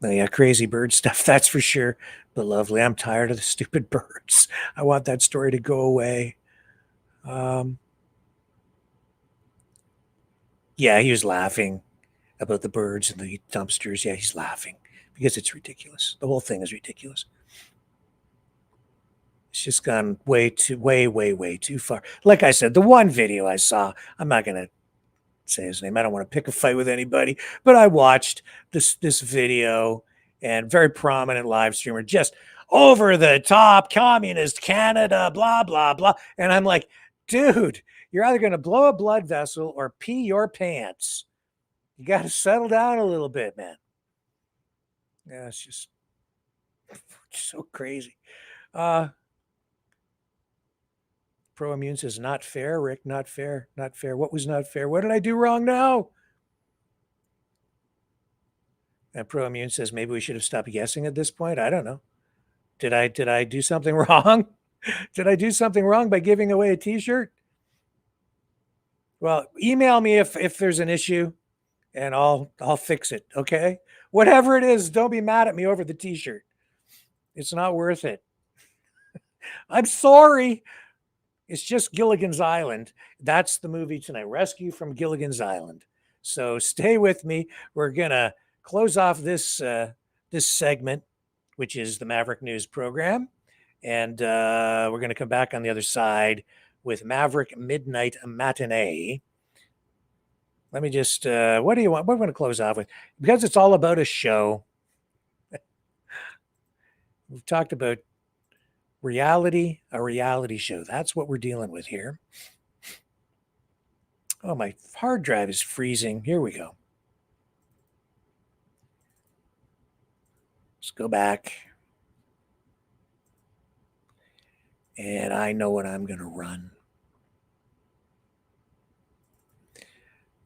Oh yeah, crazy bird stuff, that's for sure. But lovely. I'm tired of the stupid birds. I want that story to go away. Yeah, he was laughing about the birds and the dumpsters. Yeah, he's laughing because it's ridiculous. The whole thing is ridiculous. It's just gone way too far. Like I said, the one video I saw, I'm not going to say his name. I don't want to pick a fight with anybody, but I watched this video, and very prominent live streamer, just over the top, communist Canada, blah, blah, blah. And I'm like, dude, you're either going to blow a blood vessel or pee your pants. You got to settle down a little bit, man. Yeah, it's just so crazy. Pro Immune says, not fair, Rick, not fair, not fair. What was not fair? What did I do wrong now? And Pro Immune says, maybe we should have stopped guessing at this point. I don't know. Did I do something wrong? Did I do something wrong by giving away a t-shirt? Well, email me if there's an issue, and I'll fix it, okay? Whatever it is, don't be mad at me over the t-shirt. It's not worth it. I'm sorry. It's just Gilligan's Island. That's the movie tonight, Rescue from Gilligan's Island. So stay with me. We're going to close off this segment, which is the Maverick News program. And we're going to come back on the other side with Maverick Midnight Matinee. Let me just, what do you want? What are we going to close off with? Because it's all about a show. We've talked about reality, a reality show. That's what we're dealing with here. Oh, my hard drive is freezing. Here we go. Let's go back. And I know what I'm going to run.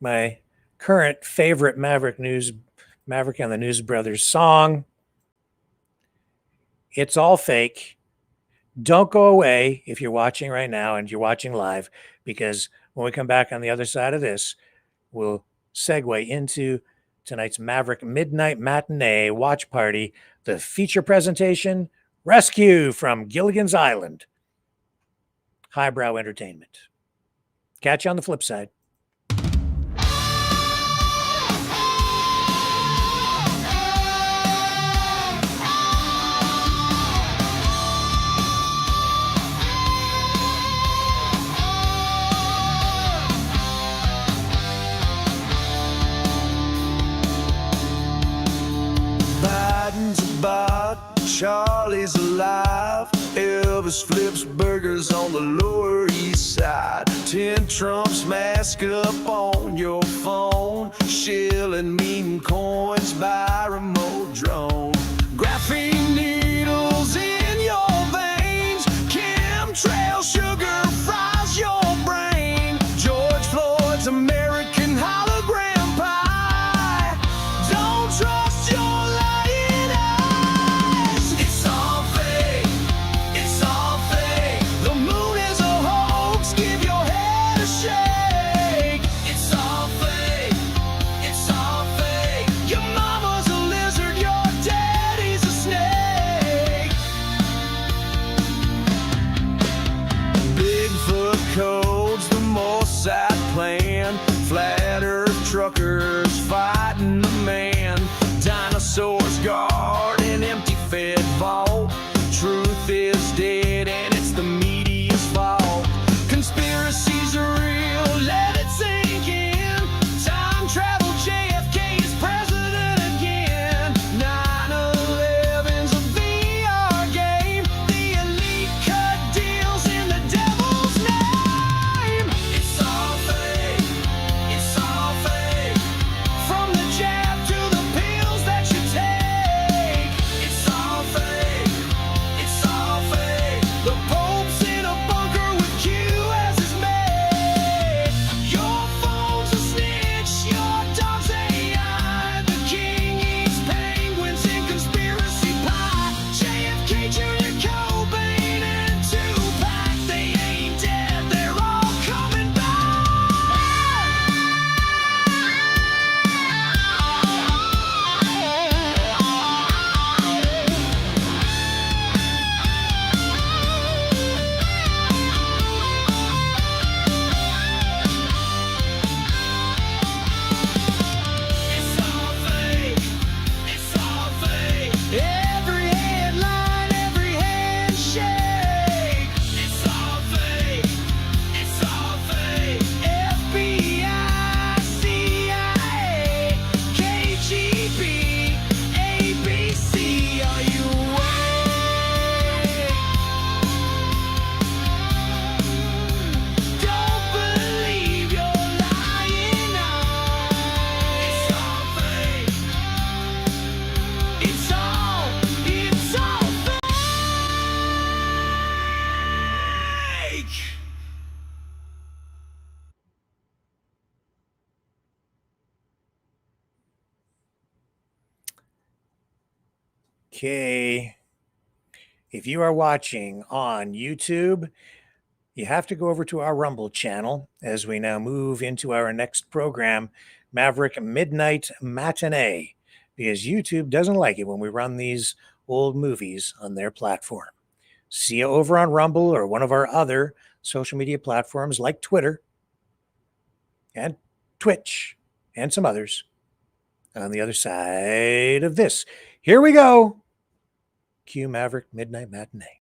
My current favorite Maverick and the News Brothers song. It's all fake. Don't go away if you're watching right now and you're watching live, because when we come back on the other side of this, we'll segue into tonight's Maverick Midnight Matinee watch party, the feature presentation, Rescue from Gilligan's Island. highbrow entertainment. Catch you on the flip side. Biden's a bot, Charlie's alive. Elvis flips burgers on the Lower East Side. 10 Trumps mask up on your phone. Shilling mean coins by remote drone. Graphene needles in your veins. Chemtrail sugar fries your brain. George Floyd's American hologram pie. Don't trust your lying eyes. It's all fake. It's all fake. The moon is a hoax. Give your head a shake. It's all fake. It's all fake. Your mama's a lizard. Your daddy's a snake. Bigfoot codes, the Mossad plan. Flat Earth truckers fighting the man. Dinosaurs guard an empty fed vault. Truth is dead and it's the media's fault. Conspiracies are real, let it sink in. Time travel, JFK is president again. 9/11's a VR game. The elite cut deals in the devil's name. It's all fake. It's all fake. From the jab to the pills that you take. It's all fake. It's all fake. The Pope's in a bunker with Q as his mate. Your phone's a snitch. Your dog's AI. The king eats penguins in conspiracy pie. JFK Jr., Cobain, and Tupac. They ain't dead. They're all coming back. It's all fake. It's all fake. Every headline, every handshake. It's all fake. It's all fake. FBI, CIA, KGB, ABC. Are you awake? Don't believe your lying eyes. It's all fake. It's all fake. Okay. If you are watching on YouTube, you have to go over to our Rumble channel as we now move into our next program, Maverick Midnight Matinee, because YouTube doesn't like it when we run these old movies on their platform. See you over on Rumble or one of our other social media platforms like Twitter and Twitch and some others on the other side of this. Here we go. Cue Maverick Midnight Matinee.